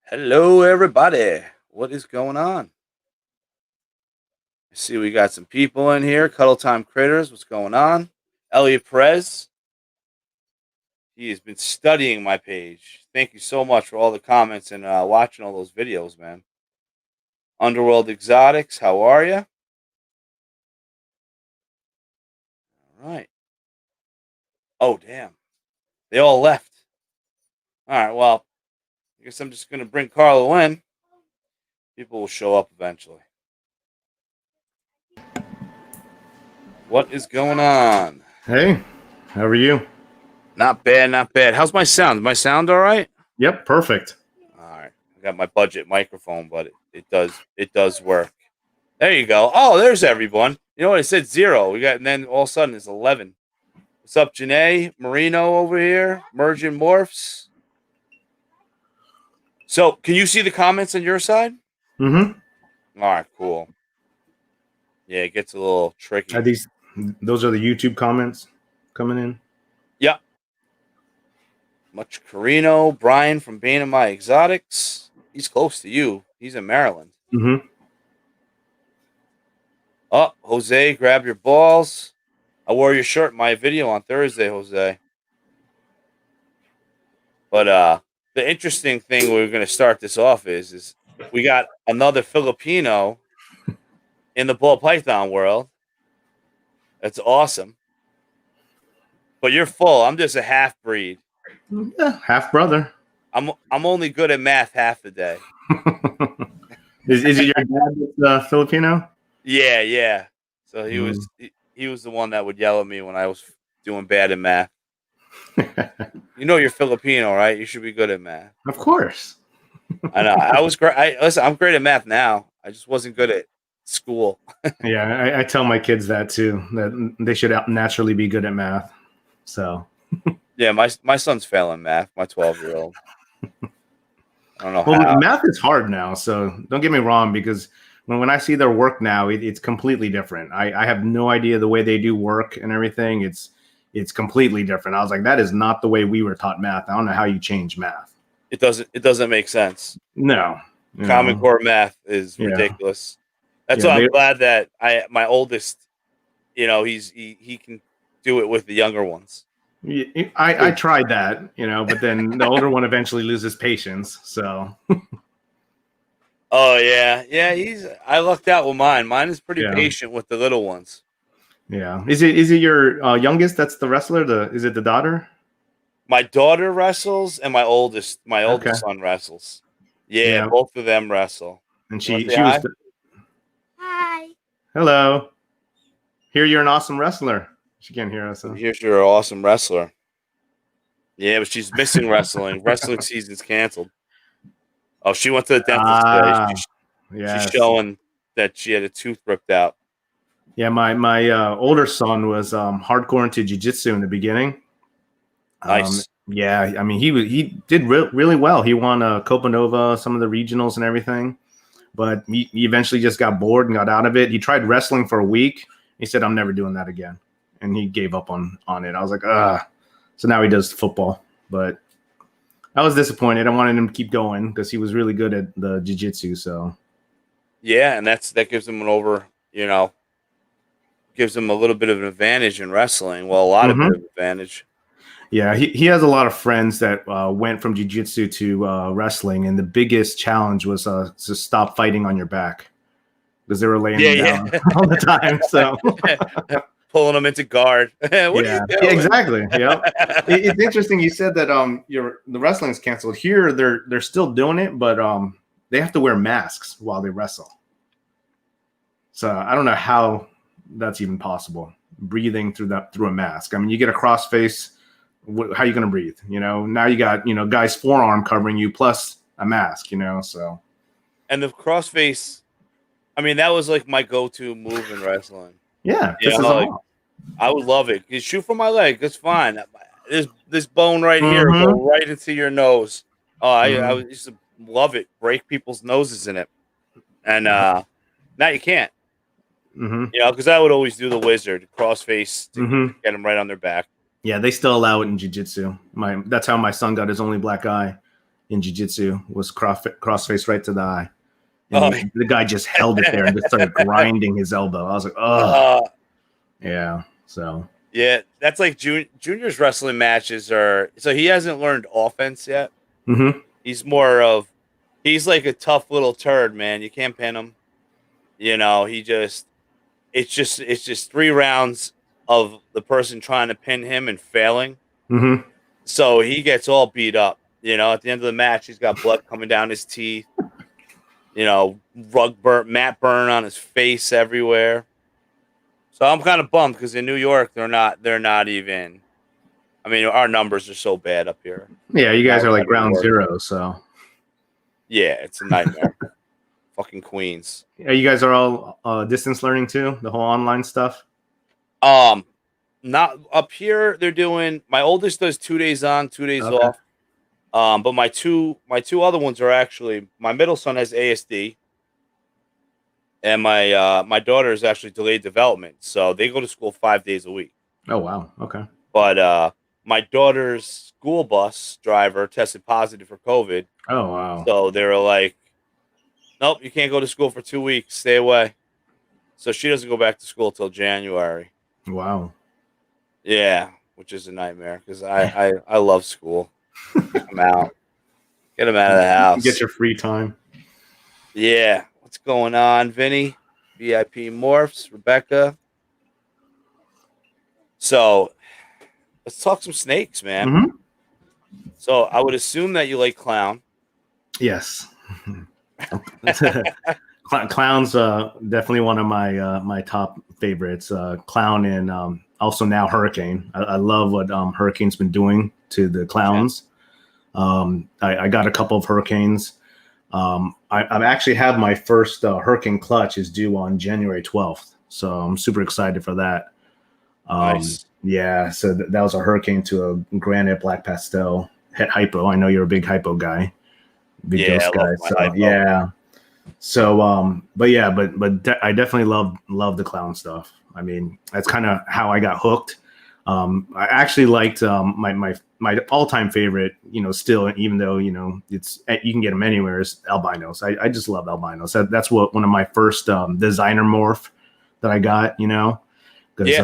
Hello, everybody. What is going on? I see we got some people in here. Cuddle Time Critters. What's going on? Elliot Perez. He has been studying my page. Thank you so much for all the comments and watching all those videos, man. Underworld Exotics. How are you? All right. Oh, damn. They all left. All right. Well, I guess I'm just going to bring Carlo in. People will show up eventually. What is going on? Hey, how are you? Not bad, not bad. How's my sound? My sound all right? Yep, perfect. All right. I got my budget microphone, but it does work. There you go. Oh, there's everyone. You know what? It said 0. We got, and then all of a sudden it's 11. What's up, Janae? Marino over here. Merging Morphs. So, can you see the comments on your side? Mm-hmm. All right, cool. Yeah, it gets a little tricky. Those are the YouTube comments coming in? Yep. Much Carino. Brian from Bane of My Exotics. He's close to you. He's in Maryland. Mm-hmm. Oh, Jose, grab your balls. I wore your shirt in my video on Thursday, Jose. But the interesting thing we're going to start this off is we got another Filipino in the ball python world. That's awesome. But you're full. I'm just a half breed. Yeah, half brother. I'm only good at math half the day. Is it your dad that's Filipino? Yeah. So he was the one that would yell at me when I was doing bad in math. You know you're Filipino, right? You should be good at math. Of course. I know. I was great. Listen, I'm great at math now. I just wasn't good at school. Yeah, I tell my kids that too, that they should naturally be good at math. So yeah, my son's failing math, my 12-year-old. I don't know well, how. math is hard now, so don't get me wrong, because when I see their work now, it's completely different. I have no idea the way they do work and everything. It's completely different. I was like, that is not the way we were taught math. I don't know how you change math. It doesn't make sense. No. Common Core math is ridiculous. That's why I'm glad that my oldest, he can do it with the younger ones. I tried that, but then the older one eventually loses patience. So. Oh yeah. I lucked out with mine. Mine is pretty patient with the little ones. Yeah. Is it your youngest? That's the wrestler. Is it the daughter? My daughter wrestles, and my oldest son wrestles. Yeah, both of them wrestle. And she was. Hi. Hello. Hear you're an awesome wrestler. She can't hear us. So. Here's your awesome wrestler. Yeah, but she's missing wrestling. Wrestling season's canceled. Oh, she went to the dentist today. She's showing that she had a tooth ripped out. Yeah, my older son was hardcore into jiu-jitsu in the beginning. Nice. Yeah, I mean he did really well. He won Copa Nova, some of the regionals and everything, but he eventually just got bored and got out of it. He tried wrestling for a week. He said, "I'm never doing that again," and he gave up on it. I was like, So now he does football, but I was disappointed. I wanted him to keep going because he was really good at the jiu-jitsu. So yeah, and that gives him gives him a little bit of an advantage in wrestling. Well, a lot of bit of advantage. Yeah, he has a lot of friends that went from jiu-jitsu to wrestling, and the biggest challenge was to stop fighting on your back because they were laying down all the time. So pulling them into guard. Yeah, exactly. Yeah, it's interesting. You said that the wrestling is canceled. Here, they're still doing it, but they have to wear masks while they wrestle. So I don't know how that's even possible. Breathing through a mask. I mean, you get a cross face. How are you going to breathe? Now you got, guy's forearm covering you plus a mask, so. And the crossface, I mean, that was like my go-to move in wrestling. Yeah. I would love it. You shoot from my leg. That's fine. This bone right here go right into your nose. Oh, I used to love it. Break people's noses in it. And now you can't. Because I would always do the wizard crossface to get them right on their back. Yeah, they still allow it in jiu-jitsu. That's how my son got his only black eye. in jiu-jitsu was crossface right to the eye. And Oh, the guy just held it there and just started grinding his elbow. I was like, oh, yeah. So yeah, that's like Junior's wrestling matches are. So he hasn't learned offense yet. mm-hmm. He's like a tough little turd, man. You can't pin him. You know, it's just 3 rounds of the person trying to pin him and failing. Mm-hmm. So he gets all beat up. You know, at the end of the match, he's got blood coming down his teeth. You know, mat burn on his face everywhere. So I'm kind of bummed because in New York they're not even. I mean, our numbers are so bad up here. Yeah, you guys are like ground zero, so yeah, it's a nightmare. Fucking Queens. Yeah, you guys are all distance learning too, the whole online stuff. Not up here. They're doing. My oldest does 2 days on, 2 days off. But my two other ones are actually. My middle son has ASD, and my daughter is actually delayed development, so they go to school 5 days a week. Oh wow, okay. But my daughter's school bus driver tested positive for COVID. Oh wow. So they were like, "Nope, you can't go to school for 2 weeks. Stay away." So she doesn't go back to school till January. Wow. Yeah, which is a nightmare because I love school. Get them out of the house. Get your free time. Yeah. What's going on, Vinny? VIP Morphs, Rebecca. So let's talk some snakes, man. Mm-hmm. So I would assume that you like clown. Yes. Clown's definitely one of my top favorites. Clown and also now Hurricane. I love what Hurricane's been doing to the clowns. I got a couple of Hurricanes. I actually have my first Hurricane clutch is due on January 12th. So I'm super excited for that. Nice. Yeah, so that was a Hurricane to a granite black pastel. Het hypo. I know you're a big hypo guy. Big ghost guy. So hypo. Yeah. So but I definitely love the clown stuff. I mean, that's kind of how I got hooked. I actually liked my all-time favorite, still, even though, it's you can get them anywhere, is albinos. I just love albinos. That's one of my first designer morph that I got, because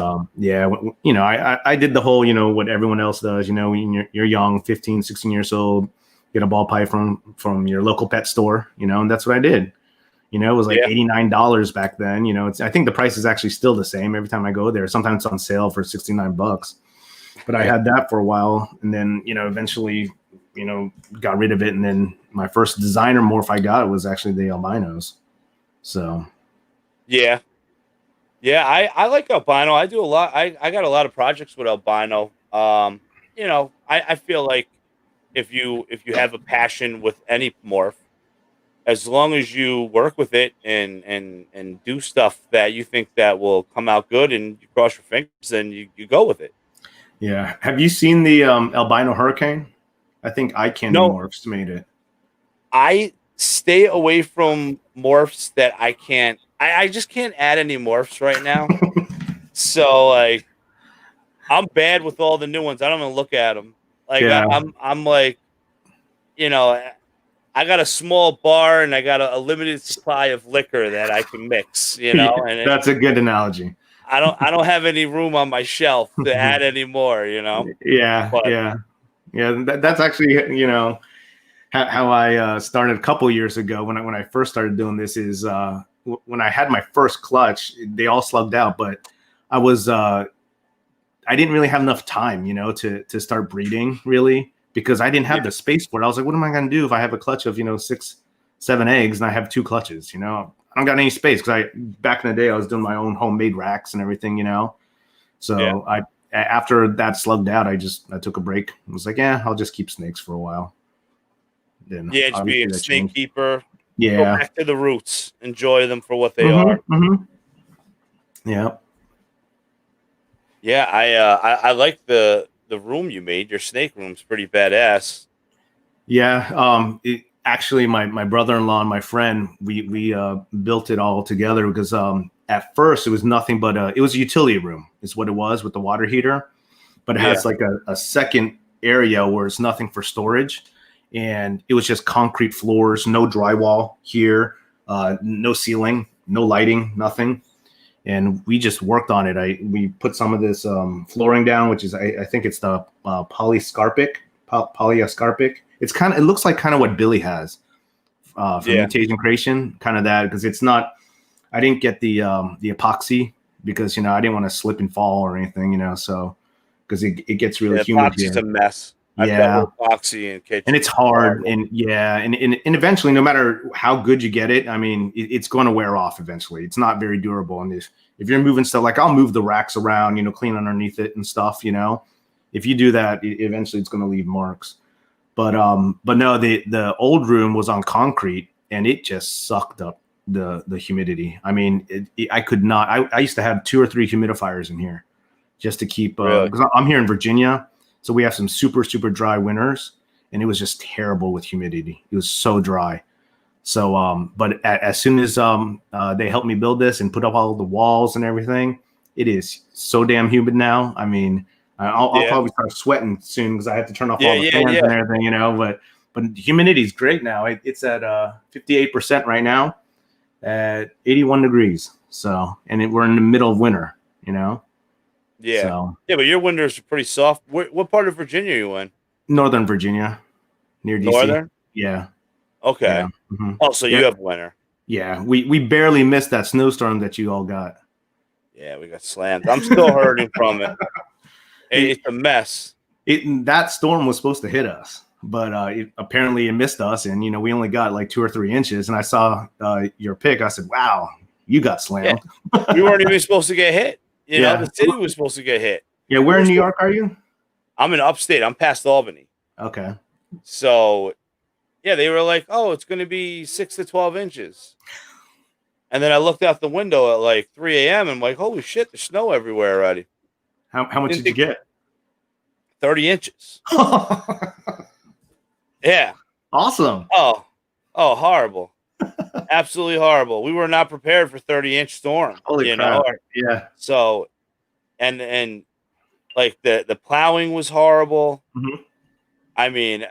I did the whole, what everyone else does, when you're young, 15, 16 years old, get a ball pipe from your local pet store, and that's what I did. It was like $89 back then. I think the price is actually still the same every time I go there. Sometimes it's on sale for $69. But I had that for a while, and then eventually got rid of it. And then my first designer morph I got was actually the albinos. So yeah, I like albino. I do a lot. I got a lot of projects with albino. I feel like if you have a passion with any morph, as long as you work with it and do stuff that you think that will come out good and you cross your fingers, then you go with it. Yeah. Have you seen the albino Hurricane? I think Morphs made it. I stay away from morphs that I can't. I just can't add any morphs right now. So like, I'm bad with all the new ones. I don't even look at them. Like I'm like, I got a small bar and I got a limited supply of liquor that I can mix, and that's a good analogy. I don't have any room on my shelf to add any more, Yeah. That's actually, how I started a couple years ago when I first started doing this is when I had my first clutch, they all slugged out, but I didn't really have enough time, to start breeding really. Because I didn't have the space for it. I was like, what am I going to do if I have a clutch of, 6, 7 eggs and I have 2 clutches, I don't got any space because back in the day, I was doing my own homemade racks and everything, So after that slugged out, I took a break. I was like, I'll just keep snakes for a while. Then just be a snake keeper. Yeah. Go back to the roots. Enjoy them for what they are. Mm-hmm. Yeah. Yeah. I like the room you made. Your snake room's pretty badass. Yeah. Actually, my brother-in-law and my friend, we built it all together because at first it was nothing but it was a utility room is what it was with the water heater, but it has like a second area where it's nothing for storage. and it was just concrete floors, no drywall here, no ceiling, no lighting, nothing. And we just worked on it. We put some of this flooring down, which is I think it's the polyascarpic. It looks like kind of what Billy has from Mutation Creation, kind of that, because it's not. I didn't get the epoxy because I didn't want to slip and fall or anything, so because it gets really humid here. Epoxy's a mess. I've got epoxy in kitchen, and it's hard, and eventually, no matter how good you get it, I mean, it's going to wear off eventually. It's not very durable, and if you're moving stuff, like I'll move the racks around, clean underneath it and stuff, if you do that, eventually it's going to leave marks. But no, the old room was on concrete, and it just sucked up the humidity. I mean, I could not. I used to have 2 or 3 humidifiers in here just to keep because I'm here in Virginia. So we have some super, super dry winters, and it was just terrible with humidity. It was so dry. So, but as soon as they helped me build this and put up all the walls and everything, it is so damn humid now. I mean, I'll probably start sweating soon because I have to turn off all the fans and everything, But humidity is great now. It's at 58% right now, at 81 degrees. So, and we're in the middle of winter, Yeah. So, yeah, but your winters are pretty soft. What part of Virginia are you in? Northern Virginia, near DC. Northern? Yeah. Okay. Yeah. Mm-hmm. Oh, so you have winter. Yeah. We barely missed that snowstorm that you all got. Yeah, we got slammed. I'm still hurting from it. It's a mess. That storm was supposed to hit us, but apparently it missed us, and we only got like 2 or 3 inches. And I saw your pic. I said, "Wow, you got slammed." Yeah. We weren't even supposed to get hit. The city was supposed to get hit. Yeah, where in New York are you? I'm in upstate. I'm past Albany. Okay. So, yeah, they were like, "Oh, it's going to be 6 to 12 inches." And then I looked out the window at like 3 a.m. and I'm like, "Holy shit, there's snow everywhere already." How much did you get? 30 inches. Yeah. Awesome. Oh, horrible. Absolutely horrible. We were not prepared for 30-inch storm. Holy crap. Yeah. So, and like the plowing was horrible. Mm-hmm. I mean,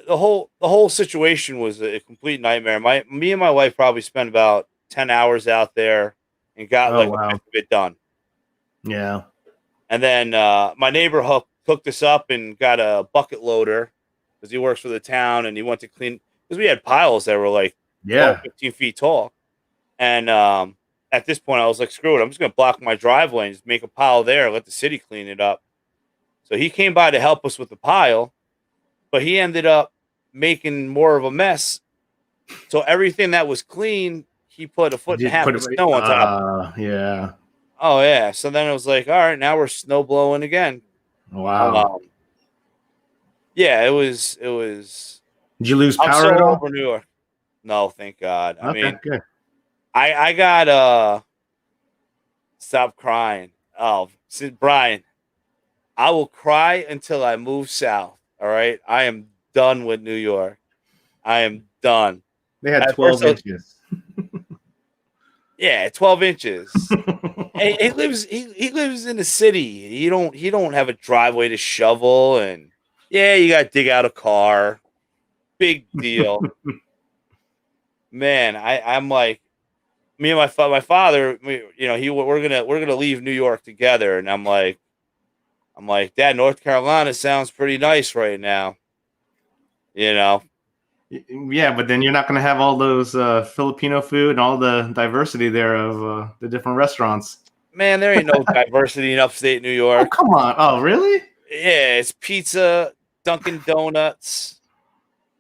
the whole situation was a complete nightmare. Me and my wife probably spent about 10 hours out there and got a fifth of it done. Yeah. And then my neighbor hooked us up and got a bucket loader because he works for the town, and he went to clean because we had piles that were like 12, 15 feet tall. And at this point, I was like, screw it. I'm just going to block my driveway and just make a pile there and let the city clean it up. So he came by to help us with the pile, but he ended up making more of a mess. So everything that was clean, he put a foot and a half of snow on top. Yeah. Oh, yeah. So then it was like, all right, now we're snow blowing again. Wow. Yeah, it was. Did you lose power I'm so at all? over New York. No, thank God. I mean, good. I got stop crying. Oh, Brian, I will cry until I move south. All right, I am done with New York. I am done. They had 12 inches. Yeah, 12 inches. He lives in the city. He don't have a driveway to shovel, and you got to dig out a car. Big deal. Man, I'm like, me and my father, we're gonna leave New York together, and I'm like, Dad, North Carolina sounds pretty nice right now. Yeah, but then you're not going to have all those Filipino food and all the diversity there of the different restaurants. Man, there ain't no diversity in upstate New York. Oh, come on. Oh, really? Yeah, it's pizza, Dunkin' Donuts.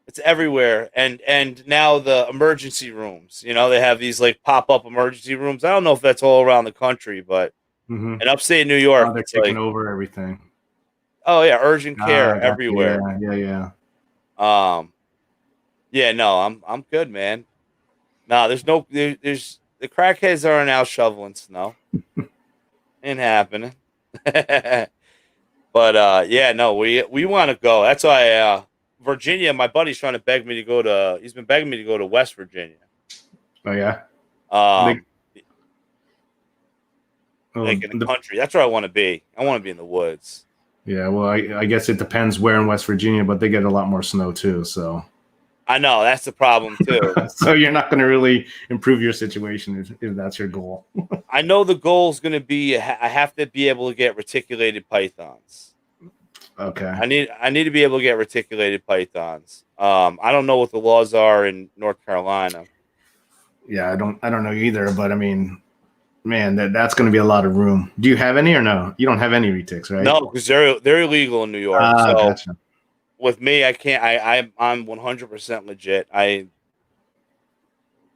It's everywhere. And now the emergency rooms, they have these like pop-up emergency rooms. I don't know if that's all around the country, but in upstate New York, they're taking over everything. Oh yeah, urgent care everywhere. Yeah. Yeah, no, I'm good, man. No, there's the crackheads aren't out shoveling snow. Ain't happening. But no, we want to go. That's why Virginia, my buddy's trying to beg me to go to. He's been begging me to go to West Virginia. Oh yeah. Like in the country. That's where I want to be. I want to be in the woods. Yeah, well, I guess it depends where in West Virginia, but they get a lot more snow too. So I know that's the problem too. so you're not going to really improve your situation if that's your goal. I know the goal is going to be I have to be able to get reticulated pythons. Okay. I need to be able to get reticulated pythons. I don't know what the laws are in North Carolina. Yeah, I don't know either, but I mean, man, that's going to be a lot of room. Do you have any or no? You don't have any retics, right? No, because they're illegal in New York. Ah, So gotcha. with me, I can't. I'm 100% legit. I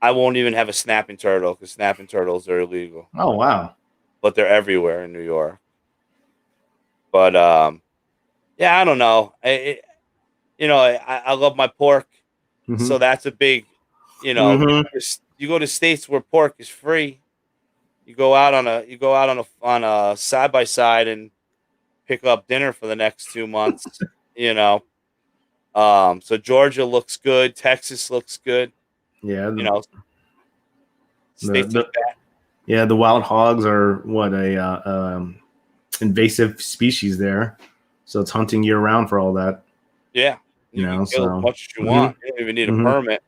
won't even have a snapping turtle because snapping turtles are illegal, Oh, wow. but they're everywhere in New York. But yeah, I don't know. I love my pork, Mm-hmm. so that's a big, Mm-hmm. you go to states where pork is free. You go out on a side by side and pick up dinner for the next 2 months. You know, so Georgia looks good, Texas looks good. Yeah. You know, states like The that. yeah, the wild hogs are what a invasive species there, so it's hunting year round for all that. Yeah, You you can know, kill as so. much as you want. Mm-hmm. You don't even need a Mm-hmm. permit.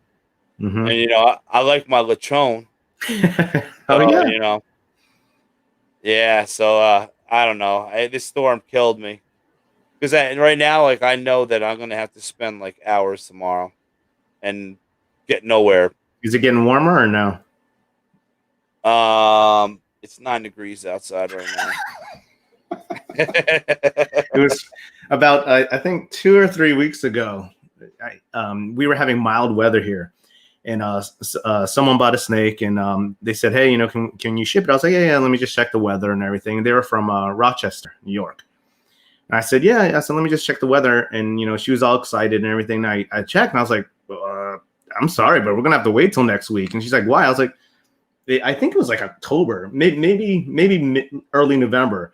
Mm-hmm. And I like my lechon. Oh So yeah. yeah. So I don't know. This storm killed me because right now, like I know that I'm gonna have to spend like hours tomorrow and get nowhere. Is it getting warmer or no? It's 9 degrees outside right now. It was about I think 2 or 3 weeks ago. We were having mild weather here, and someone bought a snake, and they said, "Hey, can you ship it?" I was like, "Yeah, yeah. Let me just check the weather and everything." And they were from Rochester, New York. And I said, "Yeah." I said, "Let me just check the weather," and she was all excited and everything. And I checked, and I was like, "I'm sorry, but we're gonna have to wait till next week." And she's like, "Why?" I was like, "I think it was like October, maybe early November."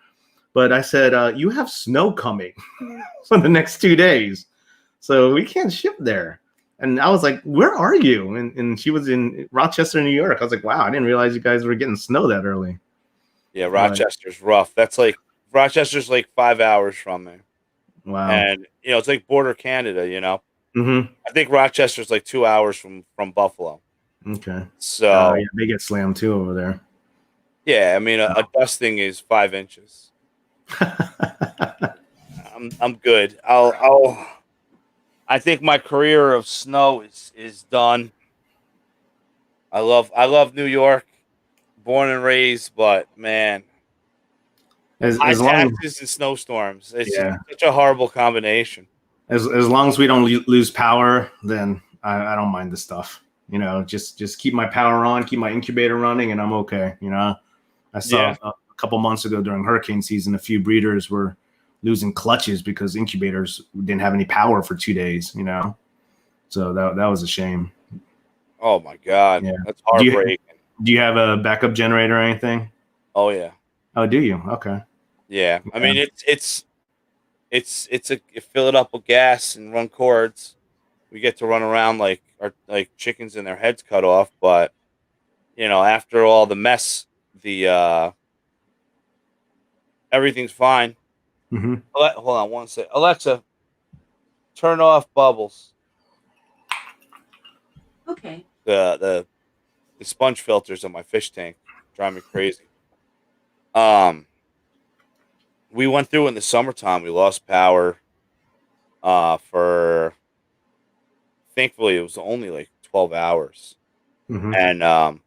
But I said, "You have snow coming for the next 2 days, so we can't ship there." And I was like, "Where are you?" And she was in Rochester, New York. I was like, "Wow, I didn't realize you guys were getting snow that early." Yeah, But Rochester's rough. Rochester's like 5 hours from me, wow. and it's like border Canada. Mm-hmm. I think Rochester's like 2 hours from Buffalo. Okay. So Yeah, they get slammed too over there. yeah, I mean a dusting is 5 inches. I'm good. I think my career of snow is done. I love New York, born and raised, but man, high As long taxes and snowstorms. It's just yeah, such a horrible combination. as long as we don't lose power, then I don't mind the stuff. Just keep my power on, keep my incubator running, and I'm okay. I Yeah. saw a couple months ago during hurricane season, a few breeders were losing clutches because incubators didn't have any power for 2 days. So that was a shame. Oh my God, Yeah. that's Do you heartbreaking. do you have a backup generator or anything? Oh yeah, Oh, do you? Okay. yeah. I Yeah. mean you fill it up with gas and run cords. We get to run around like chickens and their heads cut off, but after all the mess, the everything's fine. Hmm. Hold on one sec. Alexa, turn off bubbles. Okay. The sponge filters on my fish tank drive me crazy. Um, we went through in the summertime. We lost power. For thankfully it was only like 12 hours, Hmm. and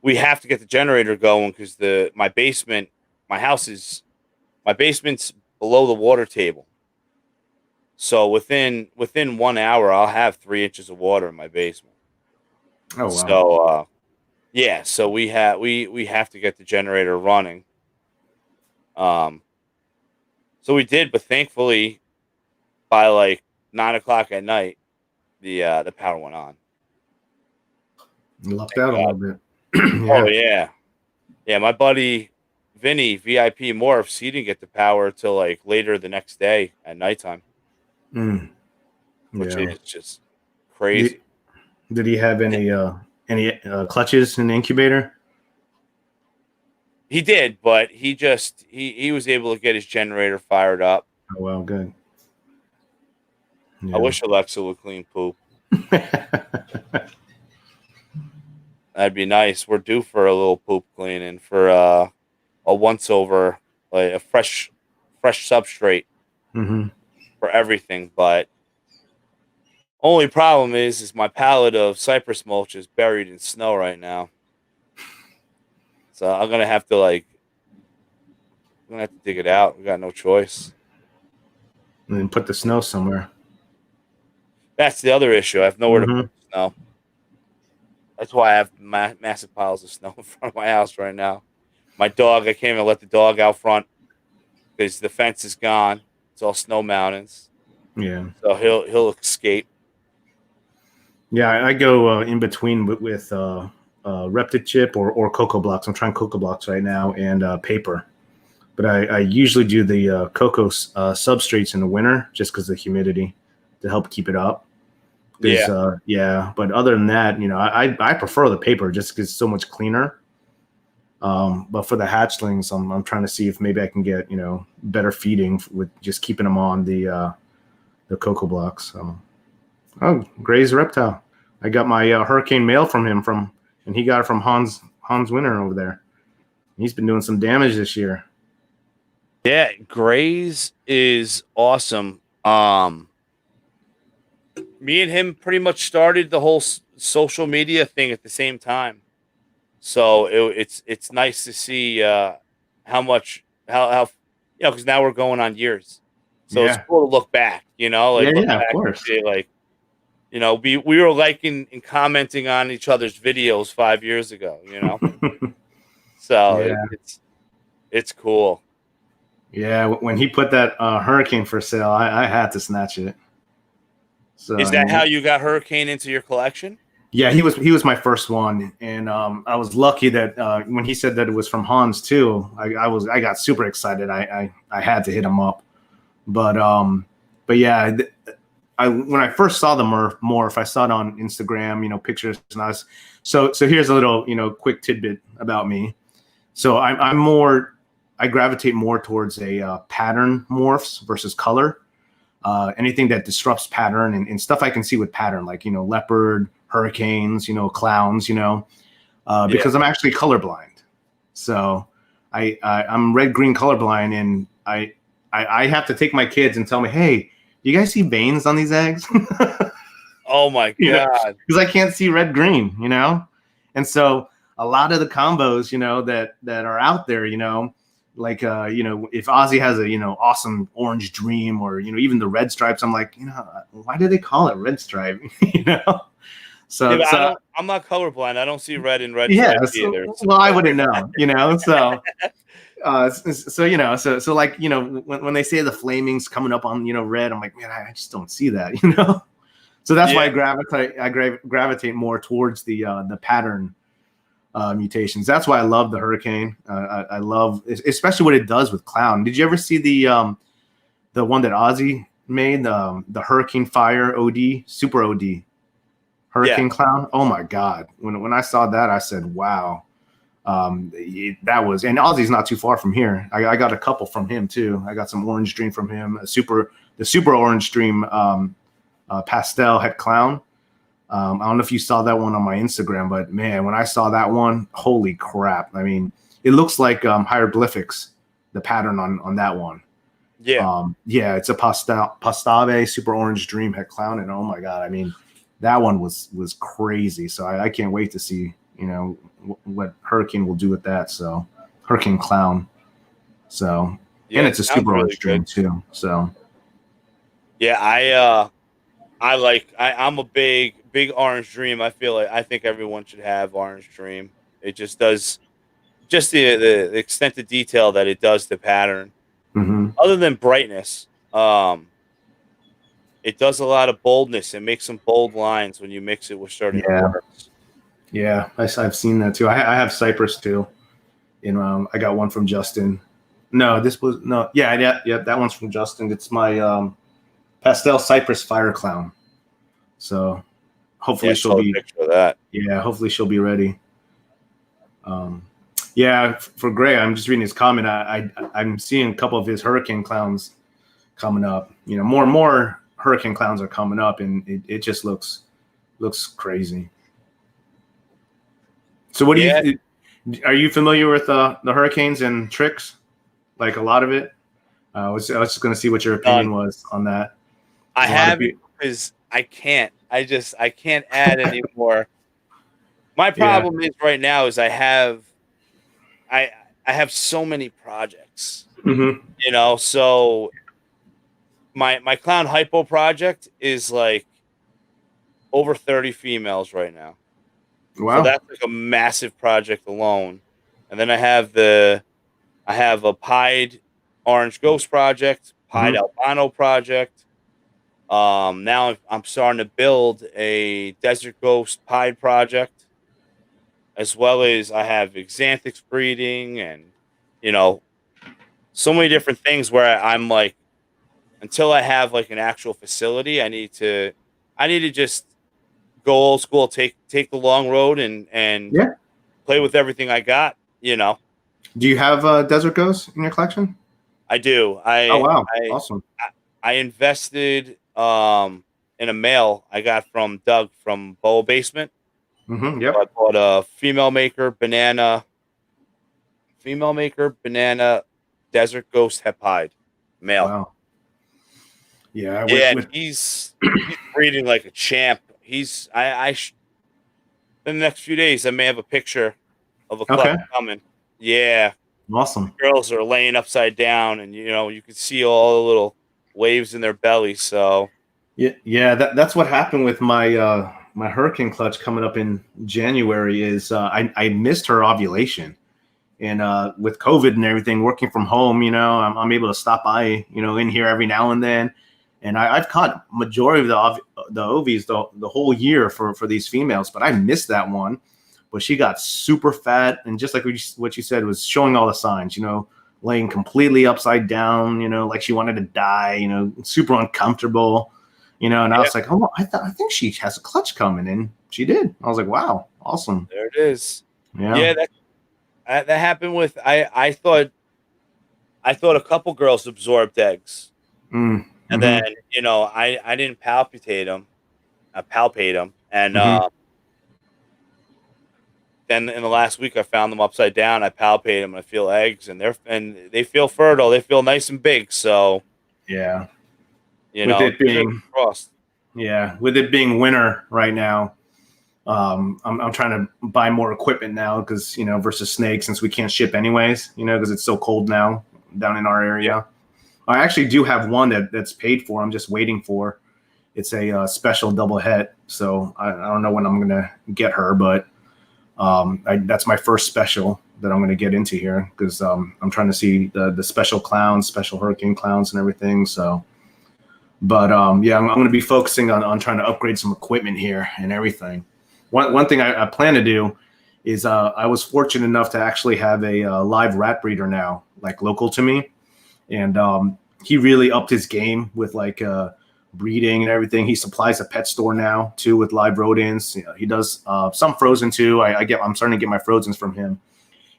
we have to get the generator going because my house is my basement's below the water table. So within 1 hour, I'll have 3 inches of water in my basement. Oh wow. So yeah, so we have to get the generator running. Um, so we did, but thankfully by like 9 o'clock at night, the power went on. You lucked Thank out a God. little bit. Oh Yeah. yeah, yeah. My buddy Vinny VIP Morphs, he didn't get the power till like later the next day at nighttime, Mm, which yeah. is just Did, crazy. did he have any clutches in the incubator? He did, but he was able to get his generator fired up. Oh well, good. I Yeah. wish Alexa would clean poop. That'd be nice. We're due for a little poop cleaning for a once over, like a fresh substrate Mm-hmm. for everything. But only problem is my pallet of cypress mulch is buried in snow right now. So I'm gonna have to dig it out. We got no choice. And then put the snow somewhere. That's the other issue. I have nowhere to Mm-hmm. put the snow. That's why I have massive piles of snow in front of my house right now. My dog, I can't even let the dog out front because the fence is gone. It's all snow mountains. Yeah. So he'll escape. Yeah, I go in between with Reptile chip or cocoa blocks. I'm trying cocoa blocks right now and paper. But I usually do the cocoa substrates in the winter just because of the humidity to help keep it up. Yeah. But other than that, I prefer the paper just because it's so much cleaner. But for the hatchlings, I'm trying to see if maybe I can get better feeding with just keeping them on the cocoa blocks. So, Gray's Reptile. I got my hurricane mail from him and he got it from Hans Winter over there. He's been doing some damage this year. Yeah, Gray's is awesome. Me and him pretty much started the whole social media thing at the same time. So it's nice to see how much how because now we're going on years. So it's Yeah. cool to look back, Yeah, look of back and course. see we were liking and commenting on each other's videos 5 years ago, So Yeah. it's cool. Yeah, when he put that hurricane for sale, I had to snatch it. So Is that how you got Hurricane into your collection? Yeah, he was my first one, and I was lucky that when he said that it was from Hans too, I got super excited. I had to hit him up, but yeah, when I first saw the morph, I saw it on Instagram, pictures, and so here's a little quick tidbit about me. So I gravitate more towards a pattern morphs versus color. Anything that disrupts pattern and stuff I can see with pattern, like leopard, hurricanes, clowns, because I'm actually colorblind. So I'm red green colorblind, and I have to take my kids and tell me, hey, you guys see veins on these eggs? Oh my god! Because I can't see red green, and so a lot of the combos, that are out there, like if Ozzy has a awesome orange dream, or even the red stripes, I'm like, why do they call it red stripe? So, yeah, I'm not colorblind. I don't see red in red stripes either. Well, I wouldn't know, so so like when they say the flaming's coming up on red, I'm like, man, I just don't see that, so that's why I gravitate more towards the pattern mutations. That's why I love the hurricane. I love especially what it does with clown. Did you ever see the one that Ozzy made, the Hurricane Fire OD Super OD Hurricane Clown? Oh my god, when I saw that, I said, wow. That was, and Ozzy's not too far from here. I got a couple from him too. I got some Orange Dream from him, the super Orange Dream pastel het clown. I don't know if you saw that one on my Instagram, but man, when I saw that one, holy crap. I mean, it looks like hieroglyphics, the pattern on that one. Yeah. Yeah, it's a Pastave Super Orange Dream Het Clown, and oh my god, I mean, that one was crazy. So I can't wait to see, what Hurricane will do with that. So Hurricane Clown. So and it's a Super really Orange Dream too. So yeah, I'm a big Orange Dream. I think everyone should have Orange Dream. It just does the extent of detail that it does to pattern. Mm-hmm. Other than brightness, it does a lot of boldness. It makes some bold lines when you mix it with certain works. Yeah, I've seen that too. I have Cypress too. I got one from Justin. No, that one's from Justin. It's my pastel Cypress Fire Clown. So hopefully she'll be. Picture of that. Yeah, hopefully she'll be ready. Yeah, for Gray, I'm just reading his comment. I'm seeing a couple of his hurricane clowns coming up. You know, more and more hurricane clowns are coming up, and it just looks crazy. So, what do you? Are you familiar with the hurricanes and tricks? Like a lot of it. I was just going to see what your opinion was on that. I have because I can't. I can't add anymore. My problem is right now is I have so many projects. Mm-hmm. You know, so my clown hypo project is like over 30 females right now. Wow. So that's like a massive project alone. And then I have a pied orange ghost project, pied albino project. Now I'm starting to build a desert ghost pied project, as well as I have xanthics breeding and, you know, so many different things where I'm like, until I have like an actual facility, I need to just go old school, take the long road and play with everything I got, you know. Do you have desert ghosts in your collection? I do. Oh wow, awesome. I invested in a male I got from Doug from Boa Basement. Yep. So I bought a female maker banana desert ghost hepide male. Wow. Yeah. He's breeding like a champ. He's in the next few days I may have a picture of a clutch coming. Yeah. Awesome. Girls are laying upside down, and you know you can see all the little waves in their belly. So yeah, that's what happened with my my hurricane clutch coming up in January. Is I missed her ovulation, and with COVID and everything, working from home, you know, I'm able to stop by, you know, in here every now and then, and I've caught majority of the ovies the whole year for these females, but I missed that one. But she got super fat, and just like what you said, was showing all the signs, you know, laying completely upside down, you know, like she wanted to die, you know, super uncomfortable, you know, and I was like, oh, I think she has a clutch coming, and she did. I was like, wow, awesome. There it is. Yeah, that happened with I thought a couple girls absorbed eggs, and then you know I didn't palpate them, and then in the last week I found them upside down. I palpate them and I feel eggs, and they feel fertile. They feel nice and big. So yeah, you with know, it being with it being winter right now, I'm trying to buy more equipment now because, you know, versus snakes, since we can't ship anyways, you know, because it's so cold now down in our area. I actually do have one that's paid for. I'm just waiting for. It's a special double het, so I don't know when I'm gonna get her, but that's my first special that I'm gonna get into here because I'm trying to see the special clowns, special hurricane clowns, and everything. So, but yeah, I'm gonna be focusing on trying to upgrade some equipment here and everything. One thing I plan to do is I was fortunate enough to actually have a live rat breeder now, like local to me, and he really upped his game with like breeding and everything. He supplies a pet store now too with live rodents. You know, he does some frozen too. I'm starting to get my frozens from him,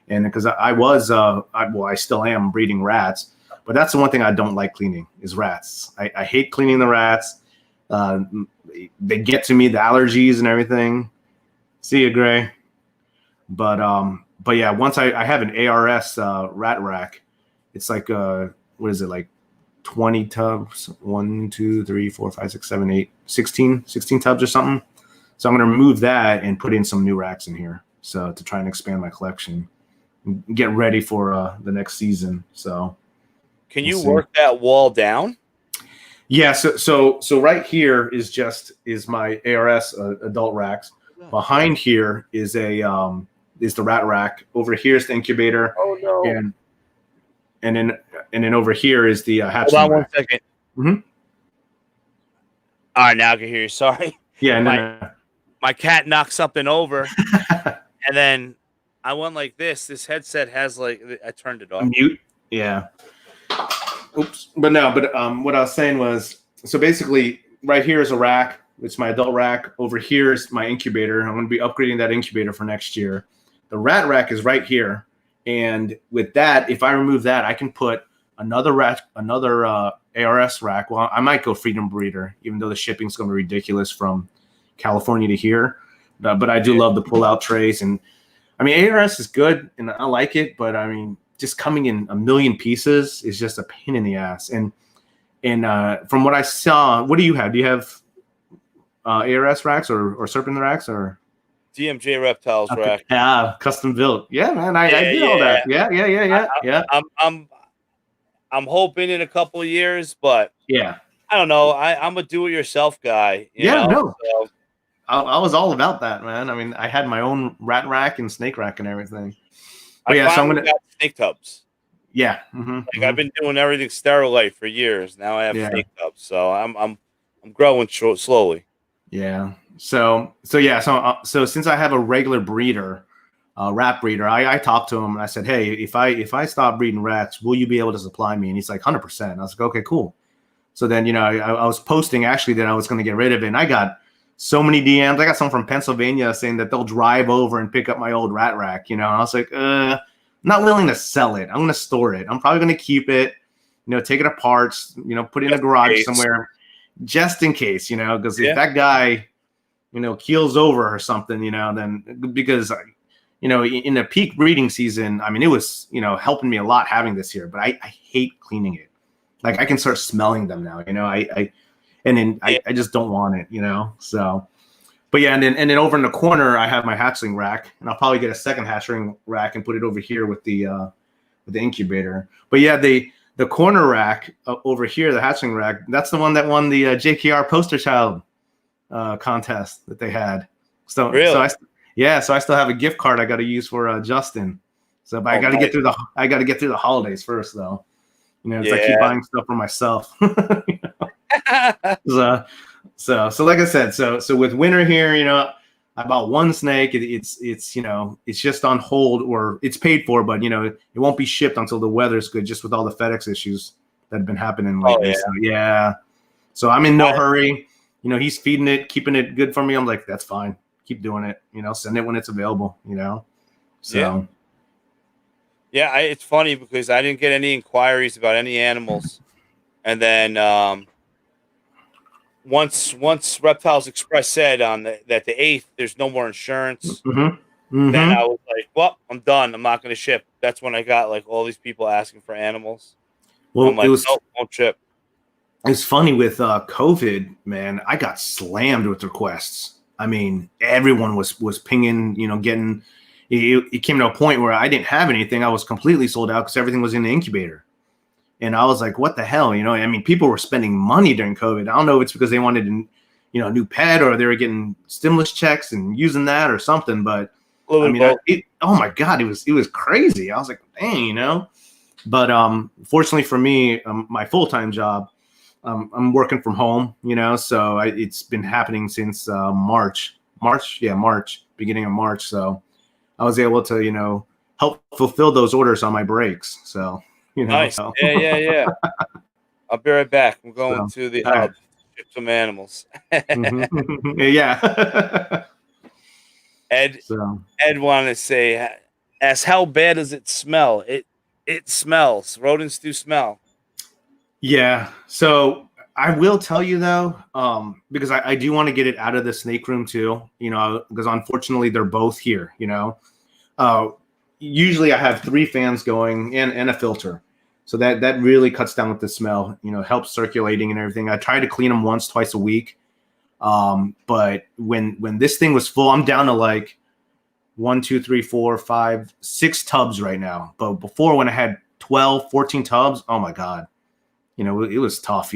and because I still am breeding rats, but that's the one thing I don't like cleaning is rats. I hate cleaning the rats. They get to me, the allergies and everything. See you, Gray. But yeah, once I have an ARS rat rack, it's like what is it, like 20 tubs, 1, 2, 3, 4, 5, 6, 7, 8, 16 tubs or something. So I'm going to remove that and put in some new racks in here. So to try and expand my collection, get ready for the next season. So can you work that wall down? Yeah. So right here is my ARS adult racks. Behind here is the rat rack. Over here is the incubator. Oh no. And then over here is the hatchling. Hold on 1 second. All right, now I can hear you. Sorry. Yeah, my cat knocked something over, and then I went like this. This headset has like I turned it off. Mute. Yeah. Oops. But what I was saying was, so basically, right here is a rack. It's my adult rack. Over here is my incubator. I'm going to be upgrading that incubator for next year. The rat rack is right here. And with that, if I remove that, I can put another rack, another ARS rack. Well, I might go Freedom Breeder, even though the shipping's going to be ridiculous from California to here. But I do love the pull-out trays. And, I mean, ARS is good, and I like it. But, I mean, just coming in a million pieces is just a pain in the ass. And from what I saw, what do you have? Do you have ARS racks or Serpent racks or DMJ Reptiles rack? Yeah, custom built. Yeah, man, I did all that. Yeah. I'm hoping in a couple of years, but Yeah, I don't know. I'm a do-it-yourself guy. You know? no, So I was all about that, man. I mean, I had my own rat rack and snake rack and everything. But I yeah, so I'm finally gonna. got snake tubs. Yeah, Like I've been doing everything sterilite for years. Now I have Yeah. snake tubs, so I'm growing slowly. Yeah. So since I have a regular breeder, rat breeder, I talked to him and I said, hey, if I stop breeding rats, will you be able to supply me? And he's like, 100%. I was like, okay, cool. So then, I was posting actually that I was going to get rid of it. And I got so many DMs. I got some from Pennsylvania saying that they'll drive over and pick up my old rat rack, and I was like, not willing to sell it. I'm going to store it. I'm probably going to keep it, take it apart, put it in a garage somewhere just in case, because if that guy, keels over or something, then because, in the peak breeding season, I mean, it was, helping me a lot having this here, but I hate cleaning it. Like I can start smelling them now, I just don't want it, so. But yeah, and then over in the corner, I have my hatchling rack, and I'll probably get a second hatchling rack and put it over here with the incubator. But yeah, the corner rack over here, the hatchling rack, that's the one that won the JKR poster child contest that they had. So really? So I still have a gift card I got to use for Justin. So, but I got to get through the holidays first, though. I keep buying stuff for myself. So like I said, so with winter here, I bought one snake. It's just on hold, or it's paid for, but it won't be shipped until the weather's good, just with all the FedEx issues that have been happening lately. So I'm in no hurry. He's feeding it, keeping it good for me. I'm like, that's fine. Keep doing it. Send it when it's available. So. Yeah, it's funny because I didn't get any inquiries about any animals, and then once Reptiles Express said that the 8th there's no more insurance, then I was like, well, I'm done. I'm not going to ship. That's when I got like all these people asking for animals. Well, I'm like, nope, won't ship. It's funny with COVID, man. I got slammed with requests. I mean, everyone was pinging, getting. It came to a point where I didn't have anything. I was completely sold out because everything was in the incubator. And I was like, what the hell? I mean, people were spending money during COVID. I don't know if it's because they wanted a new pet or they were getting stimulus checks and using that or something. But I mean, oh my God, it was crazy. I was like, dang, But fortunately for me, my full-time job, I'm working from home, so it's been happening since March, beginning of March. So I was able to, help fulfill those orders on my breaks. So, nice. So. Yeah. I'll be right back. I'm going to the hub. Ship some animals. Yeah. Ed wanted to say, as how bad does it smell? It smells. Rodents do smell. Yeah. So I will tell you though, because I do want to get it out of the snake room too, because unfortunately they're both here, usually I have 3 fans going and a filter. So that really cuts down with the smell, helps circulating and everything. I try to clean them once, twice a week. But when this thing was full, I'm down to like 1, 2, 3, 4, 5, 6 tubs right now. But before, when I had 12, 14 tubs, oh my God, it was tough,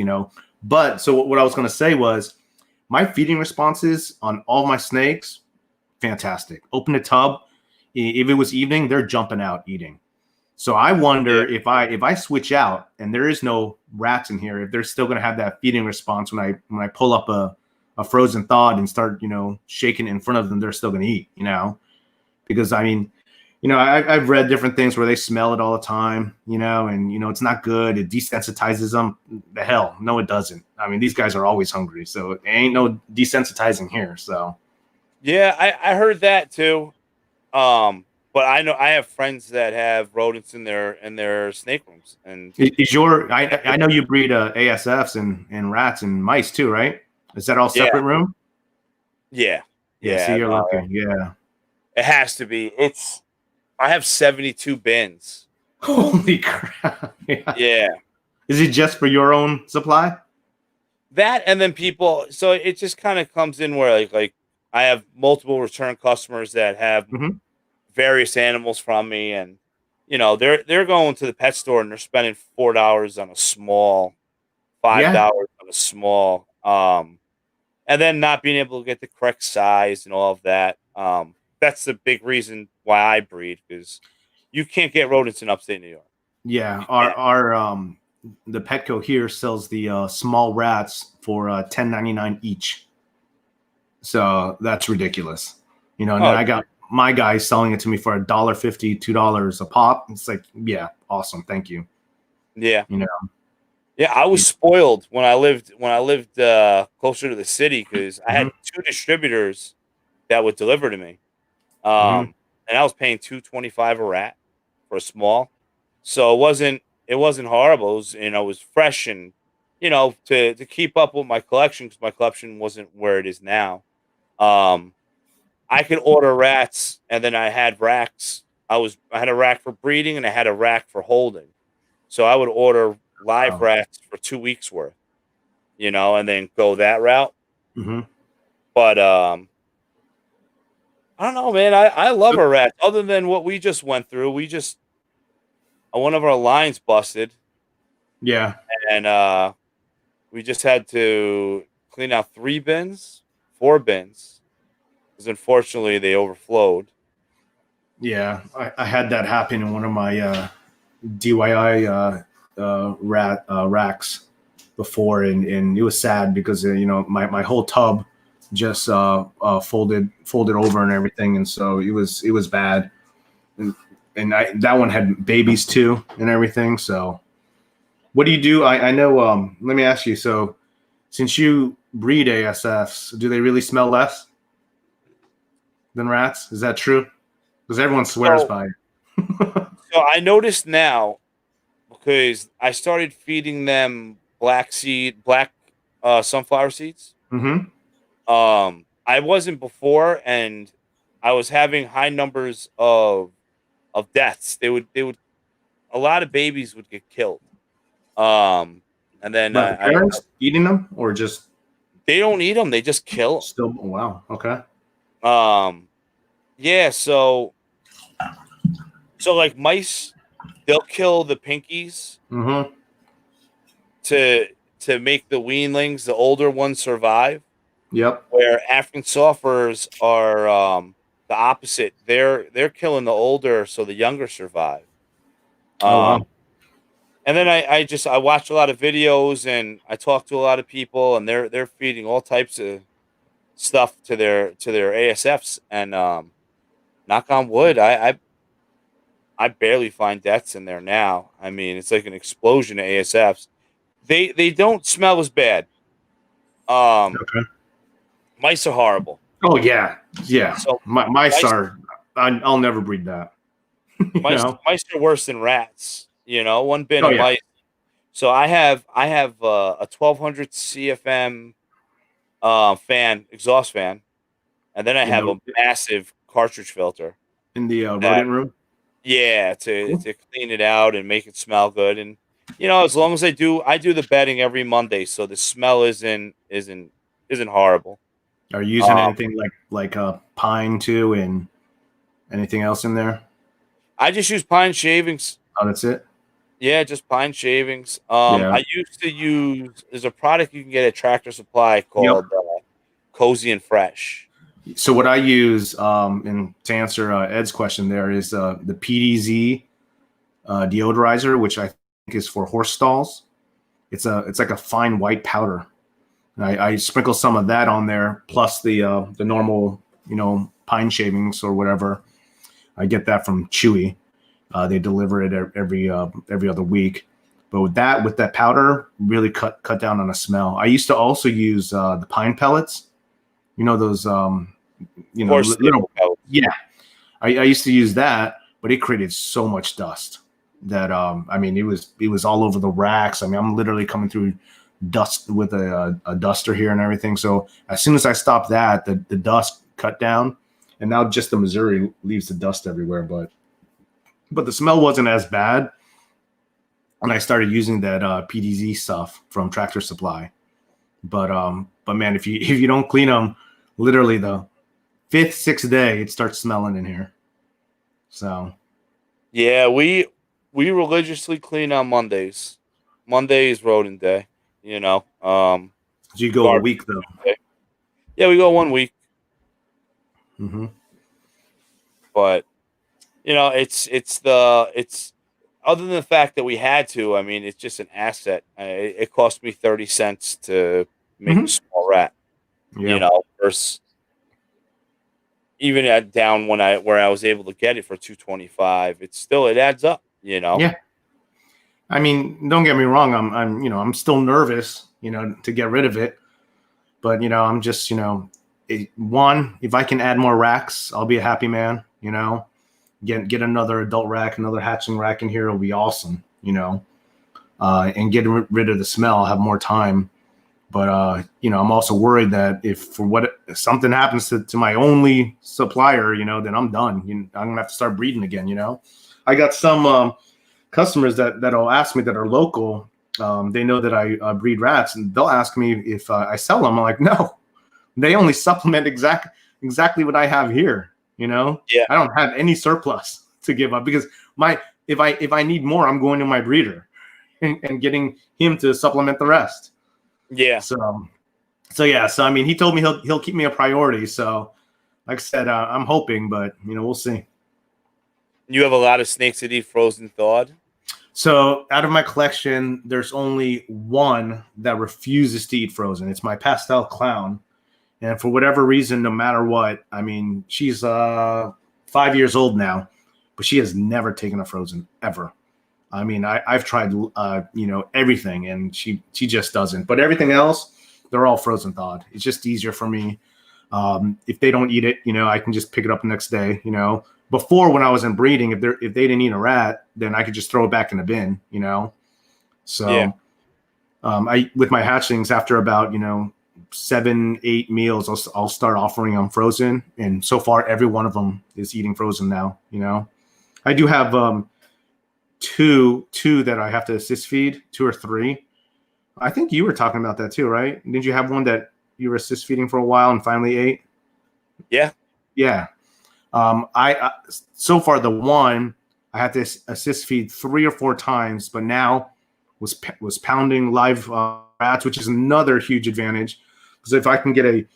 But so what I was going to say was my feeding responses on all my snakes, fantastic. Open a tub. If it was evening, they're jumping out eating. So I wonder if I switch out and there is no rats in here, if they're still going to have that feeding response when I pull up a frozen thawed and start, shaking in front of them, they're still going to eat, because I mean, I've read different things where they smell it all the time, and, it's not good. It desensitizes them. The hell, no, it doesn't. I mean, these guys are always hungry, so it ain't no desensitizing here. So. Yeah, I heard that too. But I know I have friends that have rodents in their snake rooms, and Is your I know you breed ASFs and rats and mice too, right? Is that all yeah, separate room? yeah, Yeah, see, yeah. you're No, lucky. Yeah. it has to be. I have 72 bins. Holy crap. Yeah. Yeah, Is it just for your own supply? that and then people. So it just kind of comes in where like I have multiple return customers that have Hmm. various animals from me, and they're going to the pet store and they're spending $4 on a small, five Yeah. dollars on a small, and then not being able to get the correct size and all of that. That's the big reason why I breed, because you can't get rodents in upstate New York. Yeah. You Our can't. our the Petco here sells the small rats for 10.99 each. So that's ridiculous. And then Oh I got my guy selling it to me for $1.50, $2 a pop. It's like, yeah, awesome. Thank you. yeah, You know. yeah. I was spoiled when I lived closer to the city, because I Hmm. had two distributors that would deliver to me. Hmm. And I was paying 225 a rat for a small, so it wasn't horrible. It was fresh, and to keep up with my collection, because my collection wasn't where it is now. Um, I could order rats, and then I had racks. I had a rack for breeding, and I had a rack for holding. So I would order live Wow. rats for 2 weeks worth, and then go that route. Hmm. But I don't know, man. I love our rats. Other than what we just went through, one of our lines busted, Yeah. and we just had to clean out 3 bins, 4 bins, because unfortunately they overflowed. Yeah. I had that happen in one of my DIY racks before, and it was sad because my whole tub just folded over and everything, and so it was bad, and that one had babies too and everything. So what do you do? I know. Let me ask you. So since you breed ASFs, do they really smell less than rats? Is that true? Because everyone swears So, by it. so I noticed now, because I started feeding them black sunflower seeds. Hmm. I wasn't before, and I was having high numbers of deaths. They would a lot of babies would get killed. Um, and then But the parents eating them or just they don't eat them; they just kill still? Wow. Okay. them. Yeah. So like mice, they'll kill the pinkies Mm-hmm. to make the weanlings, the older ones, survive. Yep. Where African sulfurs are the opposite. They're killing the older so the younger survive. Oh Um, wow. and then I watch a lot of videos, and I talk to a lot of people, and they're feeding all types of stuff to their ASFs, and knock on wood, I barely find deaths in there now. I mean, it's like an explosion of ASFs. They don't smell as bad. Um, Okay. Mice are horrible. Oh yeah. Yeah. So My mice mice are. I'll never breed that. you mice know. mice are worse than rats. One bin Oh of yeah. mice. So I have a 1200 CFM fan, exhaust fan, and then I In have the a massive cartridge filter that, rodent room. yeah, to Cool. to clean it out and make it smell good. And as long as I do the bedding every Monday, so the smell isn't horrible. Are you using Um, anything like pine too, and anything else in there? I just use pine shavings. Oh, that's it. Yeah, just pine shavings. Yeah. I used to use there's a product you can get at Tractor Supply Yep. called Cozy and Fresh. So what I use, and to answer Ed's question, there is the PDZ deodorizer, which I think is for horse stalls. It's like a fine white powder. And I sprinkle some of that on there, plus the normal pine shavings or whatever. I get that from Chewy. They deliver it every other week. But with that powder, really cut down on the smell. I used to also use the pine pellets. Those Horse little, staple pellets. yeah. I used to use that, but it created so much dust that I mean, it was all over the racks. I mean, I'm literally coming through dust with a duster here and everything. So as soon as I stopped that, the dust cut down, and now just the Missouri leaves the dust everywhere. But the smell wasn't as bad when I started using that PDZ stuff from Tractor Supply. But man, if you don't clean them, literally the 5th, 6th day, it starts smelling in here. So Yeah, we religiously clean on Mondays. Monday is rodent day. so you go a Garbage week though. day. Yeah, we go 1 week, Mm-hmm. but it's other than the fact that we had to. I mean, it's just an asset. It cost me 30 cents to make a Mm-hmm. small rat. Yeah. Versus even at down where I was able to get it for 225. It adds up. Yeah. I mean, don't get me wrong. I'm still nervous, to get rid of it. But I'm just, one, if I can add more racks, I'll be a happy man. Get another adult rack, another hatchling rack in here. It'll be awesome. And get rid of the smell. I'll have more time. But I'm also worried that if something happens to my only supplier, then I'm done. I'm gonna have to start breeding again. I got some customers that'll ask me that are local. They know that I breed rats, and they'll ask me if I sell them. I'm like, no, they only supplement exactly what I have here. Yeah. I don't have any surplus to give up because if I need more, I'm going to my breeder and getting him to supplement the rest. Yeah. So yeah. So I mean, he told me he'll keep me a priority. So like I said, I'm hoping, but we'll see. You have a lot of snakes that eat frozen thawed. So out of my collection, there's only one that refuses to eat frozen. It's my pastel clown. And for whatever reason, no matter what, I mean, she's 5 years old now, but she has never taken a frozen ever. I mean, I've tried, everything, and she just doesn't. But everything else, they're all frozen thawed. It's just easier for me. If they don't eat it, I can just pick it up the next day. Before when I was in breeding, if they didn't eat a rat, then I could just throw it back in the bin. So Yeah. I with my hatchlings after about 7-8 meals, I'll start offering them frozen, and so far every one of them is eating frozen now. I do have two that I have to assist feed, 2 or 3. I think you were talking about that too, right? Did you have one that you were assist feeding for a while and finally ate? Yeah. Yeah. I so far the one I had to assist feed 3 or 4 times, but now was pounding live rats, which is another huge advantage. Because if I can get a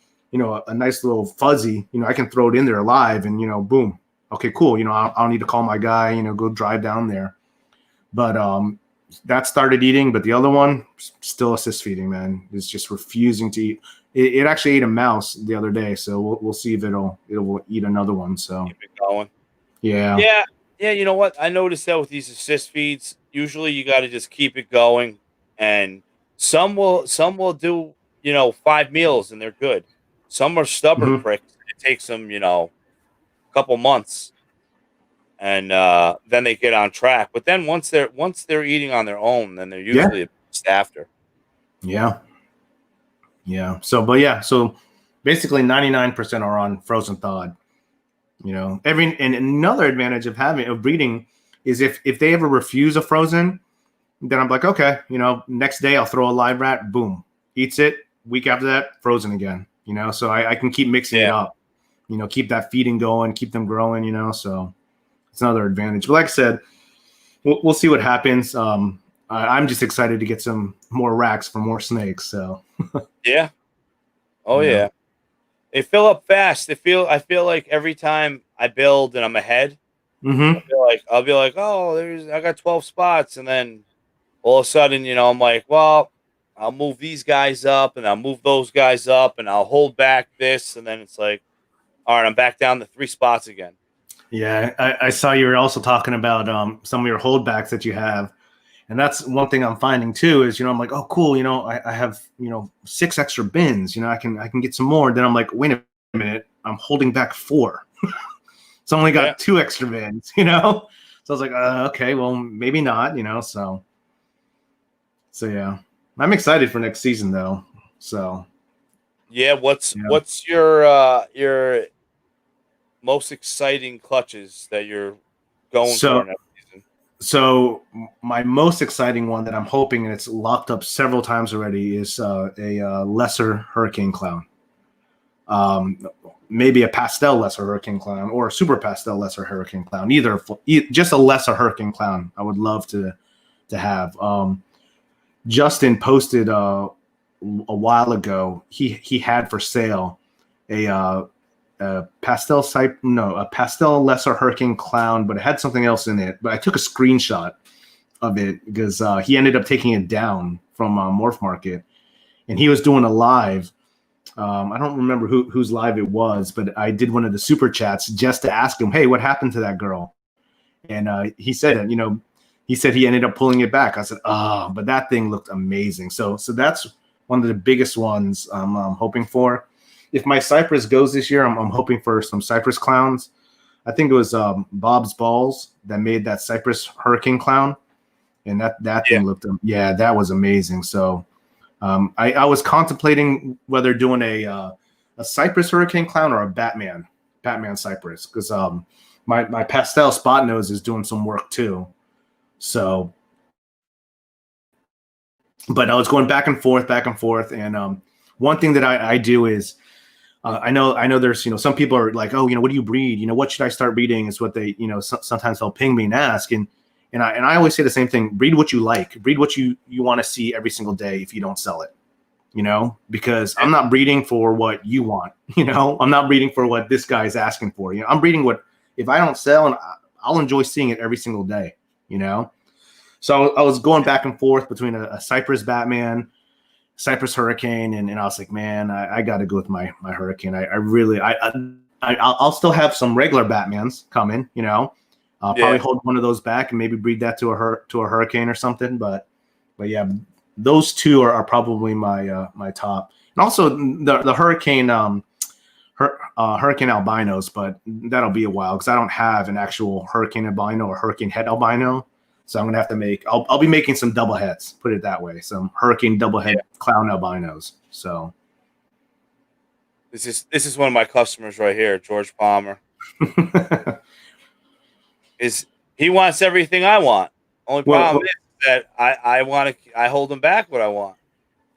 nice little fuzzy, I can throw it in there live, and boom, okay, cool. I'll need to call my guy, go drive down there. But that started eating, but the other one still assist feeding, man. It's just refusing to eat. It actually ate a mouse the other day, so we'll see if it will eat another one. So Keep it going. yeah. Yeah. You know what? I noticed that with these assist feeds, usually you got to just keep it going, and some will do 5 meals and they're good. Some are stubborn Mm-hmm. pricks. It takes them a couple months, and then they get on track. But then once they're eating on their own, then they're usually a beast after. Yeah. Yeah. So basically 99% are on frozen thawed. And another advantage of breeding is if they ever refuse a frozen, then I'm like, okay, next day I'll throw a live rat, boom, eats it. Week after that, frozen again. So I can keep mixing it up. Keep that feeding going, keep them growing. So it's another advantage. But like I said, we'll see what happens. I'm just excited to get some more racks for more snakes. So Yeah. Oh yeah. They fill up fast. I feel like every time I build and I'm ahead, Mm-hmm. I'll be like, oh, I got 12 spots, and then all of a sudden, I'm like, well, I'll move these guys up, and I'll move those guys up, and I'll hold back this, and then it's like, all right, I'm back down to 3 spots again. Yeah, I saw you were also talking about some of your holdbacks that you have. And that's one thing I'm finding too is, I'm like, oh, cool. I have, 6 extra bins, I can get some more. Then I'm like, wait a minute, I'm holding back 4. It's only got 2 extra vins, So I was like, okay, well, maybe not, So yeah, I'm excited for next season though. So yeah, what's your most exciting clutches that you're going for next season? So my most exciting one that I'm hoping, and it's locked up several times already, is a lesser Hurricane Clown. Maybe a pastel lesser Hurricane Clown or a super pastel lesser Hurricane Clown. Either just a lesser Hurricane Clown. I would love to have. Justin posted a while ago. He had for sale a pastel lesser Hurricane Clown, but it had something else in it. But I took a screenshot of it because he ended up taking it down from Morph Market, and he was doing a live. I don't remember whose live it was, but I did one of the super chats just to ask him, "Hey, what happened to that girl?" And he said, he said he ended up pulling it back. I said, "Oh, but that thing looked amazing." So that's one of the biggest ones I'm hoping for. If my Cypress goes this year, I'm hoping for some Cypress clowns. I think it was Bob's Balls that made that Cypress Hurricane Clown, and that thing looked, that was amazing. So I was contemplating whether doing a Cypress Hurricane Clown or a Batman Cypress, because my pastel spot nose is doing some work too. So, but I was going back and forth, and one thing that I do is I know there's some people are like, oh, what do you breed? What should I start breeding? Is what they sometimes they'll ping me and ask, and I always say the same thing: breed what you like, breed what you want to see every single day. If you don't sell it, because I'm not breeding for what you want. I'm not breeding for what this guy's asking for. I'm breeding what, if I don't sell, and I'll enjoy seeing it every single day. So I was going back and forth between a Cypress Batman, Cypress Hurricane, and I was like, man, I got to go with my Hurricane. I'll still have some regular Batmans coming. I'll probably hold one of those back and maybe breed that to a Hurricane or something. But yeah, those two are probably my top. And also the Hurricane Hurricane albinos, but that'll be a while because I don't have an actual Hurricane albino or Hurricane head albino. So I'm gonna have to I'll be making some double heads, put it that way. Some Hurricane double head clown albinos. So this is one of my customers right here, George Palmer. He wants everything I want. Only problem is that I hold him back what I want.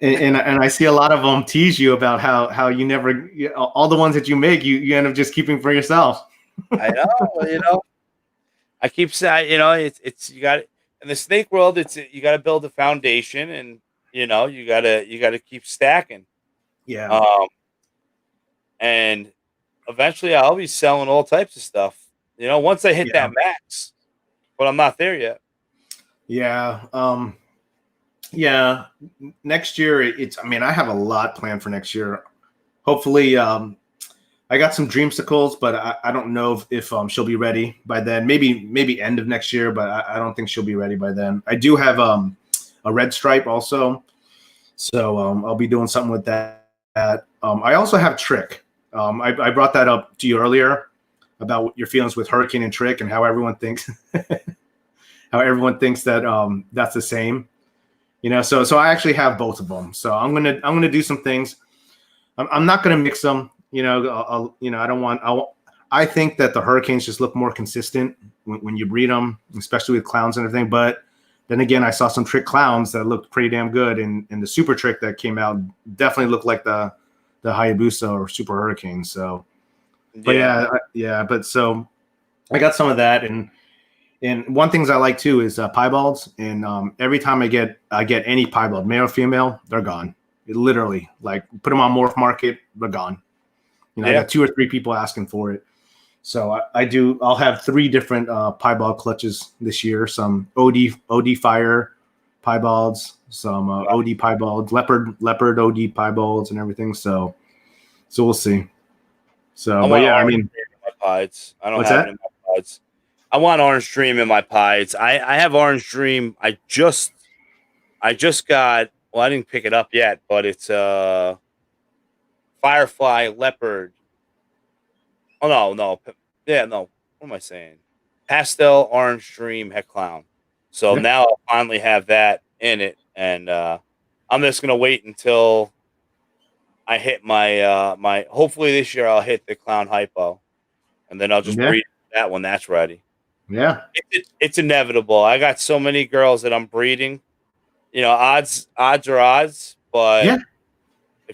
And I see a lot of them tease you about how you never, all the ones that you make, you end up just keeping for yourself. I know, I keep saying, it's you got in the snake world. You got to build a foundation, and you got to keep stacking. Yeah. And eventually, I'll be selling all types of stuff. Once I hit that max, but I'm not there yet. Yeah. Yeah. Next year, I have a lot planned for next year. Hopefully, I got some dreamsicles, but I don't know if she'll be ready by then. Maybe end of next year, but I don't think she'll be ready by then. I do have a red stripe also, so I'll be doing something with that. I also have Trick. I brought that up to you earlier about your feelings with Hurricane and Trick and how everyone thinks that that's the same. So I actually have both of them. So I'm gonna do some things. I'm not gonna mix them. I don't want. I think that the Hurricanes just look more consistent when you breed them, especially with clowns and everything. But then again, I saw some Trick clowns that looked pretty damn good, and the Super Trick that came out definitely looked like the Hayabusa or Super Hurricane. So, but but so I got some of that, and one things I like too is piebalds. And every time I get any piebald, male or female, they're gone. It literally, like, put them on Morph Market, they're gone. I got 2 or 3 people asking for it. So I'll have 3 different piebald clutches this year. Some OD Fire piebalds, some OD piebalds, leopard OD piebalds, and everything. So we'll see. So, but yeah, I mean, my pieds. I don't have it in my pieds. I want Orange Dream in my pieds. I have Orange Dream. I just got. Well, I didn't pick it up yet, but it's Firefly Leopard. Oh no. Yeah, no. what am I saying? Pastel Orange Dream Het Clown. So Yeah. now I'll finally have that in it, and I'm just gonna wait until I hit my hopefully this year I'll hit the Clown Hypo, and then I'll just Yeah. breed that when that's ready. Yeah. It's inevitable. I got so many girls that I'm breeding. You know, odds are odds, but Yeah.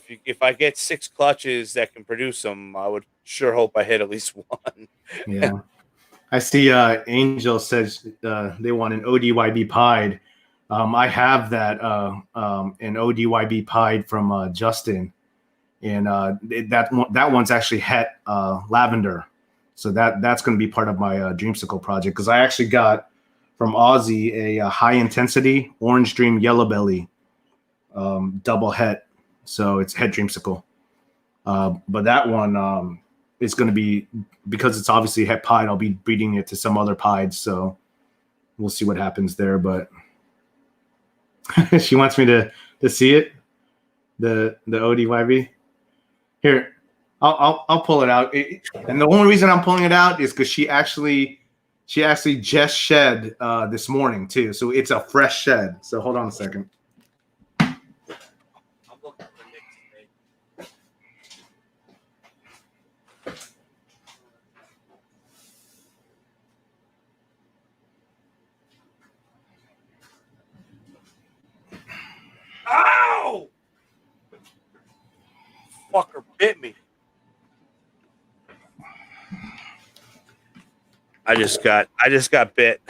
if I get 6 clutches that can produce them, I would sure hope I hit at least one. Yeah. I see Angel says they want an ODYB pied. I have that an ODYB pied from Justin, and that one's actually het lavender, so that's going to be part of my dreamsicle project, because I actually got from Aussie a high intensity orange dream yellow belly double het, so it's het dreamsicle, but that one is going to be, because it's obviously het pied, I'll be breeding it to some other pieds, so we'll see what happens there. But she wants me to see it, the ODYB. Here, I'll pull it out. And the only reason I'm pulling it out is because she actually just shed this morning too, so it's a fresh shed. So hold on a second. I'm looking for Nick today. Ow! Fucker bit me. I just got bit.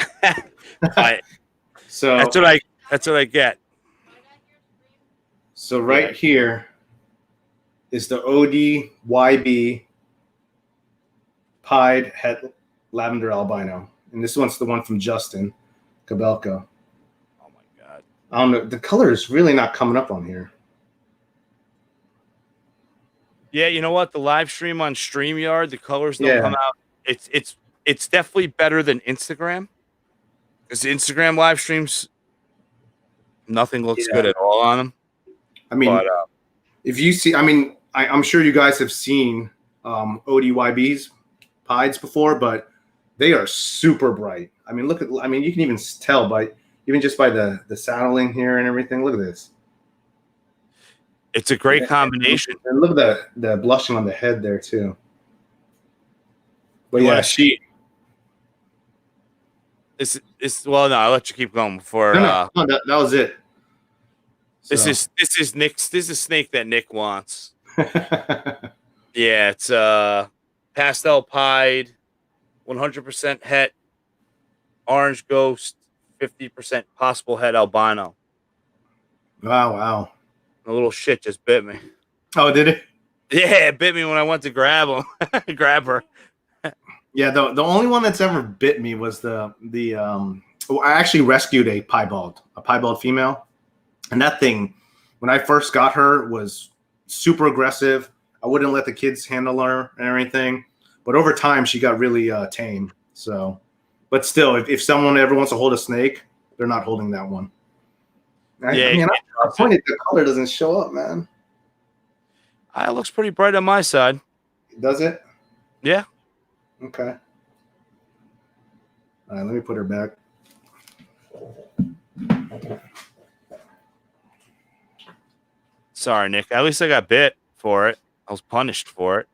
So that's what I get. So right here is the ODYB pied het lavender albino, and this one's the one from Justin Kabelka. Oh my god! I don't know. The color is really not coming up on here. Yeah, you know what? The live stream on StreamYard, the colors don't come out. It's definitely better than Instagram, because Instagram live streams, nothing looks good at all on them. I mean, if you see, I mean, I'm sure you guys have seen ODYB's pieds before, but they are super bright. I mean, look at, I mean, you can even tell by even just by the saddling here and everything. Look at this. It's a great combination. And look at the blushing on the head there too. But You yeah, wanna see? Well, no, I'll let you keep going before. no, that was it. This is Nick's. This is a snake that Nick wants. Yeah, it's pastel pied, 100% het, orange ghost, 50% possible het albino. Wow. The little shit just bit me. Oh, did it? Yeah, it bit me when I went to grab him, grab her. Yeah, the only one that's ever bit me was I actually rescued a piebald female, and that thing, when I first got her, was super aggressive. I wouldn't let the kids handle her and everything, but over time she got really tame. So, but still, if someone ever wants to hold a snake, they're not holding that one. Yeah, I mean, I pointed, the color doesn't show up, man. It looks pretty bright on my side. Does it? Yeah. Okay. All right, let me put her back. Sorry, Nick. At least I got bit for it. I was punished for it.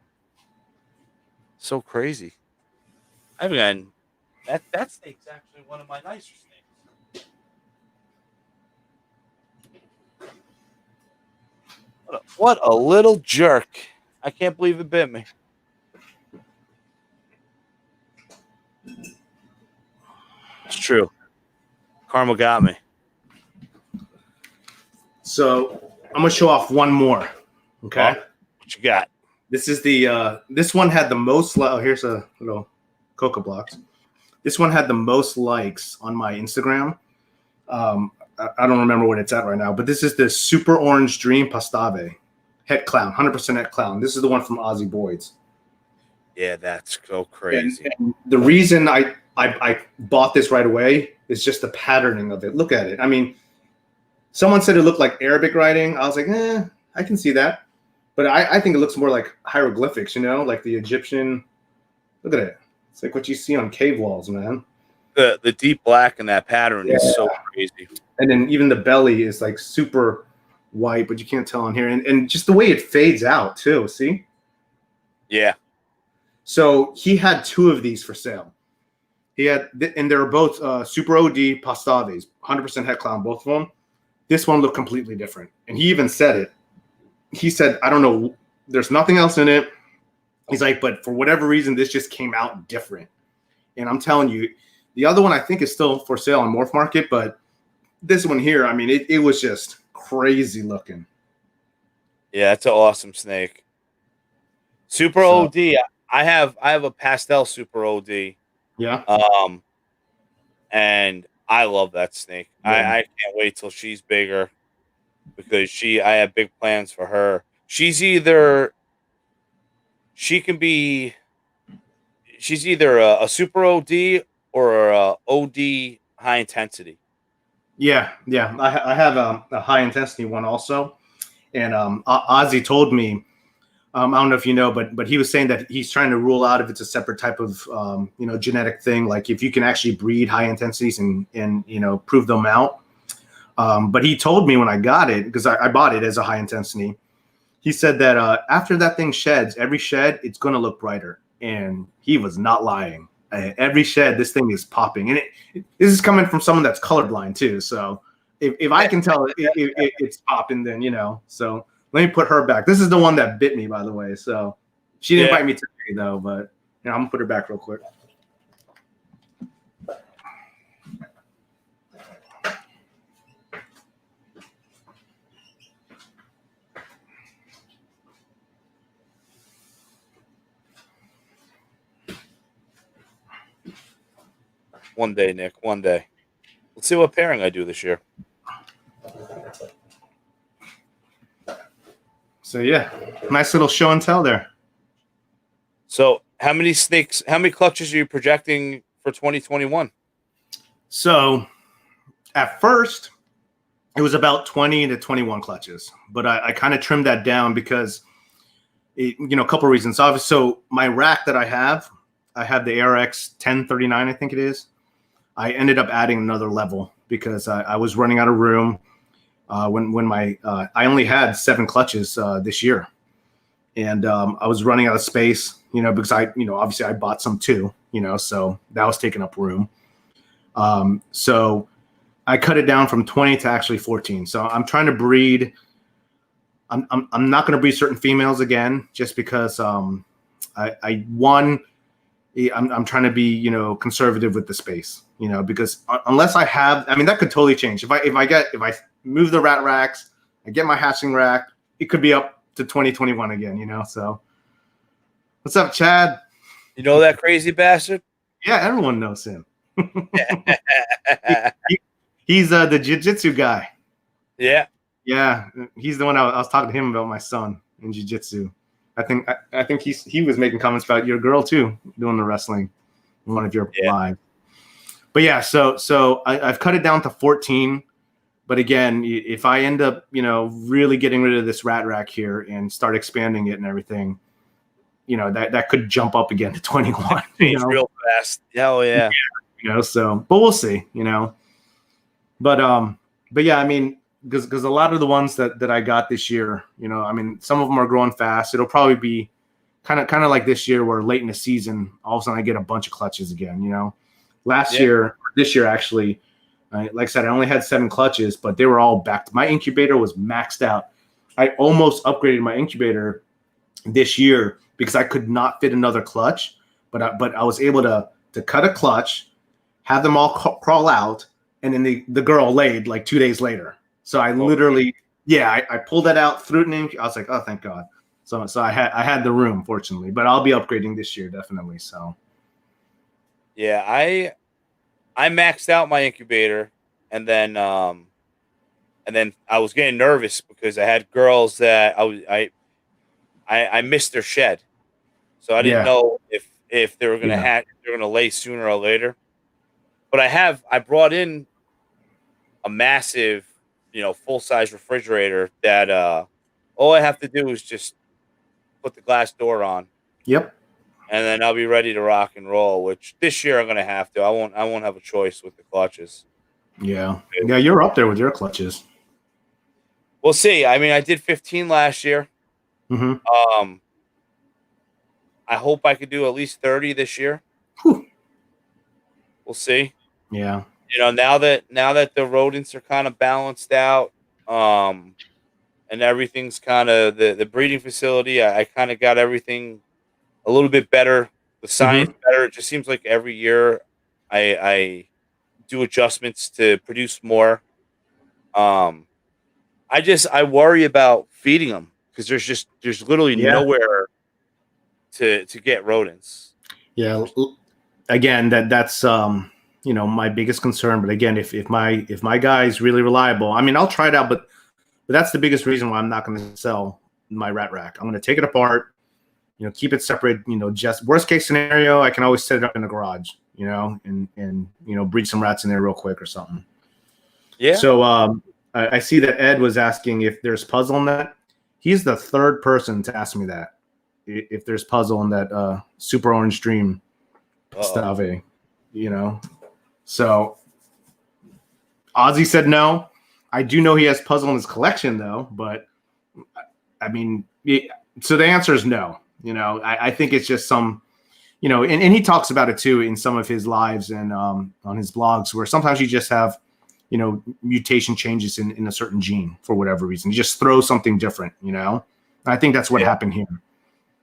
So crazy. I mean, that snake's actually one of my nicer snakes. What a little jerk. I can't believe it bit me. It's true. Karma got me. So I'm gonna show off one more. Okay. What you got? This is this one had the most. Here's a little coca blocks. This one had the most likes on my Instagram. I don't remember what it's at right now, but this is the Super Orange Dream Pastave Het Clown, 100% Het Clown. This is the one from Aussie Boyd's. Yeah, that's so crazy. And the reason I bought this right away is just the patterning of it. Look at it. I mean, someone said it looked like Arabic writing. I was like, I can see that. But I think it looks more like hieroglyphics, you know, like the Egyptian. Look at it. It's like what you see on cave walls, man. The deep black in that pattern is so crazy. And then even the belly is like super white, but you can't tell on here. And just the way it fades out too, see? Yeah. So he had 2 of these for sale. He had, and they were both Super OD Pastaves, 100% het clown, both of them. This one looked completely different. And he even said it. He said, I don't know, there's nothing else in it. He's like, but for whatever reason, this just came out different. And I'm telling you, the other one I think is still for sale on Morph Market, but this one here, I mean, it was just crazy looking. Yeah, it's an awesome snake. Super OD. I have a pastel Super OD. Yeah. And I love that snake. Yeah. I can't wait till she's bigger because I have big plans for her. She's either a Super OD or a OD high intensity. Yeah. I have a high intensity one also. And Ozzy told me, I don't know if you know, but he was saying that he's trying to rule out if it's a separate type of genetic thing, like if you can actually breed high intensities and prove them out. But he told me when I got it, because I bought it as a high intensity, he said that after that thing sheds, every shed, it's going to look brighter. And he was not lying. Every shed, this thing is popping. And this is coming from someone that's colorblind too. So if I can tell it's popping, then, so let me put her back. This is the one that bit me, by the way. So she didn't bite me today, though. But I'm going to put her back real quick. One day, Nick. One day. Let's see what pairing I do this year. So, yeah, nice little show and tell there. So, how many clutches are you projecting for 2021? So, at first, it was about 20 to 21 clutches. But I kind of trimmed that down because, a couple of reasons. Obviously, so my rack that I have the ARX 1039, I think it is. I ended up adding another level because I was running out of room. When I only had 7 clutches this year, and I was running out of space, because obviously I bought some too, so that was taking up room. So I cut it down from 20 to actually 14. So I'm trying to breed. I'm not going to breed certain females again, just because I'm trying to be conservative with the space, because unless I have, that could totally change. If I move the rat racks, I get my hatchling rack, it could be up to 2021 again, so. What's up, Chad? You know that crazy bastard? Yeah, everyone knows him. He's the jiu-jitsu guy. Yeah. Yeah, he's the one I was talking to him about my son in jiu-jitsu. I think he was making comments about your girl too, doing the wrestling in one of your live. But yeah, so I've cut it down to 14. But again, if I end up, really getting rid of this rat rack here and start expanding it and everything, that could jump up again to 21. It's real fast. Oh yeah. So, but we'll see. But yeah, because a lot of the ones that I got this year, some of them are growing fast. It'll probably be kind of like this year, where late in the season, all of a sudden I get a bunch of clutches again. This year actually. Like I said, I only had 7 clutches, but they were all backed. My incubator was maxed out. I almost upgraded my incubator this year because I could not fit another clutch, but I was able to cut a clutch, have them all crawl out, and then the girl laid like 2 days later. So I literally, I pulled that out, threw it in. I was like, oh, thank God. So I had the room, fortunately, but I'll be upgrading this year definitely. So yeah, I maxed out my incubator, and then I was getting nervous because I had girls that I missed their shed, so I didn't know if they were going to lay sooner or later. But I brought in a massive, full size refrigerator that all I have to do is just put the glass door on. Yep. and then I'll be ready to rock and roll. Which this year I'm gonna have to. I won't have a choice with the clutches. Yeah. Yeah, you're up there with your clutches. We'll see. I mean, I did 15 last year. Mm-hmm. I hope I could do at least 30 this year. Whew. We'll see. Yeah. Now that the rodents are kind of balanced out, and everything's kind of the breeding facility, I kind of got everything a little bit better. The science Mm-hmm. better. It just seems like every year I do adjustments to produce more. Um, I worry about feeding them because there's literally Yeah. nowhere to get rodents. Yeah. Again, that's my biggest concern. But again, if my guy is really reliable, I mean, I'll try it out, but that's the biggest reason why I'm not going to sell my rat rack. I'm going to take it apart, keep it separate. Just worst case scenario, I can always set it up in the garage, and breed some rats in there real quick or something. Yeah. So I see that Ed was asking if there's puzzle in that. He's the third person to ask me that if there's puzzle in that Super Orange Dream Stave, So Ozzy said no. I do know he has puzzle in his collection though, but I mean, so the answer is no. I think it's just some, and he talks about it too in some of his lives and on his blogs, where sometimes you just have, mutation changes in a certain gene for whatever reason. You just throw something different, I think that's what happened here.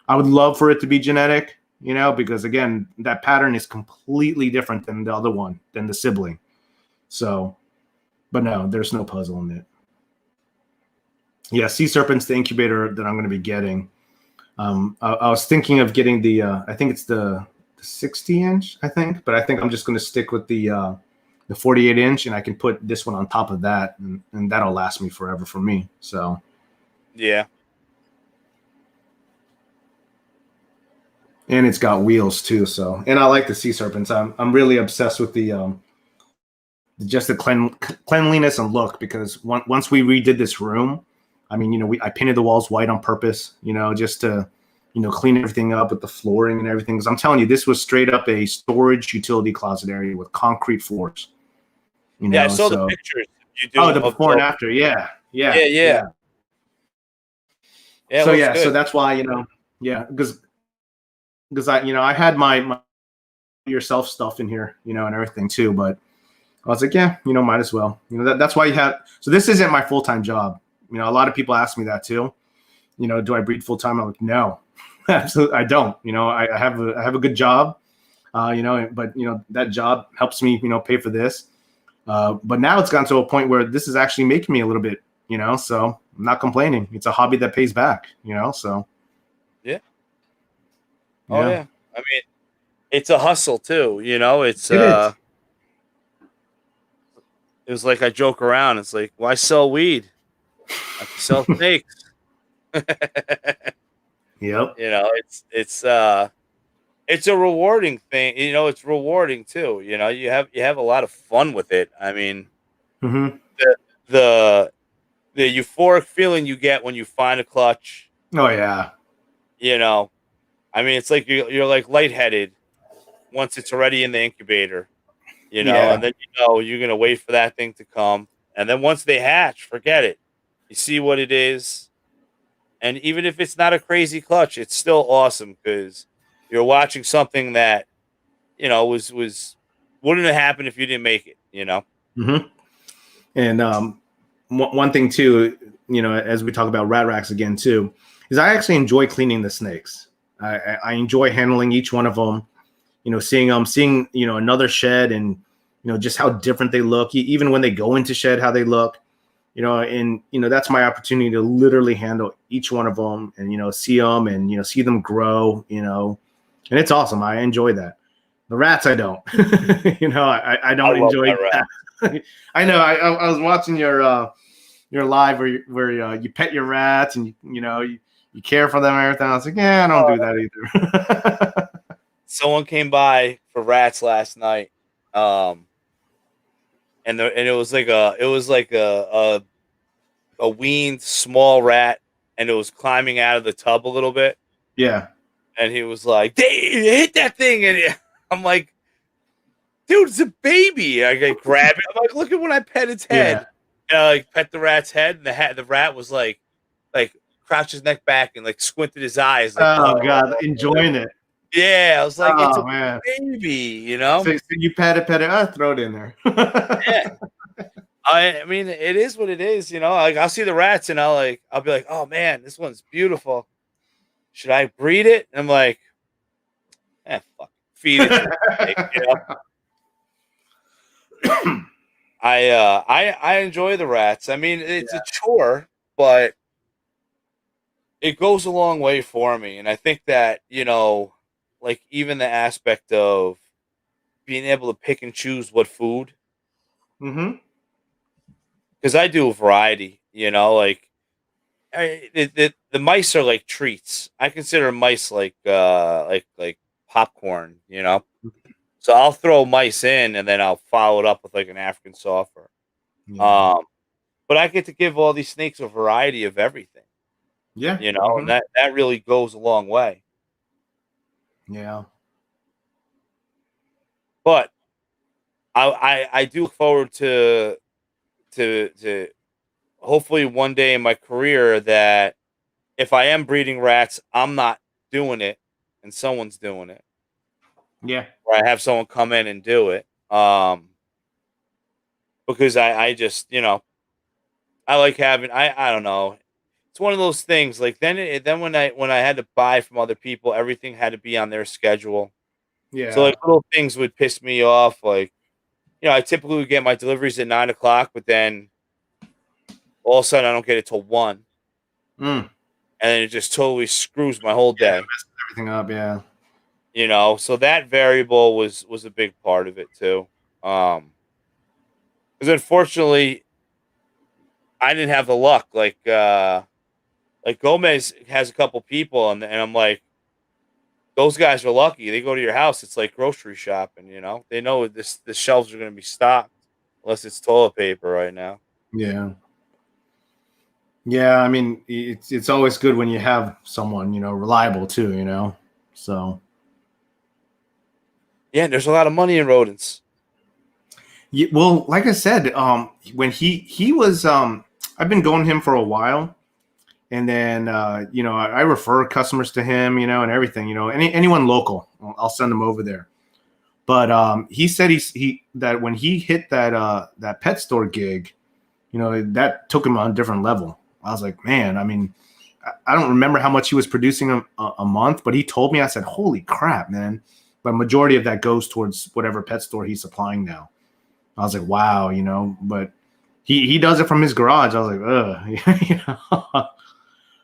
I would love for it to be genetic, because again, that pattern is completely different than the other one, than the sibling. So, but no, there's no puzzle in it. Yeah, Sea Serpent's the incubator that I'm going to be getting. I was thinking of getting the, I think it's the 60 inch, I think, but I think I'm just going to stick with the 48 inch, and I can put this one on top of that, and that'll last me forever for me. So, yeah. And it's got wheels too. So, and I like the Sea Serpents. I'm really obsessed with the just the cleanliness and look, because once we redid this room, I mean, I painted the walls white on purpose, just to, clean everything up with the flooring and everything. Because I'm telling you, this was straight up a storage utility closet area with concrete floors. Yeah, I saw the pictures you do. Oh, the before and after. Yeah. So that's why, because I had my yourself stuff in here, and everything too, but I was like, might as well. That's why you have. So this isn't my full-time job. A lot of people ask me that too. Do I breed full-time? I'm like, no, absolutely, I don't. I have a good job. But that job helps me, pay for this. But now it's gotten to a point where this is actually making me a little bit, so I'm not complaining. It's a hobby that pays back, so. Yeah. Oh yeah. I mean, it's a hustle too, it's it is. It was like I joke around. It's like, why sell weed? I can sell snakes. Yep. It's a rewarding thing. It's rewarding too. You have a lot of fun with it. I mean, the euphoric feeling you get when you find a clutch. Oh yeah. I mean, it's like you're like lightheaded once it's already in the incubator. And then you're gonna wait for that thing to come, and then once they hatch, forget it. You see what it is, and even if it's not a crazy clutch, it's still awesome because you're watching something that was wouldn't have happened if you didn't make it. And one thing too, as we talk about rat racks again too, is I actually enjoy cleaning the snakes. I enjoy handling each one of them. Seeing another shed and, just how different they look, even when they go into shed, how they look, and, that's my opportunity to literally handle each one of them and, see them and, see them grow, and it's awesome. I enjoy that. The rats, I don't, I don't enjoy that. I know. I was watching your live where you pet your rats and, you care for them and everything. I was like, yeah, I don't do that either. Someone came by for rats last night, and it was like a weaned small rat, and it was climbing out of the tub a little bit. Yeah, and he was like, "Dave, hit that thing!" And I'm like, "Dude, it's a baby." I grab it. I'm like, "Look at when I pet its head." Yeah. And I pet the rat's head, and the rat was like crouched his neck back and like squinted his eyes, like, Oh God, enjoying it. yeah. I was like, "It's a Oh man. baby," you know? So you pat it, throw it in there. Yeah. I mean, it is what it is, you know. Like I'll see the rats, and I'll be like, "Oh man, this one's beautiful. Should I breed it?" And I'm like, fuck, feed it to the snake, you know. I enjoy the rats. I mean, it's a chore, but it goes a long way for me. And I think that, like even the aspect of being able to pick and choose what food, Mm-hmm. because I do a variety, like the mice are like treats. I consider mice like popcorn, So I'll throw mice in, and then I'll follow it up with like an African soffer. Yeah. But I get to give all these snakes a variety of everything, Yeah. and that really goes a long way. Yeah. But I do look forward to hopefully one day in my career that if I am breeding rats, I'm not doing it and someone's doing it. Yeah. Or I have someone come in and do it. Because I just, I like having I don't know. It's one of those things. Like then when I had to buy from other people, everything had to be on their schedule. So Yeah. like little things would piss me off. Like, I typically would get my deliveries at 9 o'clock, but then all of a sudden I don't get it till 1. Mm. And then it just totally screws my whole Yeah. day. Messing everything up. Yeah. So that variable was a big part of it too. Because unfortunately I didn't have the luck. Like Gomez has a couple people, and I'm like, those guys are lucky. They go to your house. It's like grocery shopping. They know the shelves are going to be stocked, unless it's toilet paper right now. Yeah. Yeah. I mean, it's always good when you have someone, reliable too, So Yeah, and there's a lot of money in rodents. yeah, well, like I said, when he was I've been going to him for a while, and then I refer customers to him, and everything, anyone local, I'll send them over there. But he said that when he hit that pet store gig, that took him on a different level. I was like, man, I mean, I don't remember how much he was producing a month, but he told me, I said, holy crap, man. But majority of that goes towards whatever pet store he's supplying now. I was like, wow, but he does it from his garage. I was like, ugh.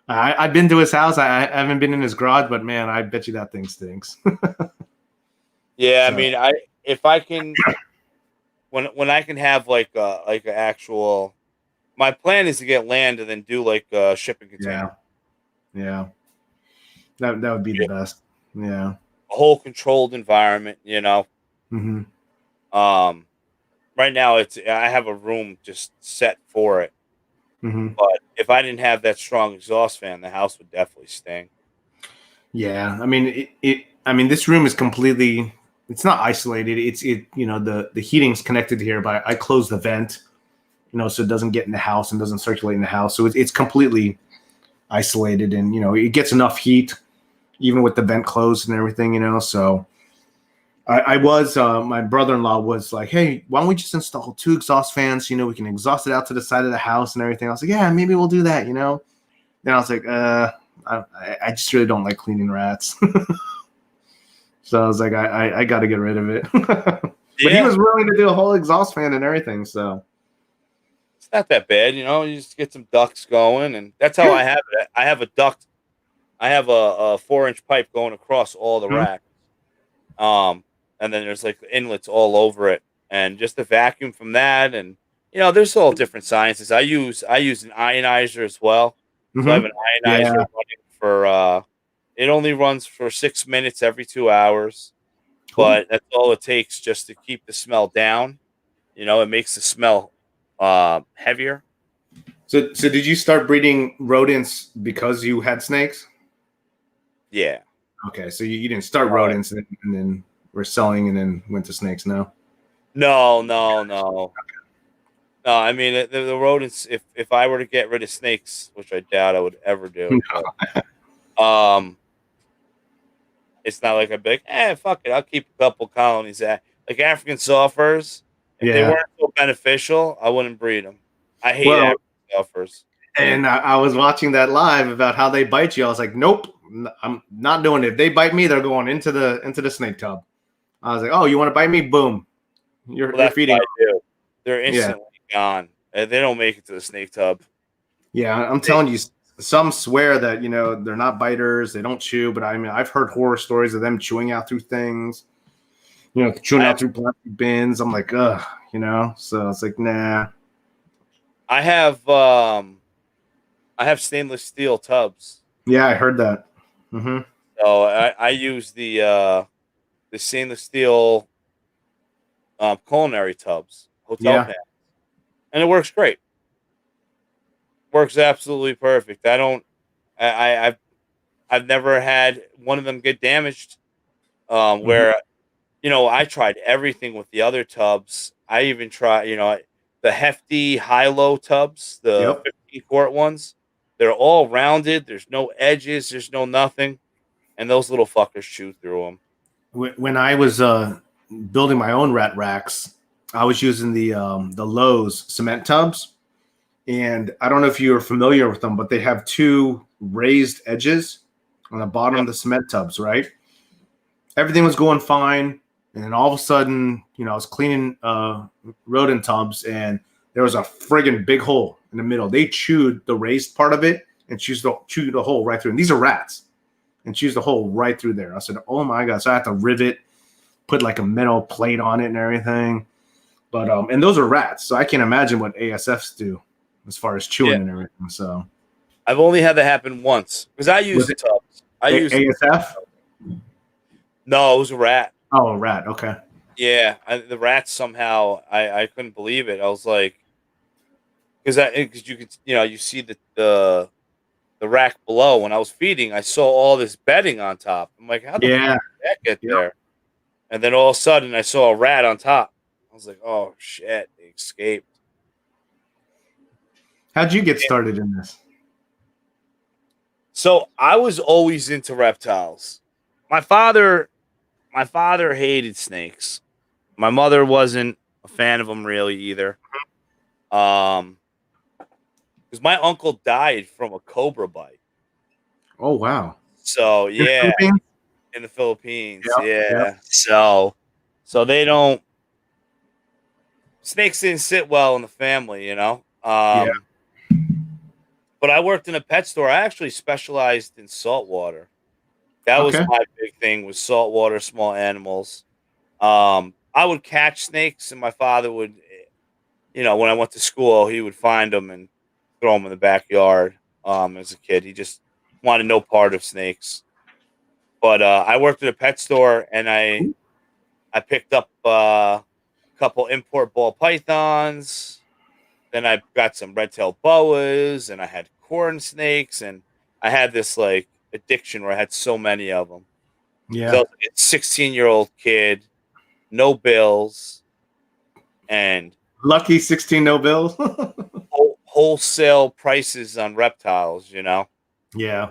I've been to his house. I haven't been in his garage, but man, I bet you that thing stinks. Yeah, So, I mean, if I can when I can have like an actual, my plan is to get land and then do like a shipping container. yeah, that would be the Yeah. best. Yeah. A whole controlled environment, Mm-hmm. Um, right now I have a room just set for it. Mm-hmm. But if I didn't have that strong exhaust fan, the house would definitely stink. Yeah, I mean I mean this room is completely. It's not isolated. The heating's connected here, but I close the vent, so it doesn't get in the house and doesn't circulate in the house. So it's completely isolated, and it gets enough heat even with the vent closed and everything. So I was my brother-in-law was like, hey, why don't we just install 2 exhaust fans? We can exhaust it out to the side of the house and everything. I was like, yeah, maybe we'll do that. Then I was like, I just really don't like cleaning rats. So I was like, I got to get rid of it. But he was willing to do a whole exhaust fan and everything. So it's not that bad, you just get some ducts going, and that's how I have it. I have a duct. I have a 4-inch pipe going across all the racks. And then there's like inlets all over it, and just the vacuum from that, and there's all different sciences. I use an ionizer as well. So I have an ionizer running for it only runs for 6 minutes every 2 hours, but that's all it takes just to keep the smell down. It makes the smell heavier. So did you start breeding rodents because you had snakes? Yeah. Okay, so you didn't start rodents and then we're selling and then went to snakes. No. No. I mean the rodents. If I were to get rid of snakes, which I doubt I would ever do, but it's not like I'd be like, fuck it, I'll keep a couple colonies. Like African softers, if they Yeah. weren't so beneficial, I wouldn't breed them. I hate Well, African softers. and I was watching that live about how they bite you. I was like, nope, I'm not doing it. If they bite me, they're going into the snake tub. I was like, oh, you want to bite me? Boom, you're That's feeding. what I do. They're Yeah, instantly gone. And they don't make it to the snake tub. yeah. I'm telling you, some swear that they're not biters. They don't chew, but I mean, I've heard horror stories of them chewing out through things. Chewing out through plastic bins. I'm like, ugh, So it's like, nah. I have stainless steel tubs. Yeah, I heard that. Mm-hmm. So I use the stainless steel culinary tubs, hotel Yeah. pans, and it works great. Works absolutely perfect. I've never had one of them get damaged. Where I tried everything with the other tubs. I even tried the hefty high-low tubs, the Yep. 15-quart ones. They're all rounded. There's no edges. There's no nothing, and those little fuckers chew through them. When I was building my own rat racks, I was using the Lowe's cement tubs, and I don't know if you're familiar with them, but they have two raised edges on the bottom of the cement tubs, right? Everything was going fine, and then all of a sudden, I was cleaning rodent tubs, and there was a friggin' big hole in the middle. They chewed the raised part of it and chewed the hole right through. And these are rats, and chews the hole right through there. I said, "Oh my god!" So I had to rivet, put like a metal plate on it and everything. But and those are rats, so I can't imagine what ASFs do as far as chewing and everything. So I've only had that happen once because I use the tubs. I use ASF. No, it was a rat. Oh, a rat. Okay. Yeah, the rats somehow I couldn't believe it. I was like, because you could you see the rack below. When I was feeding, I saw all this bedding on top. I'm like, how the fuck did that get there? And then all of a sudden, I saw a rat on top. I was like, oh shit, they escaped. How'd you get started in this? So I was always into reptiles. My father hated snakes. My mother wasn't a fan of them really either. Because my uncle died from a cobra bite. Oh wow! So yeah, in the Philippines, yeah. So they don't. Snakes didn't sit well in the family, But I worked in a pet store. I actually specialized in saltwater. That was my big thing, was saltwater, small animals. I would catch snakes, and my father would, when I went to school, he would find them and throw them in the backyard. As a kid, he just wanted no part of snakes. But I worked at a pet store, and I picked up a couple import ball pythons. Then I got some red-tailed boas, and I had corn snakes, and I had this like addiction where I had so many of them. Yeah, I was like a 16-year-old kid, no bills, and lucky 16 no bills. wholesale prices on reptiles. Yeah.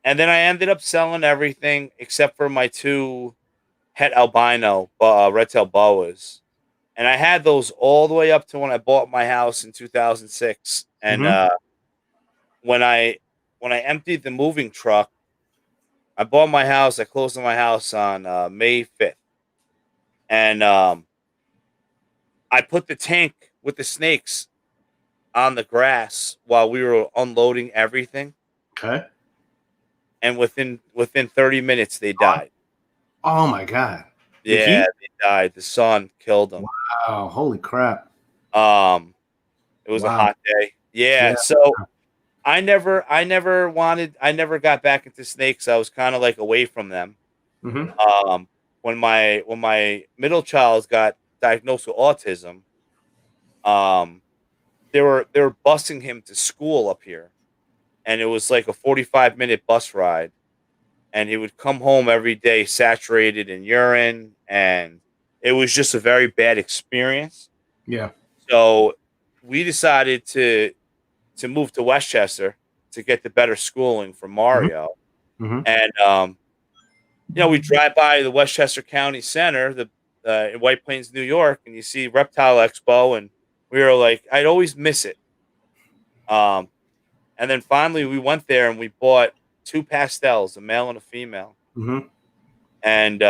And then I ended up selling everything except for my two het albino red-tailed boas. And I had those all the way up to when I bought my house in 2006. And when I emptied the moving truck, I bought my house. I closed on my house on May 5th. And I put the tank with the snakes on the grass while we were unloading everything. Okay. And within 30 minutes, they died. Oh my god. Yeah, they died. The sun killed them. Wow, holy crap. It was a hot day. Yeah, so I never got back into snakes. I was kind of like away from them. Mm-hmm. When my middle child got diagnosed with autism, they were busing him to school up here, and it was like a 45-minute bus ride. and he would come home every day saturated in urine, and it was just a very bad experience. Yeah. So we decided to move to Westchester to get the better schooling for Mario. Mm-hmm. And we drive by the Westchester County Center, in White Plains, New York, and you see Reptile Expo, and we were like, I'd always miss it. And then finally we went there and we bought 2 pastels, a male and a female. Mm-hmm. And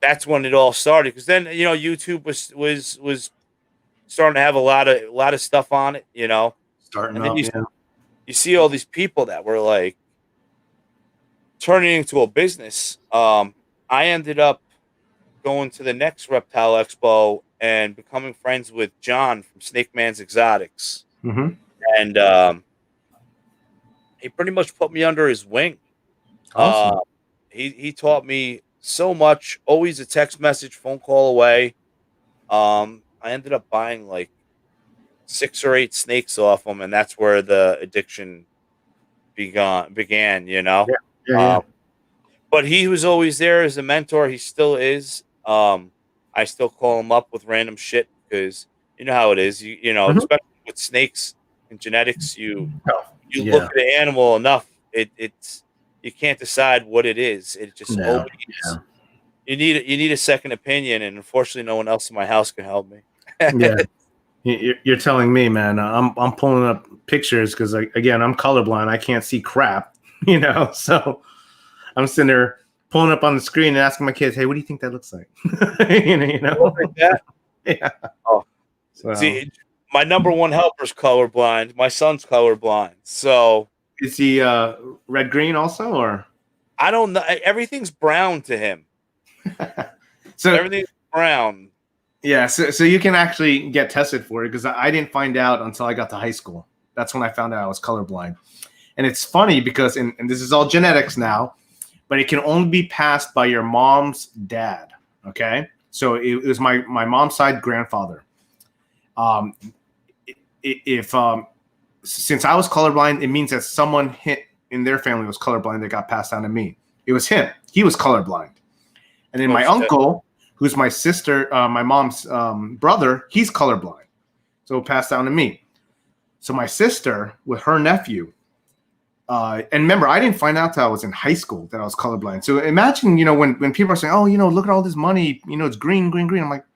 that's when it all started. Because then YouTube was starting to have a lot of stuff on it, Starting and then up, yeah. you see all these people that were like turning into a business. I ended up going to the next Reptile Expo and becoming friends with John from Snake Man's Exotics. Mm-hmm. And he pretty much put me under his wing. Awesome. He taught me so much, always a text message, phone call away. I ended up buying like 6 or 8 snakes off him, and that's where the addiction began. Yeah. But he was always there as a mentor. He still is. I still call him up with random shit because you know how it is. Mhm. Especially with snakes and genetics, you Yeah. look at the animal enough, it's you can't decide what it is. It just No. always you need a second opinion, and unfortunately, no one else in my house can help me. Yeah. You're telling me, man. I'm pulling up pictures because, again, I'm colorblind. I can't see crap, So I'm sitting there pulling up on the screen and asking my kids, "Hey, what do you think that looks like?" Like that? Yeah. Oh, So, see, my number one helper's colorblind. My son's colorblind, so is he red green also, or I don't know. Everything's brown to him. so? Everything's brown. Yeah, so you can actually get tested for it because I didn't find out until I got to high school. That's when I found out I was colorblind. And it's funny because, and this is all genetics now, but it can only be passed by your mom's dad, okay? So it was my mom's side grandfather. Since I was colorblind, it means that someone in their family was colorblind that got passed down to me. It was him. He was colorblind. And then my uncle, who's my sister, my mom's brother, he's colorblind. So it passed down to me. So my sister with her nephew, and remember, I didn't find out till I was in high school that I was colorblind. So imagine, when people are saying, oh, look at all this money, it's green, green, green. I'm like,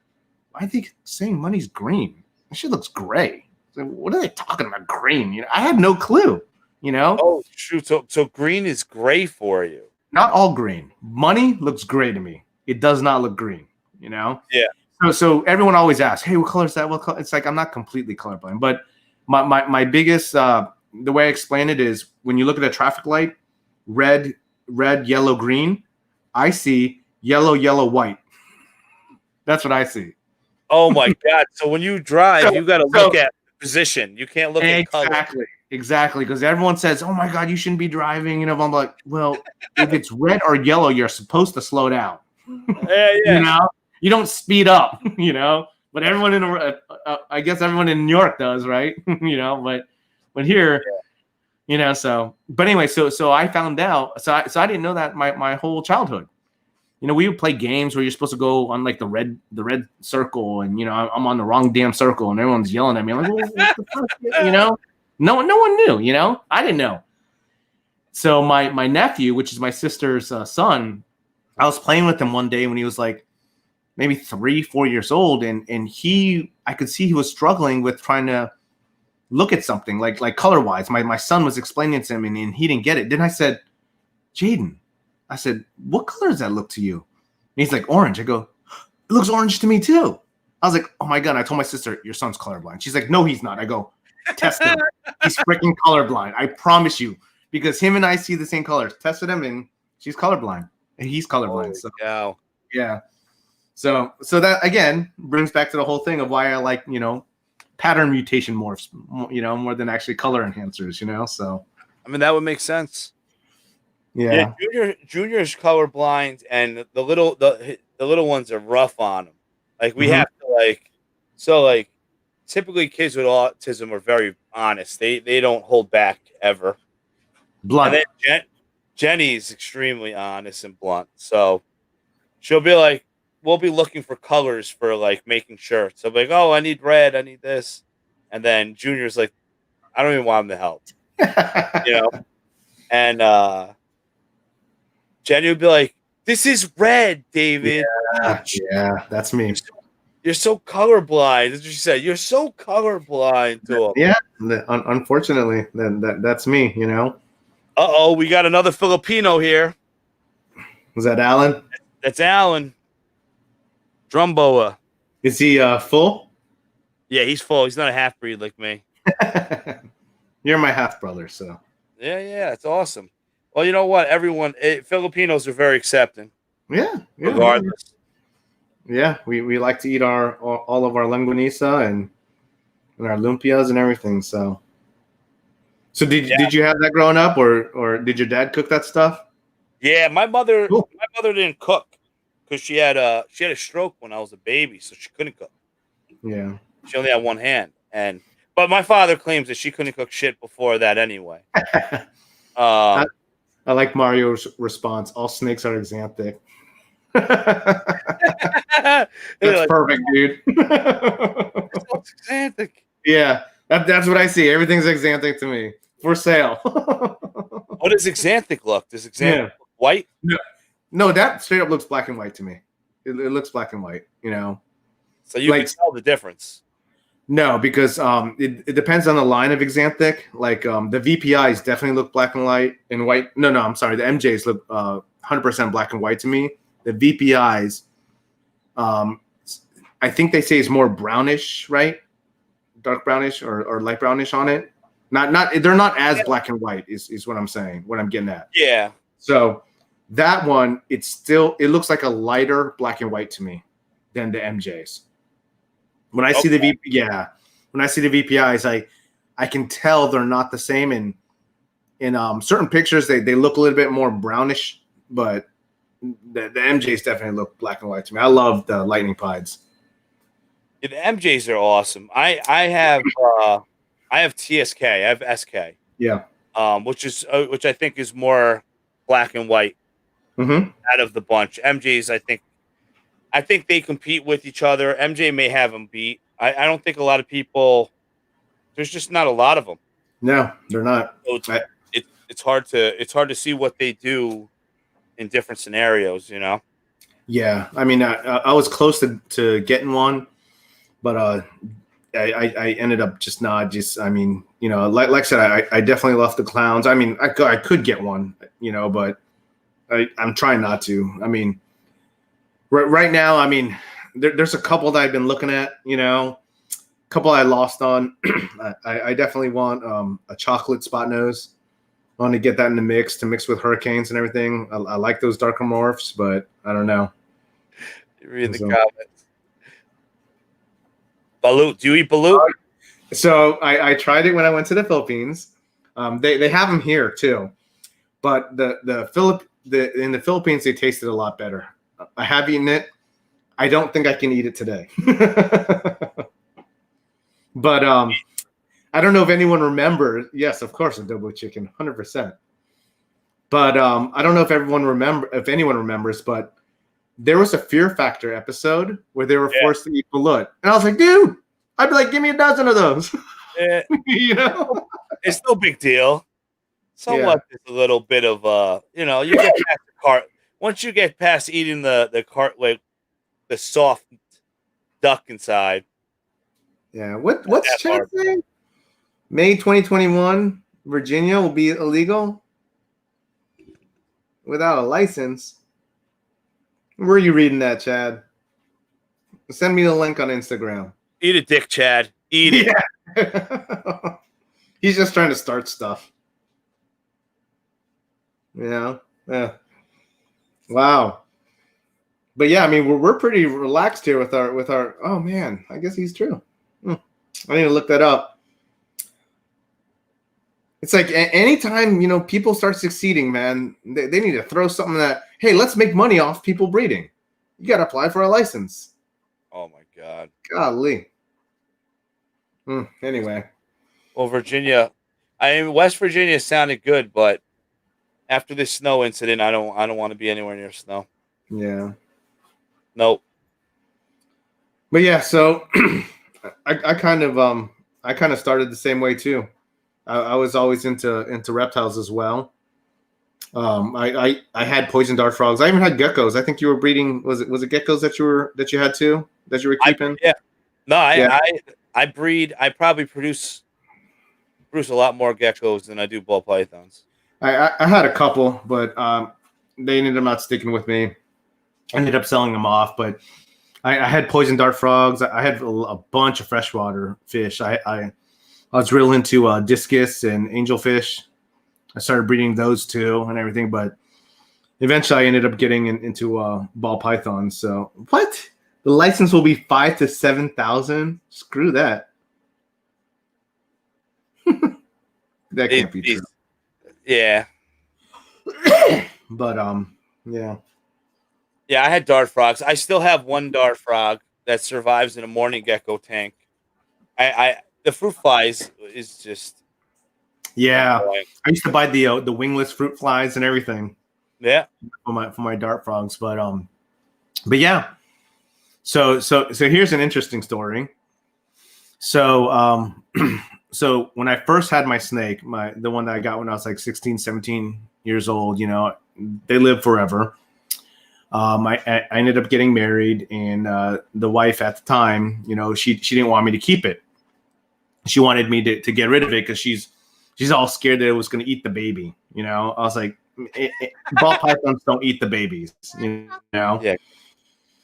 why are they saying money's green? That shit looks gray. So what are they talking about green? I had no clue, Oh, shoot. So green is gray for you. Not all green. Money looks gray to me. It does not look green, Yeah. So everyone always asks, hey, what color is that? What color? It's like, I'm not completely colorblind, but my biggest, the way I explain it is when you look at a traffic light, red, yellow, green, I see yellow, yellow, white. That's what I see. Oh my God. So when you drive, you got to look at position. You can't look at color. Exactly. Because everyone says, oh my God, you shouldn't be driving. I'm like, well, if it's red or yellow, you're supposed to slow down. Yeah. You don't speed up, but everyone I guess everyone in New York does, right? but here, but anyway, so I found out, so I didn't know that my whole childhood. We would play games where you're supposed to go on like the red circle, and I'm on the wrong damn circle, and everyone's yelling at me. I'm like, well, what the fuck? No one knew. I didn't know. So my nephew, which is my sister's son, I was playing with him one day when he was like maybe 3-4 years old, and I could see he was struggling with trying to look at something like color wise. My son was explaining to him, and he didn't get it. Then I said, Jaden, what color does that look to you? And he's like, orange. I go, it looks orange to me too. I was like, oh my God. I told my sister, your son's colorblind. She's like, no, he's not. I go, test him. He's freaking colorblind. I promise you, because him and I see the same colors. Tested him, and she's colorblind. And he's colorblind. So yeah. So that again brings back to the whole thing of why I like, pattern mutation morphs, more than actually color enhancers, so I mean that would make sense. Yeah. Junior's colorblind, and the little ones are rough on them. Like we have to typically kids with autism are very honest. They don't hold back ever. Blunt. And then Jenny's extremely honest and blunt, so she'll be like, we'll be looking for colors for like making shirts. I'll be like, oh, I need red, I need this, and then Junior's like, I don't even want him to help, you know. And Jenny would be like, this is red, David. Watch. Yeah, that's me. You're so colorblind. That's what she said. You're so colorblind to him. Yeah, unfortunately, that's me. You know. Uh-oh, we got another Filipino here. Was that Alan? That's Alan. Drumboa. Is he full? Yeah, he's full. He's not a half-breed like me. You're my half brother, so. Yeah, it's awesome. Well, you know what? Filipinos are very accepting. Yeah. Regardless. Yeah, we like to eat all of our longanisa and our lumpias and everything. So did you have that growing up, or did your dad cook that stuff? Yeah, my mother didn't cook because she had a stroke when I was a baby, so she couldn't cook. Yeah, she only had one hand, but my father claims that she couldn't cook shit before that anyway. I like Mario's response. All snakes are exanthic. That's perfect, dude. It's exanthic. Yeah, that's what I see. Everything's exanthic to me. For sale. What does exanthic look? Does exanthic look white? No, that straight up looks black and white to me. It looks black and white, you know. So you can tell the difference. No, because it depends on the line of exanthic. Like the VPIs definitely look black and white. No, I'm sorry. The MJs look 100% black and white to me. The VPIs, I think they say it's more brownish, right? Dark brownish or light brownish on it. They're not as black and white is what I'm saying, what I'm getting at. Yeah. So that one, it looks like a lighter black and white to me than the MJs. When I see the VPIs, I can tell they're not the same. And in certain pictures, they look a little bit more brownish, but the MJs definitely look black and white to me. I love the lightning pieds. Yeah, the MJs are awesome. I have TSK. I have SK. Yeah. Which I think is more black and white out of the bunch. MJs, I think they compete with each other. MJ may have them beat. I don't think a lot of people. There's just not a lot of them. No, they're not. So it's hard to see what they do in different scenarios. You know. Yeah, I mean, I was close to getting one, but I ended up just not. I mean, you know, like I said, I definitely left the clowns. I mean, I could get one, you know, but I'm trying not to. I mean, right now, I mean, there's a couple that I've been looking at, you know, a couple I lost on. I definitely want a chocolate spot nose. I want to get that in the mix to mix with hurricanes and everything. I like those darker morphs, but I don't know. Read the comments. Balut. Do you eat balut? So I tried it when I went to the Philippines. They have them here too, but in the Philippines they tasted a lot better. I have eaten it. I don't think I can eat it today. But I don't know if anyone remembers. Yes, of course, adobo chicken, 100%. But I don't know if anyone remembers, but there was a Fear Factor episode where they were forced to eat balut, and I was like, dude, I'd be like, give me a dozen of those. Yeah. You know, it's no big deal. Somewhat, it's a little bit of you know, you get past the cart. Once you get past eating the cartilage, the soft duck inside. Yeah. What's Chad's name? May 2021, Virginia will be illegal without a license. Where are you reading that, Chad? Send me the link on Instagram. Eat a dick, Chad. Eat it. Yeah. He's just trying to start stuff. Yeah. Wow. But yeah, I mean, we're pretty relaxed here with our. Oh man, I guess he's true. I need to look that up. It's like anytime, you know, people start succeeding, man, they need to throw something that, hey, let's make money off people breeding. You got to apply for a license. Oh my God. Golly. Anyway. Well, West Virginia sounded good, but After this snow incident, I don't want to be anywhere near snow. Yeah. Nope. But yeah, so I kind of started the same way too. I was always into reptiles as well. I had poison dart frogs. I even had geckos. I think you were breeding. Was it geckos that you had too, that you were keeping? Yeah. No, Yeah. I breed. I probably produce a lot more geckos than I do ball pythons. I had a couple, but they ended up not sticking with me. I ended up selling them off, but I had poison dart frogs. I had a bunch of freshwater fish. I was real into discus and angelfish. I started breeding those too and everything, but eventually I ended up getting into ball pythons. So what? The license will be 5,000 to 7,000. Screw that. That can't be true. Yeah. But yeah. Yeah, I had dart frogs. I still have one dart frog that survives in a morning gecko tank. The fruit flies is just I used to buy the wingless fruit flies and everything. Yeah. For my dart frogs, but yeah. So here's an interesting story. So so when I first had my snake, the one that I got when I was like 16, 17 years old, they live forever. I ended up getting married, and the wife at the time, she didn't want me to keep it. She wanted me to get rid of it because she's all scared that it was going to eat the baby. I was like, ball pythons don't eat the babies. Yeah.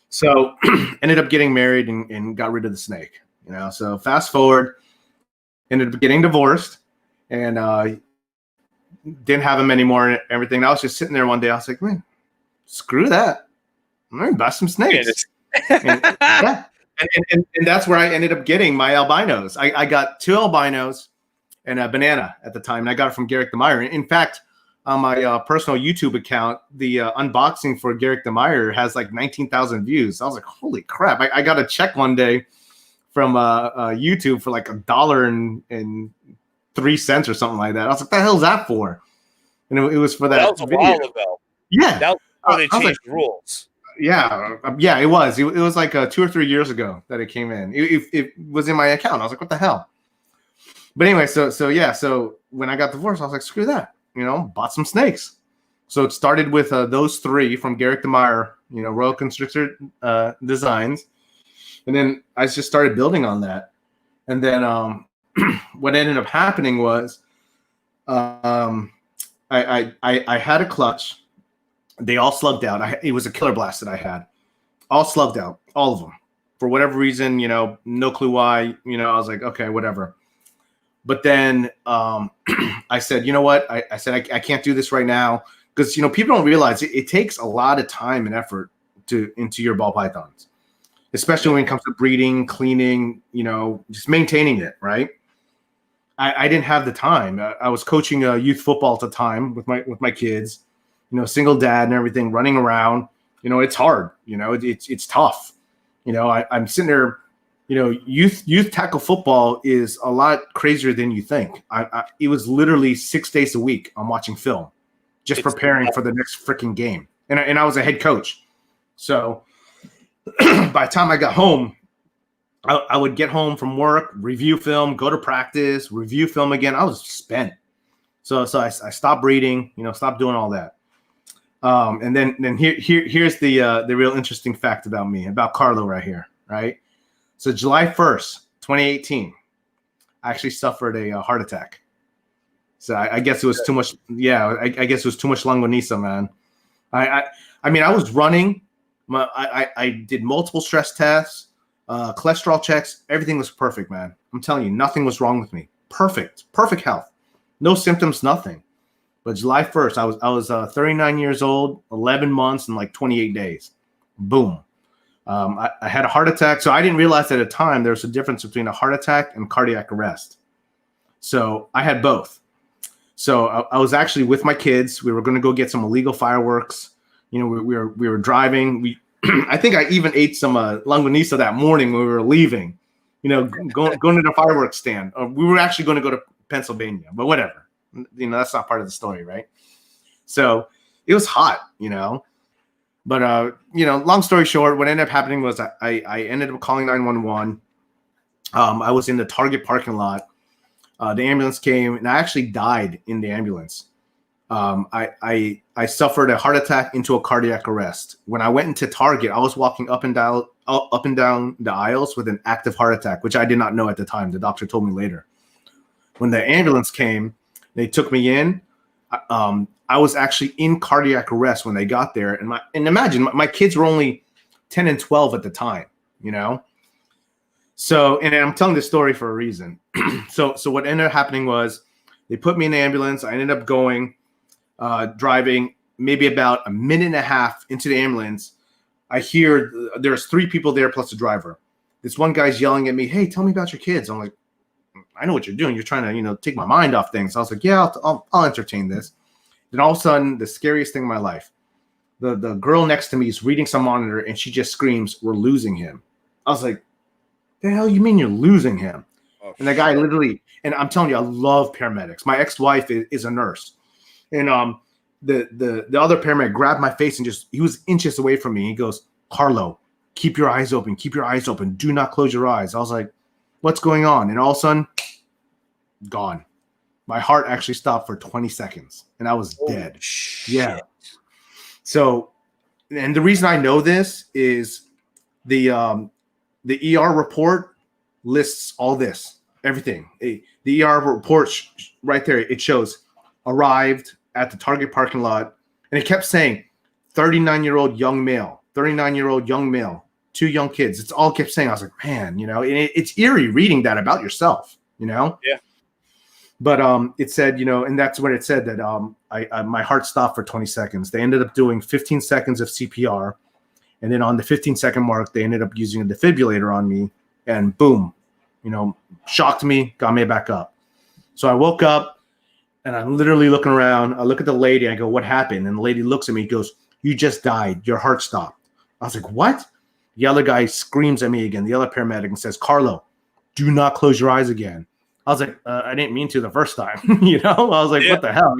So ended up getting married and got rid of the snake. So fast forward, ended up getting divorced, and didn't have him anymore and everything. And I was just sitting there one day. I was like, man, screw that. I'm going to buy some snakes. and that's where I ended up getting my albinos. I got 2 albinos and a banana at the time. And I got it from Garrick the Meyer. In fact, on my personal YouTube account, the unboxing for Garrick the Meyer has like 19,000 views. I was like, holy crap. I got a check one day from YouTube for like $1.03 or something like that. I was like, the hell's that for? And it was for that. That was a video. while ago. Yeah. That was before they changed rules. Yeah, it was. It was like 2 or 3 years ago that it came in. It was in my account. I was like, what the hell? But anyway, so when I got divorced, I was like, screw that. Bought some snakes. So it started with those 3 from Garrick the Meyer, Royal Constrictor designs. And then I just started building on that. And then what ended up happening was I had a clutch. They all slugged out. It was a killer blast that I had. All slugged out, all of them. For whatever reason, no clue why. I was like, okay, whatever. But then I said, you know what? I said, I can't do this right now. Because, people don't realize it takes a lot of time and effort into your ball pythons. Especially when it comes to breeding, cleaning, just maintaining it, right? I didn't have the time. I was coaching youth football at the time with my kids. Single dad and everything, running around. It's hard. It's tough. I'm sitting there. Youth tackle football is a lot crazier than you think. It was literally 6 days a week. I'm watching film, just preparing for the next freaking game. And I was a head coach, so by the time I got home, I would get home from work, review film, go to practice, review film again. I was spent. So I stopped breeding. Stopped doing all that. And then here's the real interesting fact about me, about Carlo right here, right? So July 1st, 2018, I actually suffered a heart attack. So I guess it was too much. Yeah, I guess it was too much longanisa, man. I mean, I was running. I did multiple stress tests, cholesterol checks. Everything was perfect, man. I'm telling you, nothing was wrong with me. Perfect health. No symptoms, nothing. But July 1st, I was 39 years old, 11 months, and like 28 days. Boom. I had a heart attack. So I didn't realize at the time there was a difference between a heart attack and cardiac arrest. So I had both. So I was actually with my kids. We were going to go get some illegal fireworks. We were driving. I think I even ate some longanisa that morning when we were leaving. Going to the fireworks stand. We were actually going to go to Pennsylvania, but whatever. That's not part of the story, right? So it was hot, But long story short, what ended up happening was I ended up calling 911. I was in the Target parking lot. The ambulance came, and I actually died in the ambulance. I suffered a heart attack into a cardiac arrest. When I went into Target, I was walking up and down the aisles with an active heart attack, which I did not know at the time. The doctor told me later. When the ambulance came, they took me in. I was actually in cardiac arrest when they got there, and imagine my kids were only 10 and 12 at the time, So, and I'm telling this story for a reason. So what ended up happening was they put me in the ambulance. I ended up going, driving maybe about a minute and a half into the ambulance. I hear there's 3 people there plus the driver. This one guy's yelling at me, "Hey, tell me about your kids." I'm like, "I know what you're doing. You're trying to, take my mind off things." I was like, "Yeah, I'll entertain this." Then all of a sudden, the scariest thing in my life, the girl next to me is reading some monitor, and she just screams, "We're losing him." I was like, "The hell you mean you're losing him?" Oh, and the guy literally, and I'm telling you, I love paramedics. My ex-wife is a nurse, and the other paramedic grabbed my face and he was inches away from me. He goes, "Carlo, keep your eyes open. Keep your eyes open. Do not close your eyes." I was like, "What's going on?" And all of a sudden, gone. My heart actually stopped for 20 seconds, and I was dead. Shit. Yeah. So, and the reason I know this is the ER report lists all this, everything. The ER report right there, it shows arrived at the Target parking lot, and it kept saying 39-year-old young male, 39-year-old young male, 2 young kids. It's all kept saying. I was like, man, and it's eerie reading that about yourself, Yeah. But it said, and that's when it said that I my heart stopped for 20 seconds. They ended up doing 15 seconds of CPR. And then on the 15-second mark, they ended up using a defibrillator on me, and boom, shocked me, got me back up. So I woke up, and I'm literally looking around. I look at the lady. I go, "What happened?" And the lady looks at me and goes, "You just died. Your heart stopped." I was like, "What?" The other guy screams at me again, the other paramedic, and says, "Carlo, do not close your eyes again." I was like, I didn't mean to the first time, I was like, What the hell,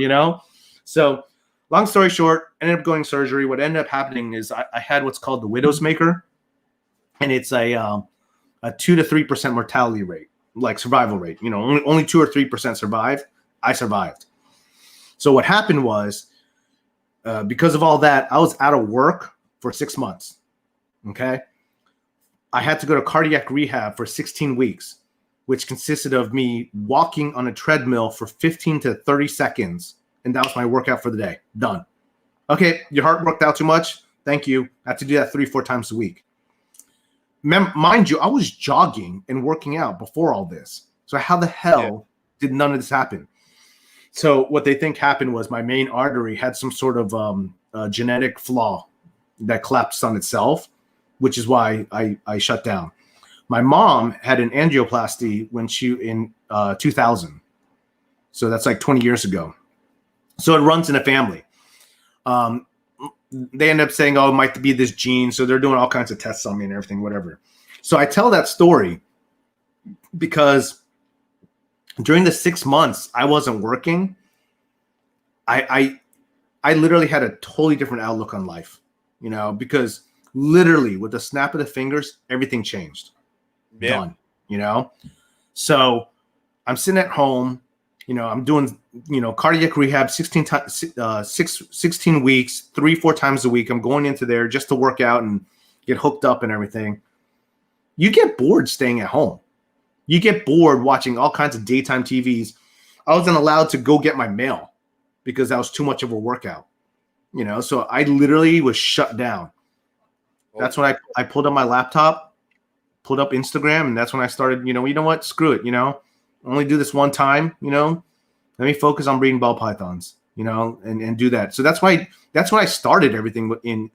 So long story short, ended up going surgery. What ended up happening is I had what's called the widow's maker, and it's a 2 to 3% mortality rate, like survival rate. Only 2 or 3% survive. I survived. So what happened was, because of all that, I was out of work for 6 months. Okay, I had to go to cardiac rehab for 16 weeks, which consisted of me walking on a treadmill for 15 to 30 seconds. And that was my workout for the day. Done. Okay, your heart worked out too much. Thank you. I had to do that 3-4 times a week. Mind you, I was jogging and working out before all this. So how the hell did none of this happen? So what they think happened was my main artery had some sort of genetic flaw that collapsed on itself, which is why I shut down. My mom had an angioplasty in 2000. So that's like 20 years ago. So it runs in a family. They end up saying, "Oh, it might be this gene." So they're doing all kinds of tests on me and everything, whatever. So I tell that story because during the 6 months I wasn't working, I literally had a totally different outlook on life, because literally with the snap of the fingers, everything changed. Done, So I'm sitting at home, I'm doing, cardiac rehab 16 weeks, 3-4 times a week. I'm going into there just to work out and get hooked up and everything. You get bored staying at home. You get bored watching all kinds of daytime TVs. I wasn't allowed to go get my mail because that was too much of a workout, so I literally was shut down. That's when I pulled up my laptop, pulled up Instagram, and that's when I started, you know what, screw it, only do this one time, let me focus on breeding ball pythons, and do that. So that's when I started everything okay,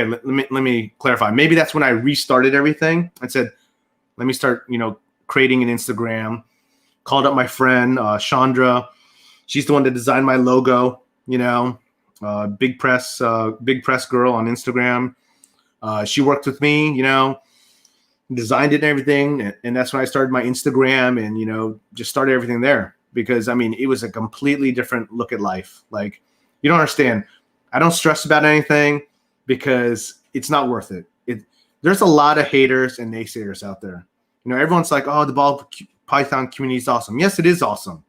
let me clarify. Maybe that's when I restarted everything and said, let me start, creating an Instagram, called up my friend, Chandra. She's the one that designed my logo, big press girl on Instagram. She worked with me, designed it and everything. And that's when I started my Instagram and, just started everything there because I mean, it was a completely different look at life. Like, you don't understand. I don't stress about anything because it's not worth it. There's a lot of haters and naysayers out there. You know, everyone's like, oh, the ball python community is awesome. Yes, it is awesome.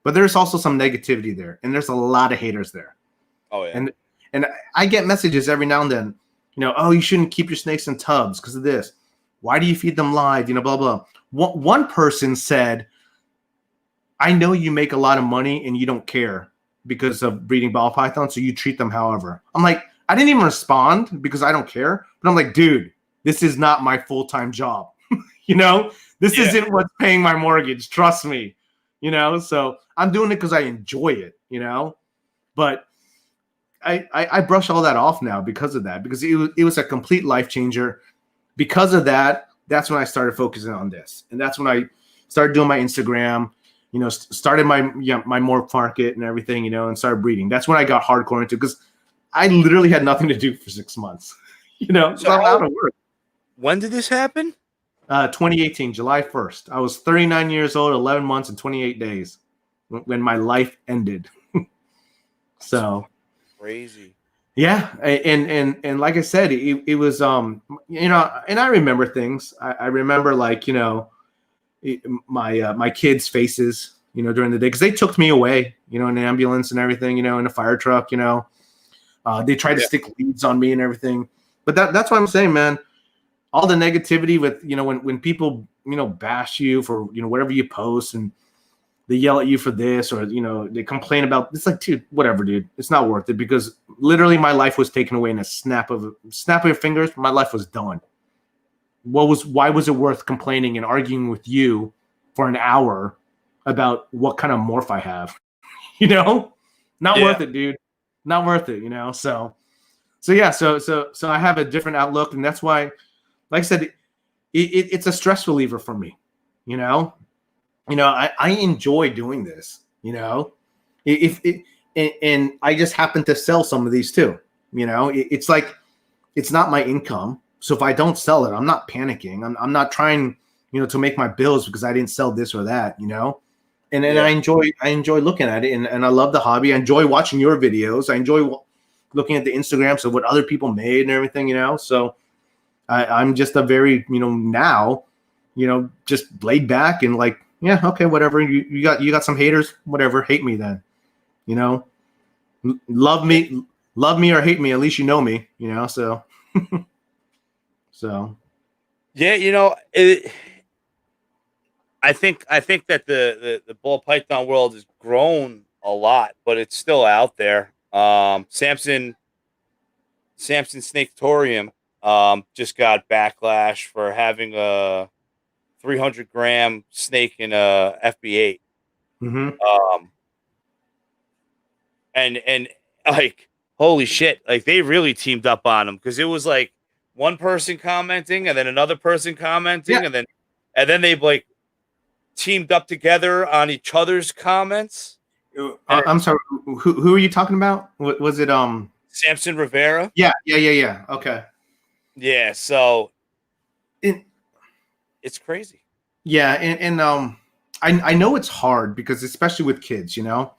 But there's also some negativity there. And there's a lot of haters there. Oh, yeah. And I get messages every now and then, you know, oh, you shouldn't keep your snakes in tubs because of this. Why do you feed them live? You know, blah, blah. One person said, I know you make a lot of money and you don't care because of breeding ball pythons, so you treat them however. I'm like, I didn't even respond because I don't care. But I'm like, dude, this is not my full-time job. You know, this isn't what's paying my mortgage. Trust me, you know, so I'm doing it because I enjoy it, you know, but I brush all that off now because of that, because it was a complete life changer. Because of that, that's when I started focusing on this. And that's when I started doing my Instagram, you know, started my morph market and everything, you know, and started breeding. That's when I got hardcore into, because I literally had nothing to do for 6 months, you know, so I'm out of work. When did this happen? 2018, July 1st. I was 39 years old, 11 months and 28 days when my life ended. So crazy. Yeah. And like I said, it was, you know, and I remember things. I remember, like, you know, my kids' faces, you know, during the day, because they took me away, you know, in an ambulance and everything, you know, in a fire truck, you know. They tried to stick leads on me and everything. But that's what I'm saying, man. All the negativity with, you know, when people, you know, bash you for, you know, whatever you post, and they yell at you for this, or, you know, they complain about, it's like, dude, whatever, dude. It's not worth it, because literally my life was taken away in a snap of your fingers. My life was done. Why was it worth complaining and arguing with you for an hour about what kind of morph I have? You know, not worth it, dude. Not worth it, you know? So yeah, so I have a different outlook, and that's why, like I said, it's a stress reliever for me, you know? I enjoy doing this, you know? And I just happen to sell some of these too, you know? It's like, it's not my income. So if I don't sell it, I'm not panicking. I'm not trying, you know, to make my bills because I didn't sell this or that, you know? And I enjoy looking at it, and I love the hobby. I enjoy watching your videos. I enjoy looking at the Instagrams of what other people made and everything, you know? So I'm just a very, you know, now, you know, just laid back and like, yeah, okay, whatever. You got some haters, whatever. Hate me then, you know. Love me or hate me. At least you know me, you know. So, yeah, you know, I think that the ball python world has grown a lot, but it's still out there. Samson Snaketorium just got backlash for having a 300-gram snake in a FB8. mm-hmm. And like, holy shit, like they really teamed up on him, because it was like one person commenting and then another person commenting, and then they like teamed up together on each other's comments. I'm sorry, who are you talking about? Was it Samson Rivera? Yeah. Okay. Yeah, so it's crazy. Yeah, and I know it's hard, because especially with kids, you know,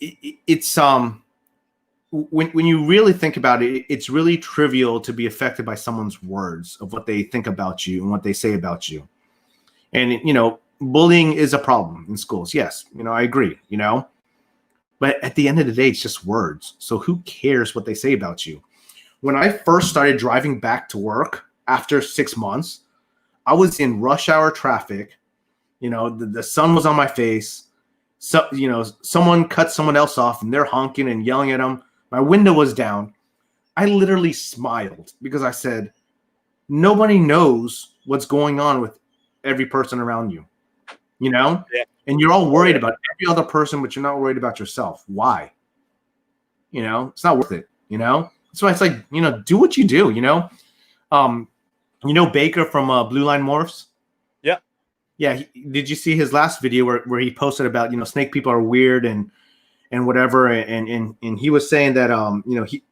it's when you really think about it, it's really trivial to be affected by someone's words of what they think about you and what they say about you. And, you know, bullying is a problem in schools. Yes, you know, I agree, you know, but at the end of the day, it's just words. So who cares what they say about you? When I first started driving back to work after 6 months, I was in rush hour traffic. You know, the sun was on my face. So, you know, someone cut someone else off and they're honking and yelling at them. My window was down. I literally smiled because I said, nobody knows what's going on with every person around you, you know? Yeah. And you're all worried about every other person, but you're not worried about yourself. Why? You know, it's not worth it, you know? That's why it's like, you know, do what you do, you know? You know Baker from Blue Line Morphs? Yeah. Yeah. Did you see his last video where he posted about, you know, snake people are weird and whatever, and he was saying that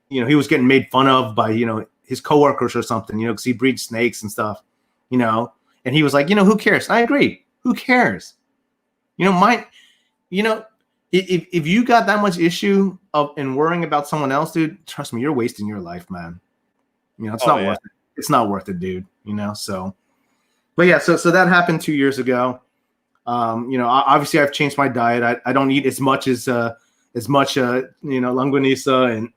he was getting made fun of by, you know, his coworkers or something, you know, because he breeds snakes and stuff, you know, and he was like, you know, who cares? I agree. Who cares? mine. If you got that much issue of and worrying about someone else, dude, trust me, you're wasting your life, man. It's not worth it. It's not worth it, dude. So. But yeah, so that happened 2 years ago. Obviously I've changed my diet. I don't eat as much longanisa and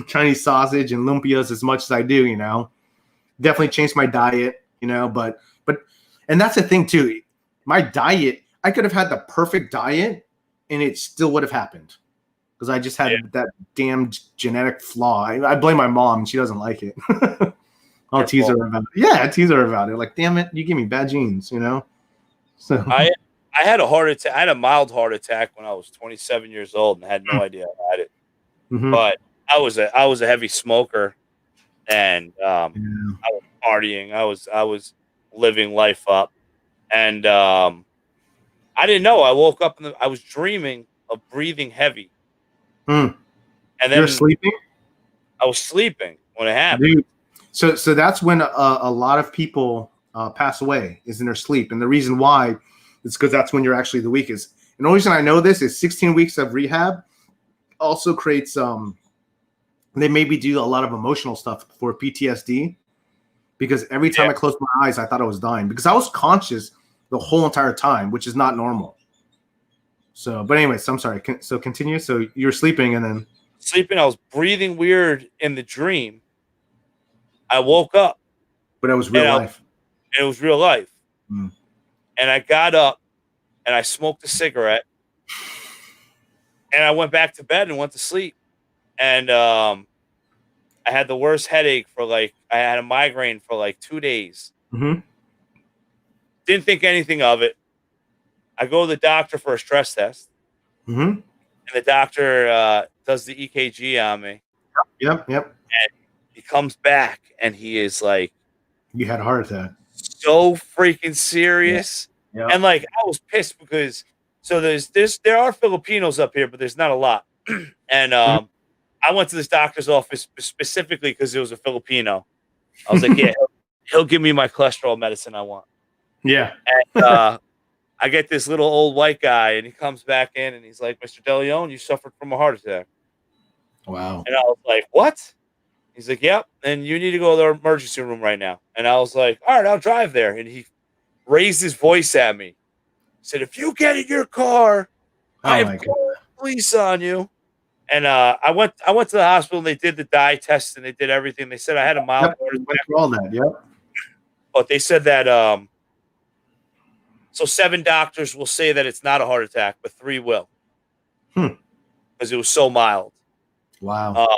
Chinese sausage and lumpias as much as I do. Definitely changed my diet. But and that's the thing too. My diet, I could have had the perfect diet, and it still would have happened because I just had that damn genetic flaw. I blame my mom. She doesn't like it. I'll tease her about it. Yeah, I tease her about it. Like, damn it, you give me bad genes, So I had a heart attack. I had a mild heart attack when I was 27 years old and had no idea I had it. Mm-hmm. But I was a heavy smoker, and I was partying. I was living life up, and I didn't know. I woke up and I was dreaming of breathing heavy. And then you're sleeping. I was sleeping when it happened. Dude. So that's when a lot of people pass away, is in their sleep. And the reason why is because that's when you're actually the weakest. And the only reason I know this is 16 weeks of rehab also creates they maybe do a lot of emotional stuff for PTSD, because every time I closed my eyes, I thought I was dying because I was conscious the whole entire time, which is not normal. So, but anyways, I'm sorry. So continue. So you're sleeping and then sleeping. I was breathing weird in the dream. I woke up, but it was real life. It was real life. And I got up and I smoked a cigarette and I went back to bed and went to sleep. And I had the worst headache I had a migraine for 2 days. Mm-hmm. Didn't think anything of it. I go to the doctor for a stress test. Mm-hmm. And the doctor does the EKG on me. Yep. And he comes back and he is like, you had a heart attack. So freaking serious. Yeah. And I was pissed because there are Filipinos up here, but there's not a lot. And I went to this doctor's office specifically because it was a Filipino. I was like, yeah, he'll give me my cholesterol medicine I want. Yeah. And I get this little old white guy, and he comes back in, and he's like, Mr. DeLeon, you suffered from a heart attack. Wow. And I was like, what? He's like, yep, and you need to go to the emergency room right now. And I was like, all right, I'll drive there. And he raised his voice at me. He said, if you get in your car, I have police on you. And I went to the hospital, and they did the dye test, and they did everything. They said I had a mild heart attack. Went through all that, yep. But they said that so 7 doctors will say that it's not a heart attack, but 3 will. Because it was so mild. Wow.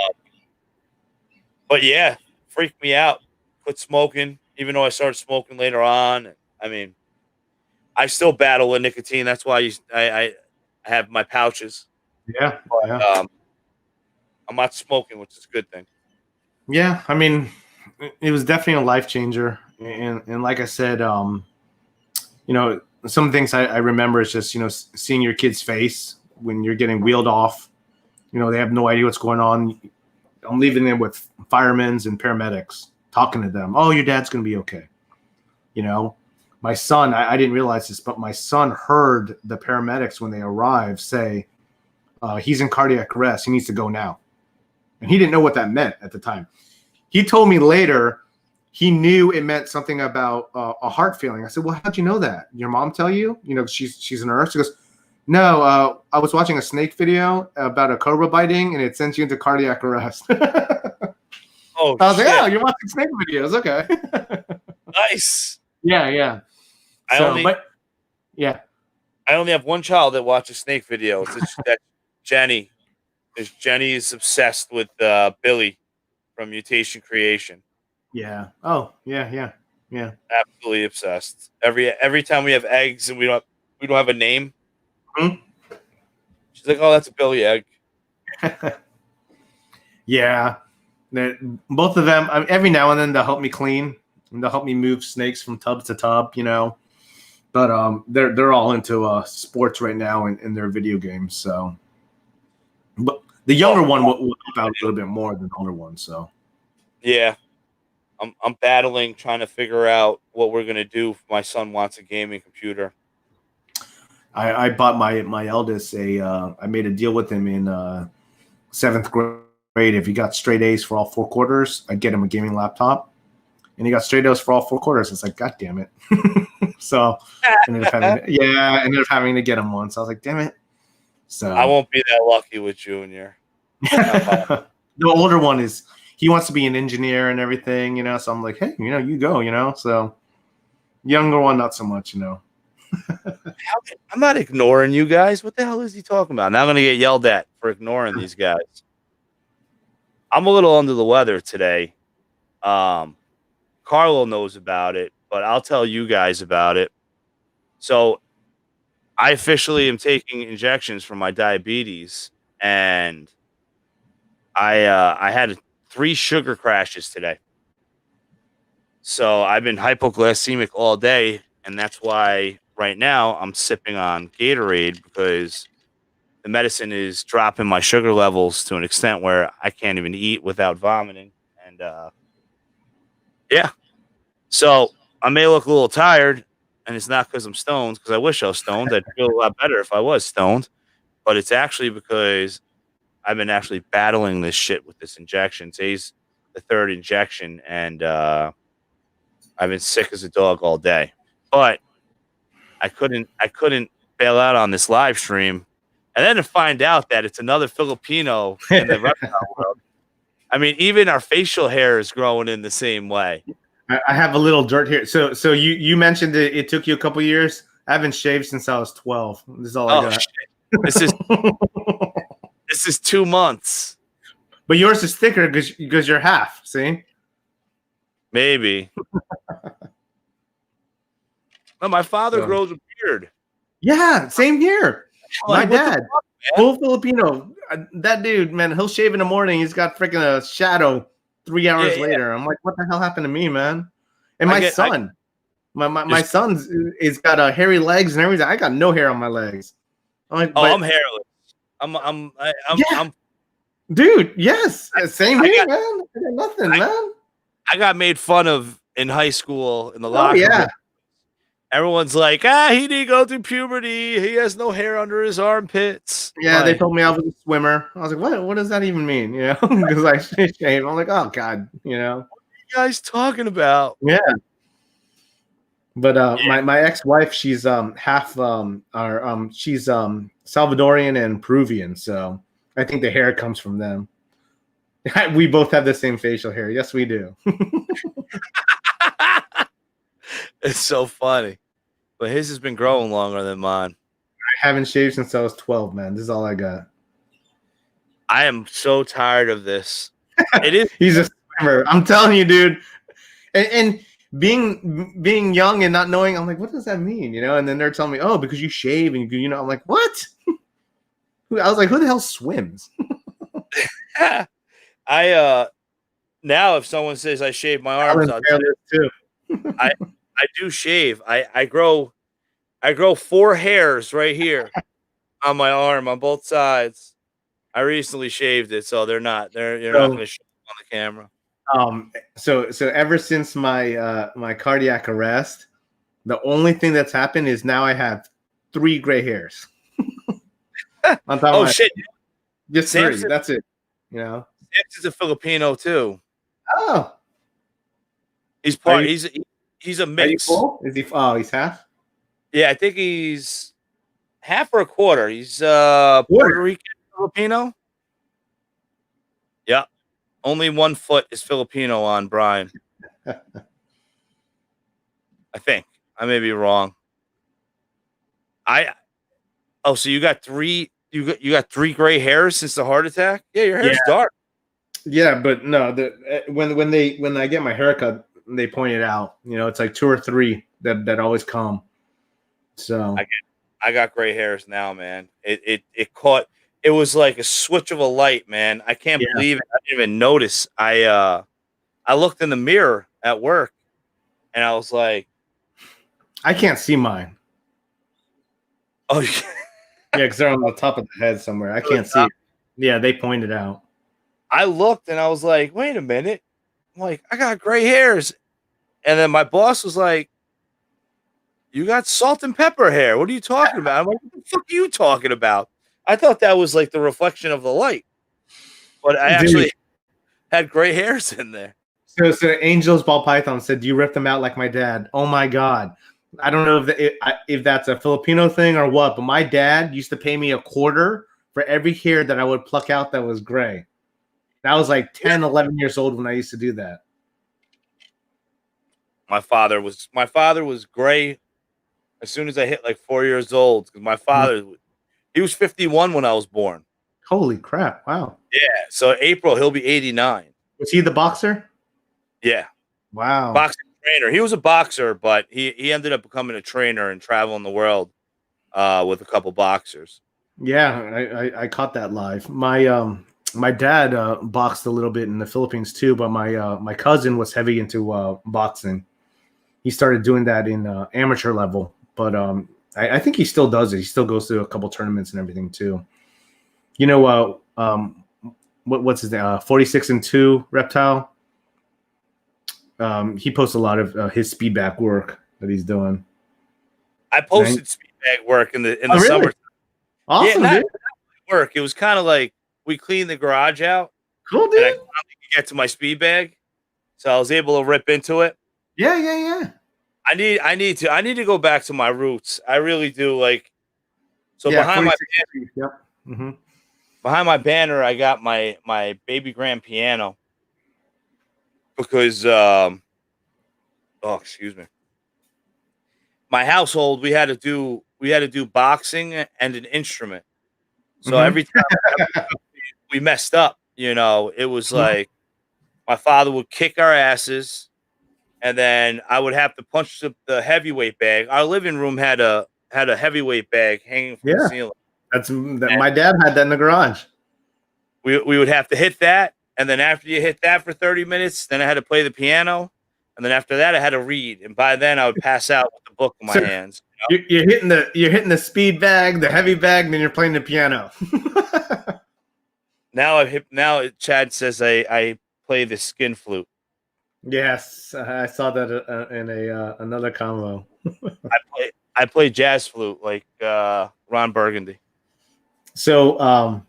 But yeah, freaked me out. Quit smoking, even though I started smoking later on. I mean, I still battle with nicotine. That's why I have my pouches. Yeah. But, I'm not smoking, which is a good thing. Yeah, I mean, it was definitely a life changer. And like I said, some things I remember is just, seeing your kid's face when you're getting wheeled off. They have no idea what's going on. I'm leaving them with firemen and paramedics, talking to them. Oh, your dad's going to be okay. My son, I didn't realize this, but my son heard the paramedics when they arrived say, he's in cardiac arrest. He needs to go now. And he didn't know what that meant at the time. He told me later he knew it meant something about a heart failing. I said, well, how'd you know that? Your mom tell you? She's a nurse. She goes, no, I was watching a snake video about a cobra biting, and it sends you into cardiac arrest. Oh, I was like, oh, you're watching snake videos. Okay. Nice. Yeah. I only have one child that watches snake videos. That's Jenny. Jenny is obsessed with Billy from Mutation Creation. Yeah. Oh, yeah. Absolutely obsessed. Every time we have eggs and we don't have a name, she's like, "Oh, that's a Billy egg." Yeah. Both of them. Every now and then they'll help me clean and they'll help me move snakes from tub to tub. But they're all into sports right now and their video games. So, but the younger one will help out a little bit more than the older one. So, yeah, I'm battling, trying to figure out what we're gonna do if my son wants a gaming computer. I bought my eldest I made a deal with him in 7th grade. If he got straight A's for all 4 quarters, I'd get him a gaming laptop. And he got straight A's for all 4 quarters. It's like, God damn it. So ended up having to get him one. So I was like, damn it. So I won't be that lucky with Junior. the older one he wants to be an engineer and everything, so I'm like, hey, you go, so younger one, not so much, I'm not ignoring you guys. What the hell is he talking about? Now I'm going to get yelled at for ignoring these guys. I'm a little under the weather today. Carlo knows about it, but I'll tell you guys about it. So I officially am taking injections for my diabetes, and I had 3 sugar crashes today. So I've been hypoglycemic all day, and that's why right now I'm sipping on Gatorade, because the medicine is dropping my sugar levels to an extent where I can't even eat without vomiting. And yeah. So I may look a little tired, and it's not because I'm stoned, because I wish I was stoned. I'd feel a lot better if I was stoned. But it's actually because I've been actually battling this shit with this injection. Today's the 3rd injection, and I've been sick as a dog all day. But I couldn't bail out on this live stream, and then to find out that it's another Filipino in the reptile world. I mean, even our facial hair is growing in the same way. I have a little dirt here. So you mentioned it took you a couple years. I haven't shaved since I was 12. This is all I got. Shit. This is 2 months. But yours is thicker because you're half. See? Maybe. No, my father grows a beard. Yeah, same here. My Like, dad, full Filipino. That dude, man, he'll shave in the morning. He's got freaking a shadow 3 hours later. I'm like, what the hell happened to me, man? And my son, my son's is got hairy legs and everything. I got no hair on my legs. I'm like, I'm hairless. I'm dude. Yes, same here, man. I got nothing, man. I got made fun of in high school in the locker room. Everyone's like, he didn't go through puberty. He has no hair under his armpits. Yeah, they told me I was a swimmer. I was like, what does that even mean? Because I shaved. I'm like, oh God, What are you guys talking about? Yeah. But my ex-wife, she's half she's Salvadorian and Peruvian, so I think the hair comes from them. We both have the same facial hair. Yes, we do. It's so funny. But his has been growing longer than mine. I haven't shaved since I was 12, man. This is all I got. I am so tired of this. It is. He's a swimmer. I'm telling you, dude. And being young and not knowing, I'm like, what does that mean? And then they're telling me, oh, because you shave and I'm like, what? I was like, who the hell swims? Now if someone says I shave my arms, too. I do shave. I grow 4 hairs right here on my arm on both sides. I recently shaved it, so you're not going to show it on the camera. So ever since my cardiac arrest, the only thing that's happened is now I have 3 gray hairs. On top of shit! Just Samson, 3. That's it. Samson's a Filipino too. Oh, he's part. He's a mix. Are you full? Is he? Oh, he's half. Yeah, I think he's half or a quarter. He's Puerto Rican Filipino. Yeah, only 1 foot is Filipino on Brian. I think I may be wrong. So you got 3. You got 3 gray hairs since the heart attack. Yeah, your hair's dark. Yeah, but no. When I get my haircut, they point it out. It's like 2 or 3 that always come. So I got gray hairs now, man. It caught. It was like a switch of a light, man. I can't believe it. I didn't even notice. I looked in the mirror at work, and I was like, I can't see mine. Oh, yeah, because they're on the top of the head somewhere. I can't see it. Yeah, they pointed out. I looked, and I was like, wait a minute. I'm like, I got gray hairs. And then my boss was like, you got salt and pepper hair. What are you talking about? I'm like, what the fuck are you talking about? I thought that was like the reflection of the light, but I actually had gray hairs in there. So Angel's ball python said, "You ripped them out like my dad." Oh my god! I don't know if that's a Filipino thing or what, but my dad used to pay me $0.25 for every hair that I would pluck out that was gray. That was like 10, 11 years old when I used to do that. My father was gray as soon as I hit like 4 years old, because my father, he was 51 when I was born. Holy crap! Wow. Yeah, so April he'll be 89. Was he the boxer? Yeah, Wow. boxing trainer. He was a boxer, but he ended up becoming a trainer and traveling the world with a couple boxers. Yeah, I caught that live. My dad boxed a little bit in the Philippines too, but my cousin was heavy into boxing. He started doing that in amateur level, but I think he still does it. He still goes to a couple tournaments and everything too. You know, what's his name? 46-2 Reptile. He posts a lot of his speed back work that he's doing. I posted speed bag work in the really? summer. Awesome, yeah, dude. Work. It was kind of like we cleaned the garage out. Cool, dude. And I finally could get to my speed bag, so I was able to rip into it. Yeah. I need to go back to my roots. I really do. Like, so Yeah, behind my yep. Mm-hmm. behind my banner, I got my baby grand piano because excuse me. My household, we had to do boxing and an instrument. So every time we messed up, it was like my father would kick our asses, and then I would have to punch the heavyweight bag. Our living room had a heavyweight bag hanging from the ceiling. My dad had that in the garage. We would have to hit that, and then after you hit that for 30 minutes, then I had to play the piano, and then after that I had to read, and by then I would pass out with the book in my hands. You're hitting the speed bag, the heavy bag, and then you're playing the piano. Now Chad says I play the skin flute. Yes, I saw that in another convo. I play jazz flute like Ron Burgundy. So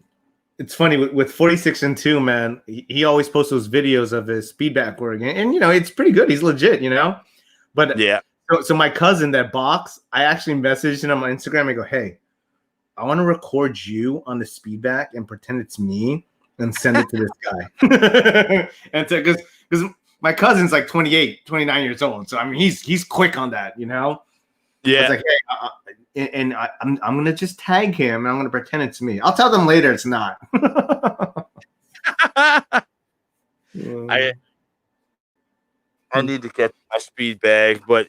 it's funny with 46-2, man. He always posts those videos of his feedback work, and it's pretty good. He's legit, But yeah. So my cousin that box, I actually messaged him on Instagram. I go, "Hey, I want to record you on the speedback and pretend it's me and send it to this guy." And because my cousin's like 28, 29 years old, so I mean he's quick on that, Yeah. It's like, hey, I'm gonna just tag him and I'm gonna pretend it's me. I'll tell them later it's not. I need to get my speed bag, but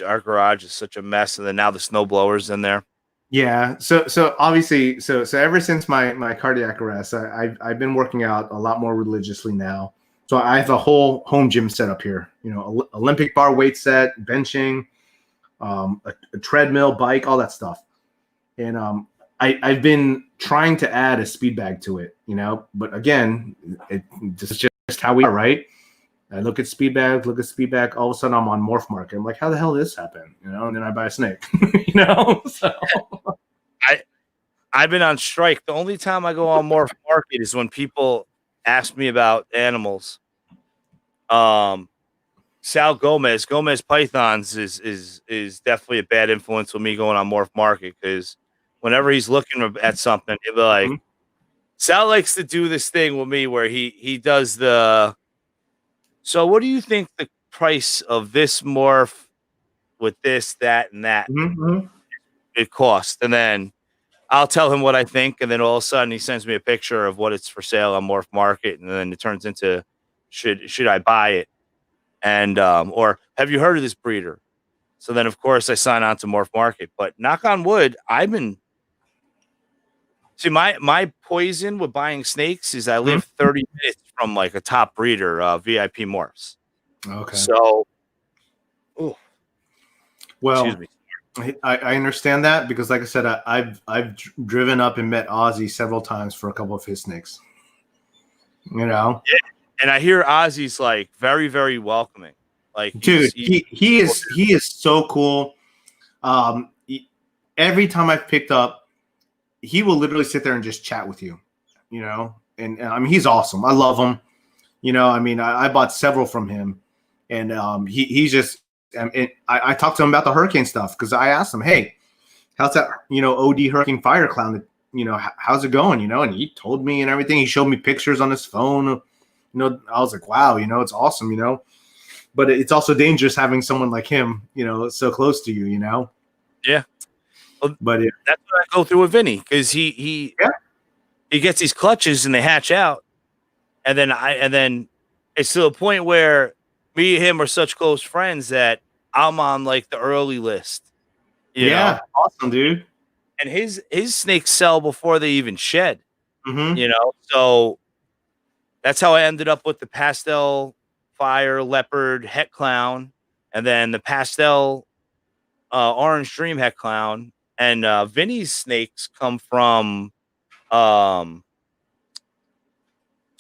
our garage is such a mess, and then now the snow blower's in there. Yeah. So obviously, so ever since my cardiac arrest, I've been working out a lot more religiously now. So I have a whole home gym set up here. Olympic bar weight set, benching, a treadmill, bike, all that stuff. And I've been trying to add a speed bag to it, But again, this is just how we are, right? I look at speed bag. All of a sudden, I'm on Morph Market. I'm like, how the hell did this happen? And then I buy a snake. So I've been on strike. The only time I go on Morph Market is when people ask me about animals. Sal Gomez Pythons is definitely a bad influence with me going on Morph Market, because whenever he's looking at something, he'll be like, Sal likes to do this thing with me where he does the. So what do you think the price of this morph with this, that, and that it costs? And then I'll tell him what I think, and then all of a sudden he sends me a picture of what it's for sale on Morph Market, and then it turns into should I buy it? And or have you heard of this breeder? So then of course I sign on to Morph Market. But knock on wood, my poison with buying snakes is I live 30 minutes from like a top breeder, VIP Morphs. Okay. So, well, excuse me. I understand that, because, like I said, I've driven up and met Ozzy several times for a couple of his snakes. Yeah. And I hear Ozzy's like very, very welcoming. Like, dude, he is so cool. Every time I've picked up, he will literally sit there and just chat with you, you know. And I mean, he's awesome. I love him. You know, I mean, I bought several from him, and he's just. I talked to him about the hurricane stuff because I asked him, "Hey, how's that? You know, OD Hurricane Fire Clown? You know, how's it going? You know?" And he told me and everything. He showed me pictures on his phone. You know, I was like, "Wow, you know, it's awesome." You know, but it's also dangerous having someone like him, you know, so close to you. You know. Yeah. Well, but that's what I go through with Vinny because he gets these clutches and they hatch out, and then it's to the point where me and him are such close friends that I'm on like the early list. You know? Awesome, dude. And his snakes sell before they even shed. Mm-hmm. You know, so that's how I ended up with the pastel fire leopard het clown, and then the pastel orange dream het clown. And Vinny's snakes come from Tyrone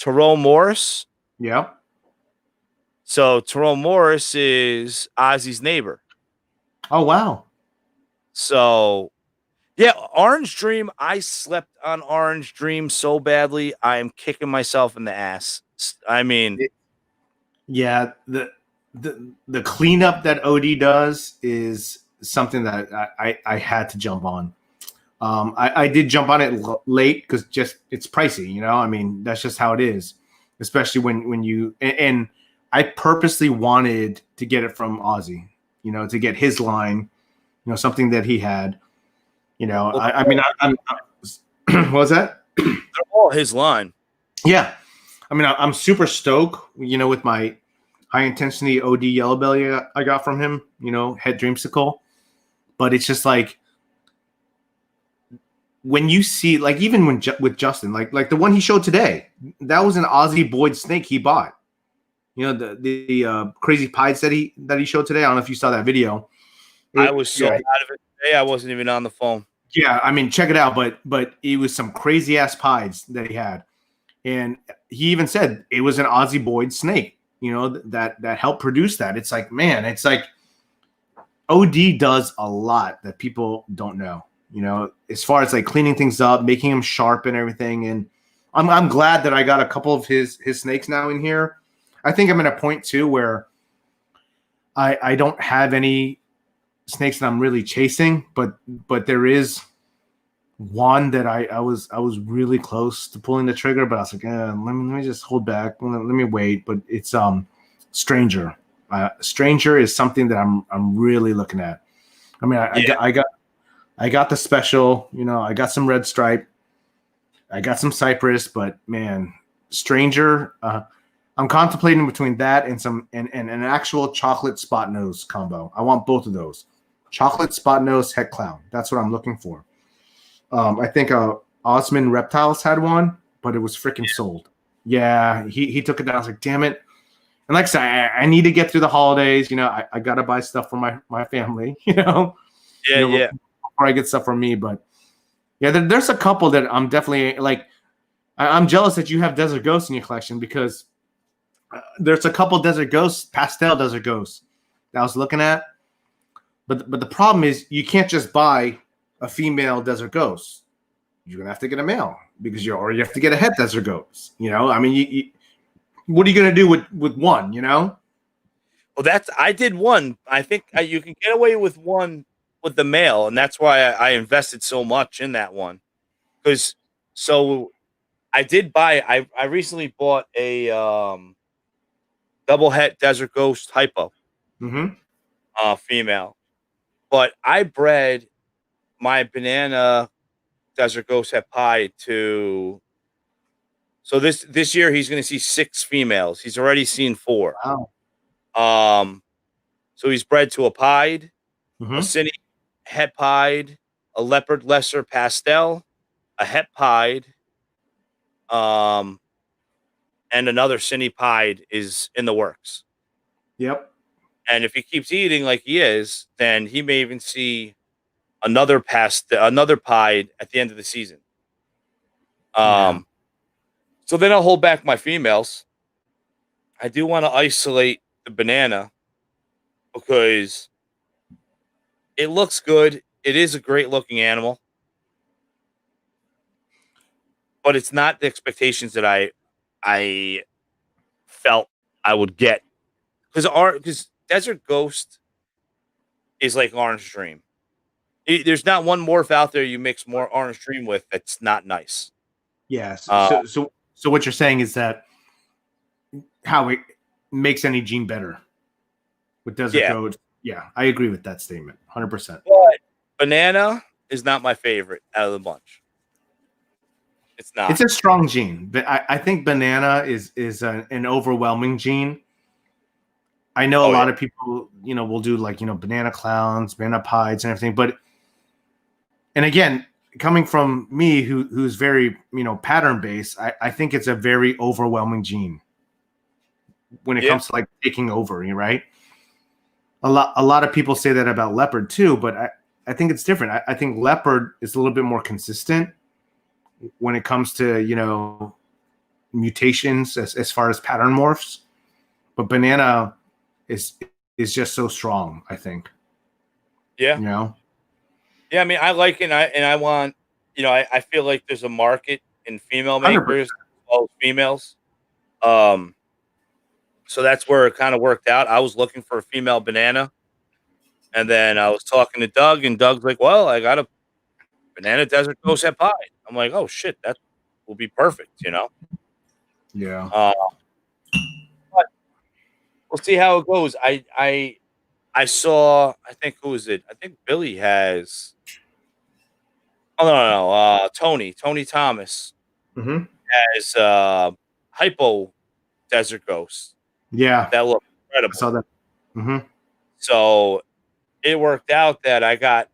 Morris. Yeah. So Tyrone Morris is Ozzy's neighbor. Oh wow. So yeah, Orange Dream. I slept on Orange Dream so badly. I am kicking myself in the ass. I mean, yeah, the cleanup that OD does is something that I had to jump on. I did jump on it late because just it's pricey, you know. I mean, that's just how it is, especially when you and I purposely wanted to get it from Ozzy, you know, to get his line, you know, something that he had, you know. Well, I mean, what was that? they're all his line. Yeah, I mean, I'm super stoked, you know, with my high intensity OD yellow belly I got from him, you know, head dreamsicle, but it's just like. When you see, like, even when with Justin, like the one he showed today, that was an Ozzy Boyd snake he bought. You know, the crazy pies that he showed today. I don't know if you saw that video. I was so out of it today. I wasn't even on the phone. Yeah, I mean, check it out. But it was some crazy ass pies that he had, and he even said it was an Ozzy Boyd snake. You know, that helped produce that. It's like, man, it's like OD does a lot that people don't know. You know, as far as like cleaning things up, making them sharp and everything. And I'm glad that I got a couple of his snakes now in here. I think I'm at a point too where I don't have any snakes that I'm really chasing, but there is one that I was really close to pulling the trigger, but I was like, let me just hold back. Let me wait. But it's Stranger. Stranger is something that I'm really looking at. I mean, I got the special, you know, I got some red stripe, I got some cypress, but man, Stranger, I'm contemplating between that and an actual chocolate spot nose combo. I want both of those. Chocolate spot nose het clown. That's what I'm looking for. I think Osman Reptiles had one, but it was freaking sold. Yeah, he took it down. I was like, damn it. And like I said, I need to get through the holidays. You know, I got to buy stuff for my family, you know. Yeah, you know, yeah. Before I get stuff for me, but yeah, there's a couple that I'm definitely like. I'm jealous that you have Desert Ghosts in your collection because there's a couple Desert Ghosts, pastel Desert Ghosts that I was looking at, but the problem is you can't just buy a female Desert Ghost. You're gonna have to get a male because you have to get a het Desert Ghost. You know, I mean, what are you gonna do with one? You know. Well, I did one. I think you can get away with one with the male, and that's why I invested so much in that one. Because I did buy. I recently bought a double het Desert Ghost hypo, female, but I bred my banana Desert Ghost het pie to. So this year he's going to see 6 females. He's already seen 4. Wow. So he's bred to a pied, a cine het pied, a leopard lesser pastel, a het pied, and another cine pied is in the works. Yep. And if he keeps eating like he is, then he may even see another pied at the end of the season. So then I'll hold back my females. I do want to isolate the banana because It looks good. It is a great looking animal, but it's not the expectations that I felt I would get because Desert Ghost is like Orange Dream. There's not one morph out there you mix more Orange Dream with that's not nice. Yes. Uh, So what you're saying is that how it makes any gene better with Desert yeah, Ghost. Yeah, I agree with that statement, 100%. but Banana is not my favorite out of the bunch. It's It's not. a strong gene, but I think banana is an overwhelming gene. I know a Oh yeah, lot of people, will do like banana clowns, banana pies, and everything. But and again, coming from me, who's very pattern based, I think it's a very overwhelming gene when it yeah, comes to like taking over. You right? A lot of people say that about leopard too, but I think it's different. I think leopard is a little bit more consistent when it comes to mutations as far as pattern morphs, but banana is is just so strong. I think yeah, you know. yeah. I mean, I like it, and I want. I feel like there's a market in female 100%. makers, all females. Um, so that's where it kind of worked out. I was looking for a female banana, and then I was talking to Doug, and Doug's like, "Well, I got a banana desert ghost at pie." I'm like, "Oh shit, that will be perfect." Yeah. Uh, but we'll see how it goes. I saw. I think who is it? I think Billy has. Oh no. Tony Thomas Hmm. has hypo desert ghost Yeah. that looked I saw incredible. that. Hmm. So it worked out that I got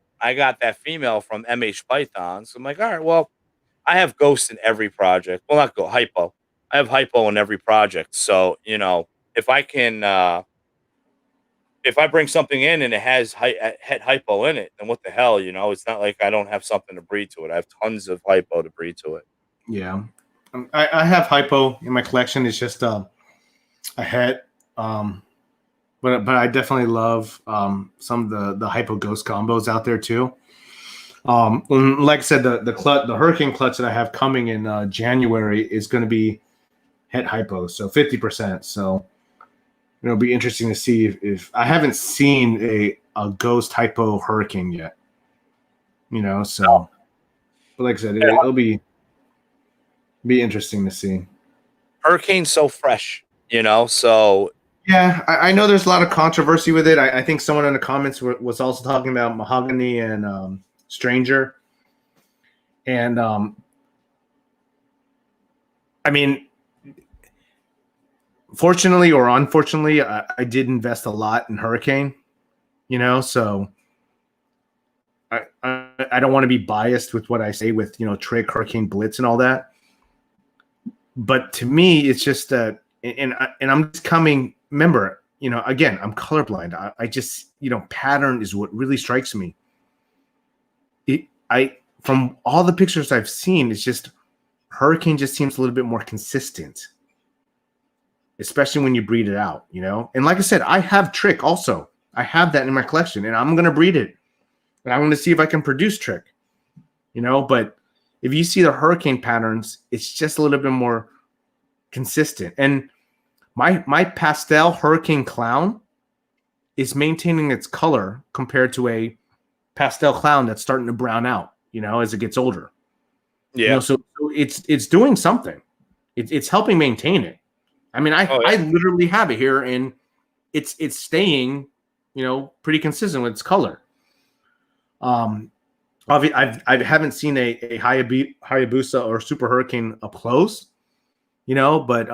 that female from MH Python. So I'm like, all right, well, I have ghosts in every project. Well, not go hypo. I have hypo in every project. So if I can, if I bring something in and it has het hypo in it, then what the hell? It's not like I don't have something to breed to it. I have tons of hypo to breed to it. Yeah. I have hypo in my collection. It's just a het. Um, but I definitely love some of the hypo ghost combos out there too. And like I said, the hurricane clutch that I have coming in January is going to be het hypo, so 50%. So it'll be interesting to see if I haven't seen a ghost hypo hurricane yet. So but like I said, Yeah, it'll be interesting to see. Hurricane's so fresh, so Yeah, I know there's a lot of controversy with it. I think someone in the comments was also talking about Mahogany and Stranger. And I mean, fortunately or unfortunately, I did invest a lot in Hurricane, so I don't want to be biased with what I say with, Trick, Hurricane Blitz, and all that. But to me, it's just that, and I'm just coming, remember, again, I'm colorblind. I just, pattern is what really strikes me. From all the pictures I've seen, it's just Hurricane just seems a little bit more consistent, especially when you breed it out, And like I said, I have Trick also. I have that in my collection, and I'm going to breed it. And I'm going to see if I can produce Trick, But if you see the Hurricane patterns, it's just a little bit more consistent. And my pastel Hurricane Clown is maintaining its color compared to a pastel clown that's starting to brown out, as it gets older. yeah. So it's doing something. It's helping maintain it. I mean, Oh I yeah. literally have it here, and it's staying, pretty consistent with its color. I haven't seen a Hayabusa or Super Hurricane up close, but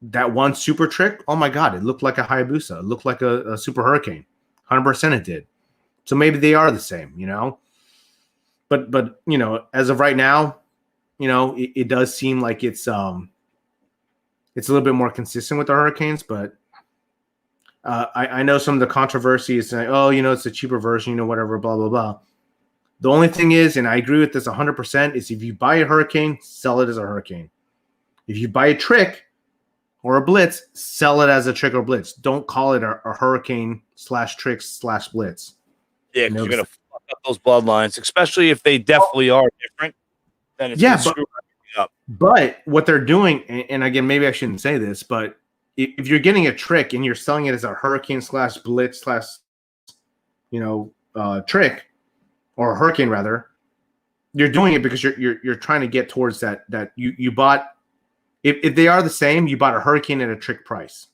that one Super Trick, oh my God, it looked like a Hayabusa. It looked like a Super Hurricane. 100% it did. So maybe they are the same, But as of right now, it does seem like it's a little bit more consistent with the Hurricanes, but I know some of the controversy is saying, oh, it's a cheaper version, whatever, blah, blah, blah. The only thing is, and I agree with this 100%, is if you buy a Hurricane, sell it as a Hurricane. If you buy a Trick or a Blitz, sell it as a Trick or Blitz. Don't call it a Hurricane /Trick /Blitz. Yeah, because you're gonna fuck up those bloodlines, especially if they definitely are different. Then it's gonna screw everything up. But what they're doing, and again, maybe I shouldn't say this, but if you're getting a trick and you're selling it as a hurricane / blitz / trick, or a hurricane rather, you're doing it because you're trying to get towards that you bought. If they are the same, you bought a hurricane at a trick price.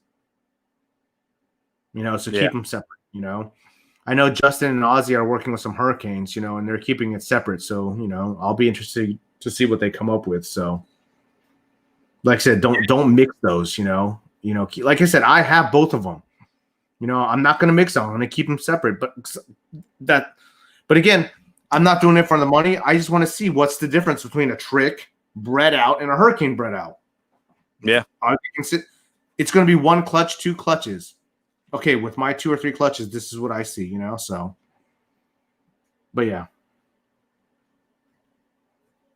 So keep them separate. I know Justin and Ozzy are working with some hurricanes, and they're keeping it separate. So I'll be interested to see what they come up with. So, like I said, don't mix those. Like I said, I have both of them. I'm not going to mix them. I'm going to keep them separate. But again, I'm not doing it for the money. I just want to see what's the difference between a trick bred out and a hurricane bred out. Yeah, it's going to be one clutch, two clutches. Okay, with my 2 or 3 clutches, this is what I see. So. But yeah.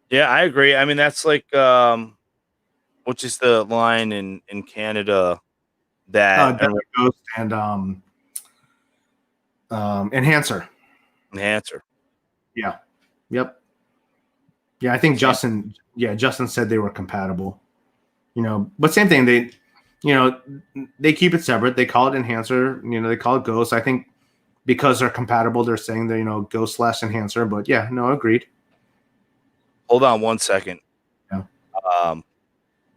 Yeah, I agree. I mean, that's like, which is the line in Canada that Ghost and Enhancer. Yeah. Yep. Yeah, I think Justin said they were compatible. But same thing. They keep it separate. They call it Enhancer. They call it Ghost. I think because they're compatible, they're saying they're Ghost / Enhancer. But yeah, no, agreed. Hold on 1 second. Yeah.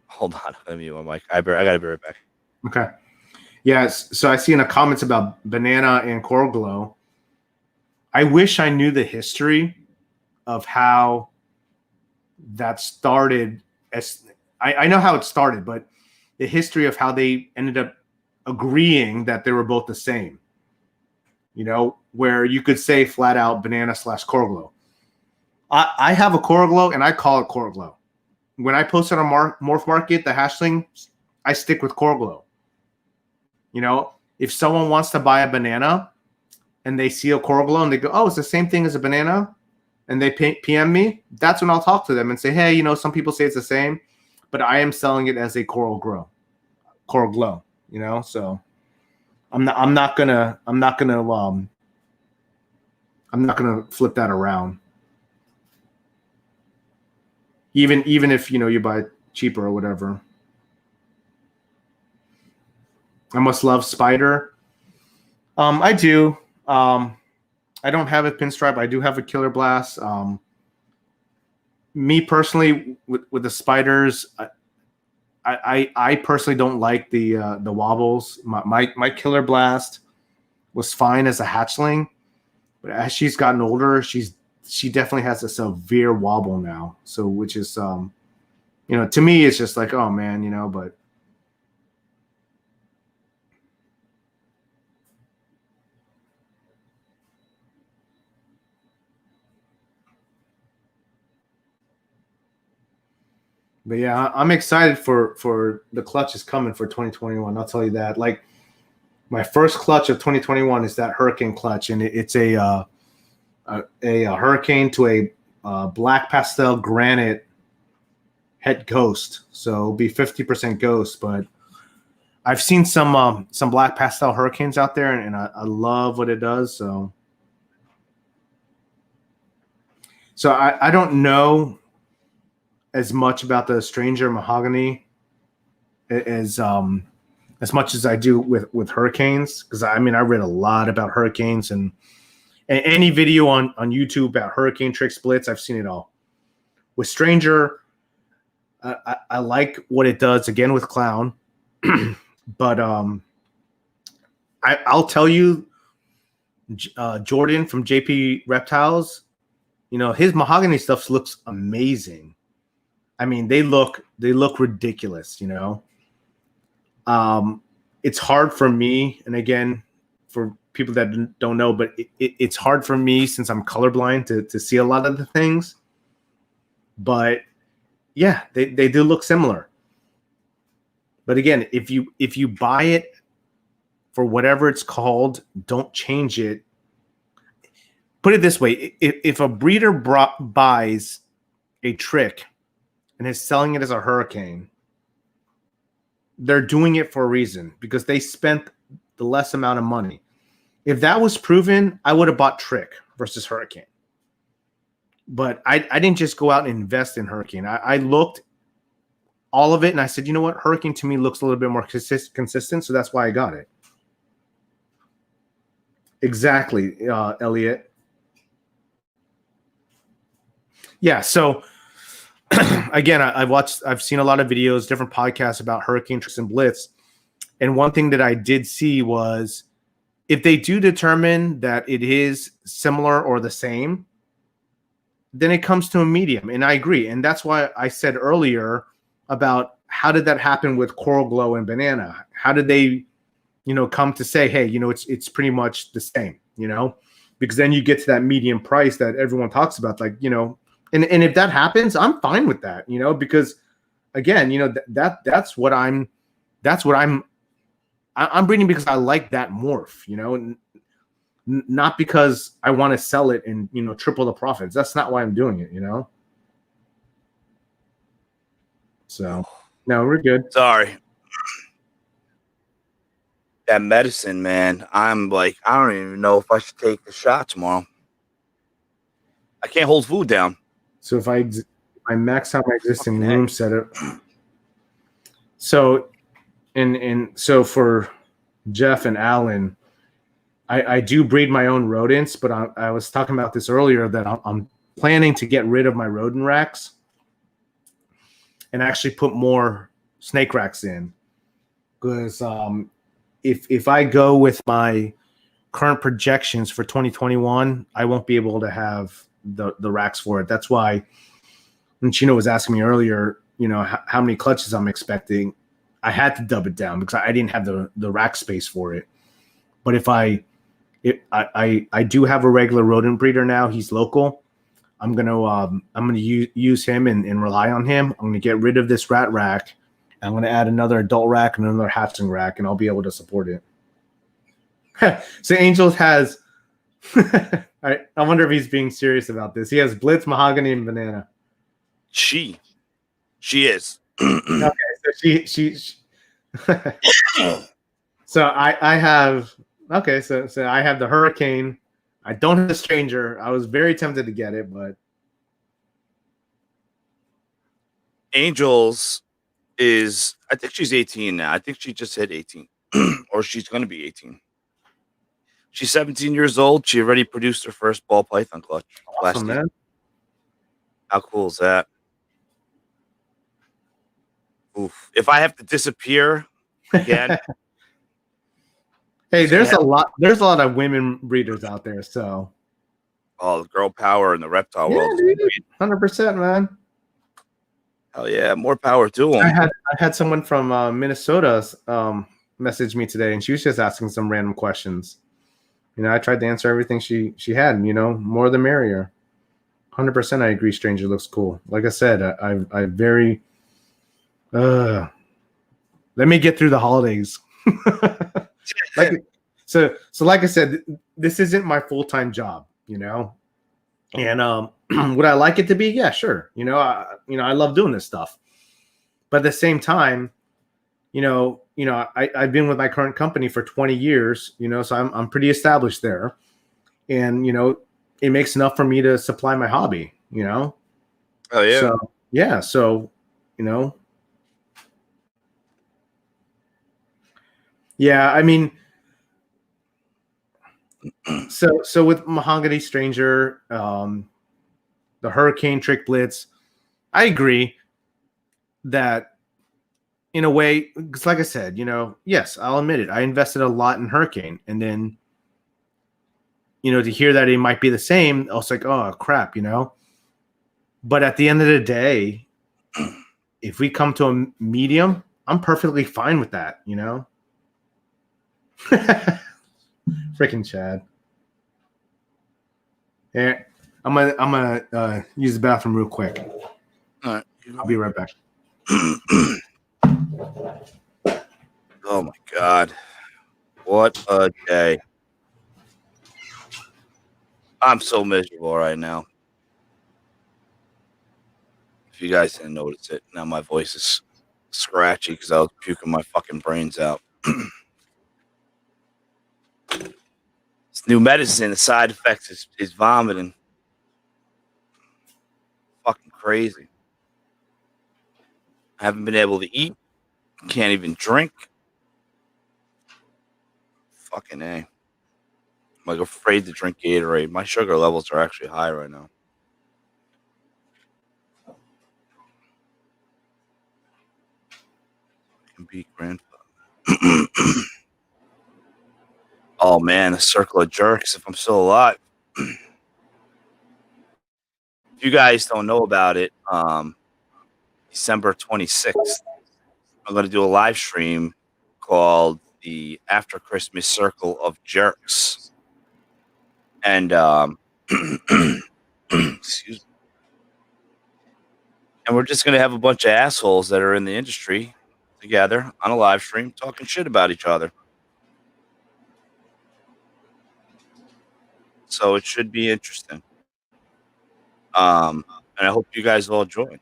Hold on. Let me mute my mic. I gotta be right back. Okay. Yes. So I see in the comments about Banana and Coral Glow. I wish I knew the history of how that started. I know how it started, but the history of how they ended up agreeing that they were both the same. Where you could say flat out Banana / Coral Glow. I have a Coral Glow and I call it Coral Glow. When I post it on Morph Market, the Hatchling, I stick with Coral Glow. If someone wants to buy a banana and they see a Coral Glow and they go, oh, it's the same thing as a banana, and they PM me, that's when I'll talk to them and say, hey, some people say it's the same, but I am selling it as a Coral Glow. So I'm not gonna flip that around. Even if you buy it cheaper or whatever. I must love Spider. I do. I don't have a pinstripe. I do have a Killer Blast. Me personally, with the Spiders, I personally don't like the wobbles. My Killer Blast was fine as a hatchling, but as she's gotten older, she definitely has a severe wobble now. So, which is, to me, it's just like, oh man, but. But yeah, I'm excited for the clutches coming for 2021. I'll tell you that. Like my first clutch of 2021 is that Hurricane clutch, and it's a Hurricane to a black pastel granite het ghost. So it'll be 50% ghost. But I've seen some black pastel Hurricanes out there, and I love what it does. So I don't know as much about the Stranger Mahogany as much as I do with Hurricanes, because I read a lot about Hurricanes, and any video on YouTube about Hurricane trick splits, I've seen it all. With Stranger, I like what it does again with Clown, but I'll tell you, Jordan from JP Reptiles, his mahogany stuff looks amazing. They look ridiculous, It's hard for me, and again, for people that don't know, but it's hard for me since I'm colorblind to see a lot of the things. But yeah, they do look similar. But again, if you buy it for whatever it's called, don't change it. Put it this way: if a breeder buys a trick and is selling it as a Hurricane, they're doing it for a reason, because they spent the less amount of money. If that was proven, I would have bought Trick versus Hurricane. But I didn't just go out and invest in Hurricane. I looked all of it and I said, you know what? Hurricane to me looks a little bit more consistent. So that's why I got it. Exactly, Elliot. Yeah. So again, I've seen a lot of videos, different podcasts about Hurricane, Tricks, and Blitz. And one thing that I did see was if they do determine that it is similar or the same, then it comes to a medium. And I agree. And that's why I said earlier about how did that happen with Coral Glow and Banana? How did they, come to say, hey, it's pretty much the same, because then you get to that medium price that everyone talks about, like, and if that happens, I'm fine with that, because again, that's what I'm breeding because I like that morph, not because I want to sell it and, triple the profits. That's not why I'm doing it, So, no, we're good. Sorry. That medicine, man. I'm like, I don't even know if I should take the shot tomorrow. I can't hold food down. So if I max out my existing room setup. So, and so for Jeff and Alan, I do breed my own rodents, but I was talking about this earlier that I'm planning to get rid of my rodent racks and actually put more snake racks in, because if I go with my current projections for 2021, I won't be able to have the racks for it. That's why when Chino was asking me earlier, how many clutches I'm expecting, I had to dub it down because I didn't have the rack space for it. But if I do have a regular rodent breeder now, he's local. I'm gonna use him and rely on him. I'm gonna get rid of this rat rack. I'm gonna add another adult rack and another hatchling rack, and I'll be able to support it. So Angels has. I wonder if he's being serious about this. He has Blitz, Mahogany, and Banana. She is. Okay, so she So I have so I have the Hurricane. I don't have the Stranger. I was very tempted to get it, but Angels is, I think she's 18 now. I think she just hit 18 or she's going to be 18. She's 17 years old. She already produced her first ball python clutch last awesome, year. man. How cool is that? Oof. If I have to disappear again. Hey, there's a lot of women breeders out there, so the girl power in the reptile world. 100%, man. Hell yeah, more power to them. I had someone from Minnesota message me today, and she was just asking some random questions. I tried to answer everything she had. More the merrier. 100%, I agree. Stranger looks cool. Like I said, I very. Let me get through the holidays. So like I said, this isn't my full-time job, and would I like it to be? Yeah, sure. I love doing this stuff, but at the same time, I've been with my current company for 20 years, so I'm pretty established there, and it makes enough for me to supply my hobby, Oh yeah. So yeah, I mean, so with Mahogany, Stranger, the Hurricane, Trick, Blitz, I agree that in a way, because like I said, yes, I'll admit it. I invested a lot in Hurricane, and then, to hear that it might be the same, I was like, oh crap, But at the end of the day, if we come to a medium, I'm perfectly fine with that, Freaking Chad. Yeah, I'm gonna use the bathroom real quick. All right, I'll be right back. Oh my God, what a day! I'm so miserable right now. If you guys didn't notice it, now my voice is scratchy because I was puking my fucking brains out. It's new medicine. The side effects is vomiting. Fucking crazy. I haven't been able to eat. Can't even drink. Fucking A. I'm like afraid to drink Gatorade. My sugar levels are actually high right now. I can beat grandfather. Oh man, a circle of jerks if I'm still alive. If you guys don't know about it, December 26th, I'm going to do a live stream called the After Christmas Circle of Jerks. And, excuse me. And we're just going to have a bunch of assholes that are in the industry together on a live stream talking shit about each other. So it should be interesting. And I hope you guys all join.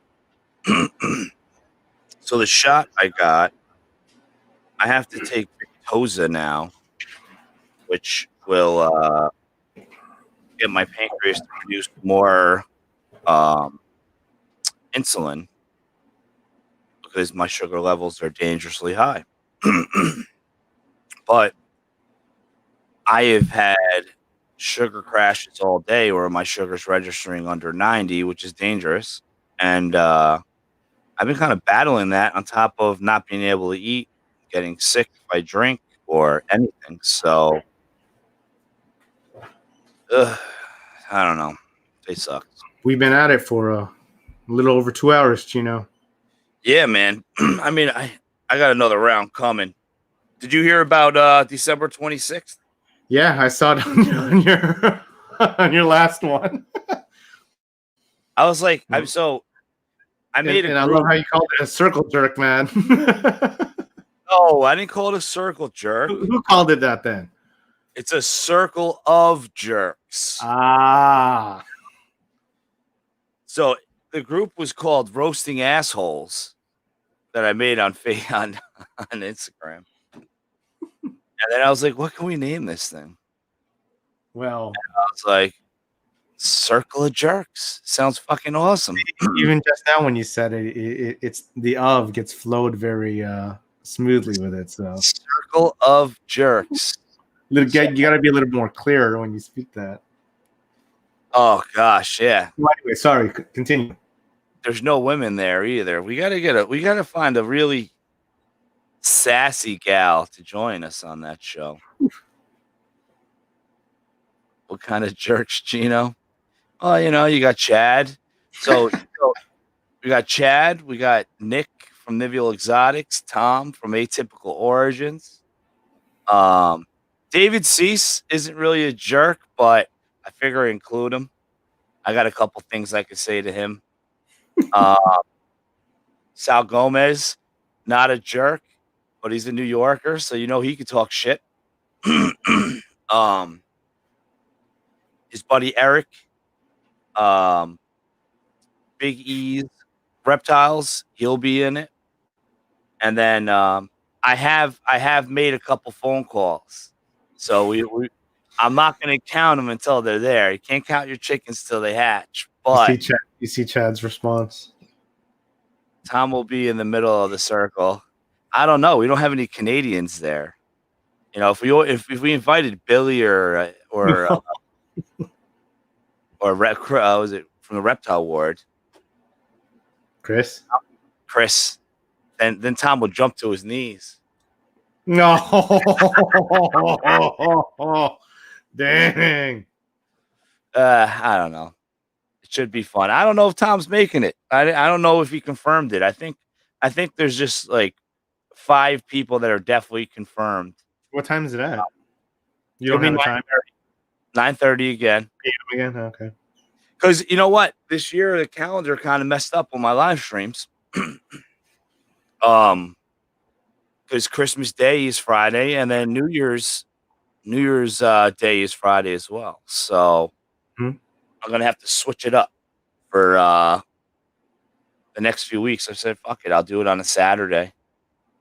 So the shot I got, I have to take Victoza now, which will get my pancreas to produce more insulin because my sugar levels are dangerously high. But I have had sugar crashes all day where my sugar's registering under 90, which is dangerous. And I've been kind of battling that on top of not being able to eat, getting sick if I drink or anything. So, I don't know. They suck. We've been at it for a little over 2 hours, Gino. Yeah, man. I mean, I got another round coming. Did you hear about December 26th? Yeah, I saw it on your on your last one. I was like, I made a and I love how you called it a circle jerk, man. No, I didn't call it a circle jerk. Who called it that then? It's a circle of jerks. Ah. So the group was called Roasting Assholes that I made on Instagram. And then I was like, what can we name this thing? Well, and I was like, Circle of Jerks. Sounds fucking awesome. Even just now when you said it's the of gets flowed very smoothly with it. So Circle of Jerks. You got to be a little more clear when you speak that. Oh gosh, yeah. Well, anyway, sorry. Continue. There's no women there either. We gotta find a really sassy gal to join us on that show. What kind of jerks, Gino? Oh, you got Chad. So we got Chad. We got Nick from Nivular Exotics. Tom from Atypical Origins. David Cease isn't really a jerk, but I figure I include him. I got a couple things I could say to him. Sal Gomez, not a jerk, but he's a New Yorker, so he could talk shit. His buddy Eric, Big E's Reptiles, he'll be in it. And then I have made a couple phone calls, so I'm not going to count them until they're there. You can't count your chickens till they hatch. But you see Chad's response. Tom will be in the middle of the circle. I don't know. We don't have any Canadians there. If we invited Billy or was it from the Reptile Ward? Chris, then Tom will jump to his knees. No, dang. I don't know. It should be fun. I don't know if Tom's making it. I don't know if he confirmed it. I think there's just like 5 people that are definitely confirmed. What time is it at? You don't have a time? 9:30 again. Again? Okay. Because you know what? This year the calendar kind of messed up on my live streams. Because Christmas Day is Friday, and then New Year's Day is Friday as well. So I'm gonna have to switch it up for the next few weeks. I said, "Fuck it, I'll do it on a Saturday."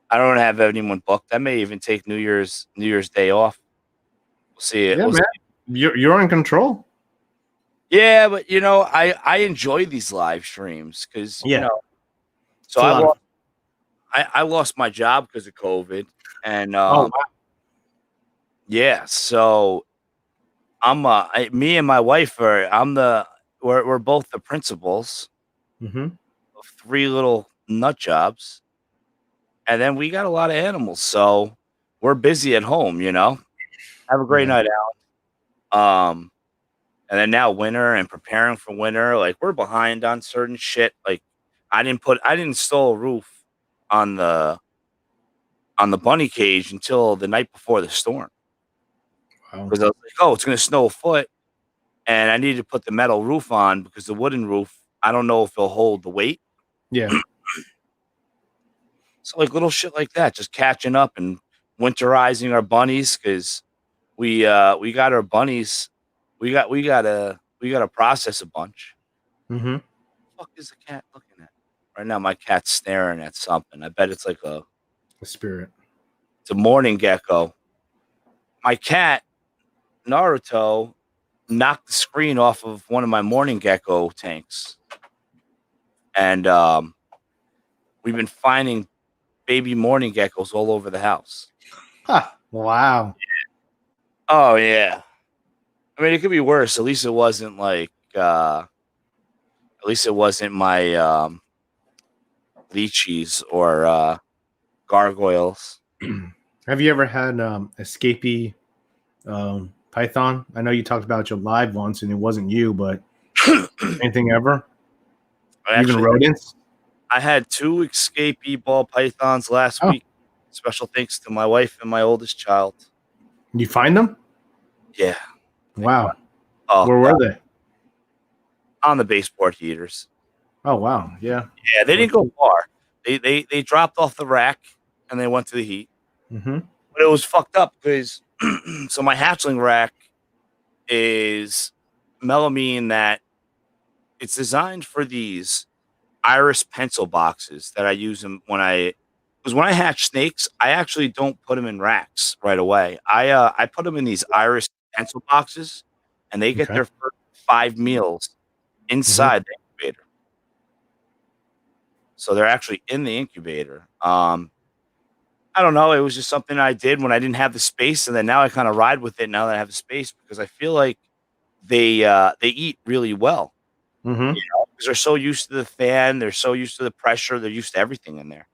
I don't have anyone booked. I may even take New Year's Day off. We'll see it. Yeah, man. You're in control. Yeah, but I enjoy these live streams because So I lost my job because of COVID, and wow. yeah, so me and my wife we're both the principals Mm-hmm. of 3 little nut jobs, and then we got a lot of animals, so we're busy at home. Have a great Yeah. night out. And then now winter and preparing for winter, like we're behind on certain shit. Like I didn't install a roof on the bunny cage until the night before the storm. Wow. Because I was like, oh, it's gonna snow a foot, and I needed to put the metal roof on because the wooden roof, I don't know if it'll hold the weight. Yeah. So like little shit like that, just catching up and winterizing our bunnies because we got our bunnies. We gotta process a bunch. Mm-hmm. What the fuck is the cat looking at? Right now my cat's staring at something. I bet it's like The spirit. it's a morning gecko. My cat, Naruto, knocked the screen off of one of my morning gecko tanks. And we've been finding baby morning geckos all over the house. Huh. Wow. Oh yeah. I mean, it could be worse. At least it wasn't like at least it wasn't my lychees or gargoyles. Have you ever had escapee python? I know you talked about your live once and it wasn't you, but anything ever? Even rodents? I had 2 escapee ball pythons last week. Special thanks to my wife and my oldest child. You find them? Yeah. Wow. Oh, where were they? On the baseboard heaters. Oh wow. Yeah. Yeah, they didn't go far. They dropped off the rack and they went to the heat. Mm-hmm. But it was fucked up because so my hatchling rack is melamine that it's designed for these iris pencil boxes that I use them because when I hatch snakes, I actually don't put them in racks right away. I put them in these iris pencil boxes, and they get Okay. their first 5 meals inside the incubator. So they're actually in the incubator. I don't know. It was just something I did when I didn't have the space, and then now I kind of ride with it now that I have the space because I feel like they eat really well. Mm-hmm. Because they're so used to the fan, they're so used to the pressure, they're used to everything in there.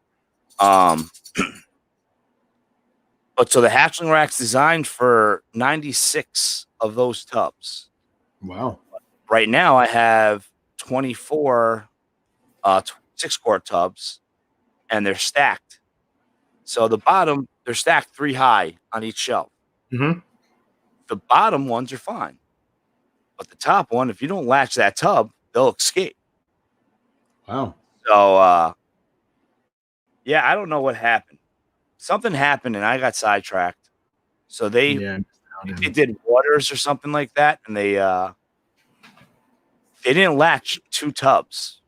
But so the hatchling rack's designed for 96 of those tubs. Wow. Right now, I have 24 6-quart tubs, and they're stacked. So the bottom, they're stacked 3 high on each shelf. Mm-hmm. The bottom ones are fine, but the top one, if you don't latch that tub, they'll escape. Wow. So, yeah, I don't know what happened. Something happened, and I got sidetracked. So they did waters or something like that, and they didn't latch 2 tubs.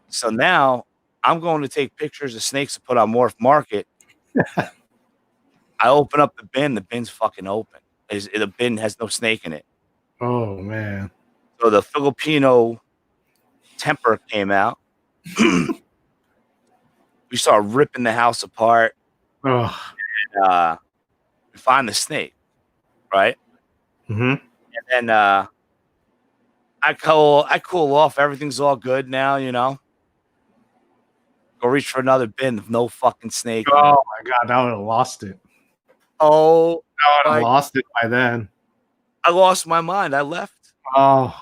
So now I'm going to take pictures of snakes to put on Morph Market. I open up the bin. The bin's fucking open. The bin has no snake in it. Oh man. So the Filipino temper came out. We started ripping the house apart. Oh. And we find the snake, right? Mm-hmm. And then I cool off. Everything's all good now, Go reach for another bin with no fucking snake. Oh my god, I would have lost it. Oh, I would have lost it by then. I lost my mind. I left. Oh.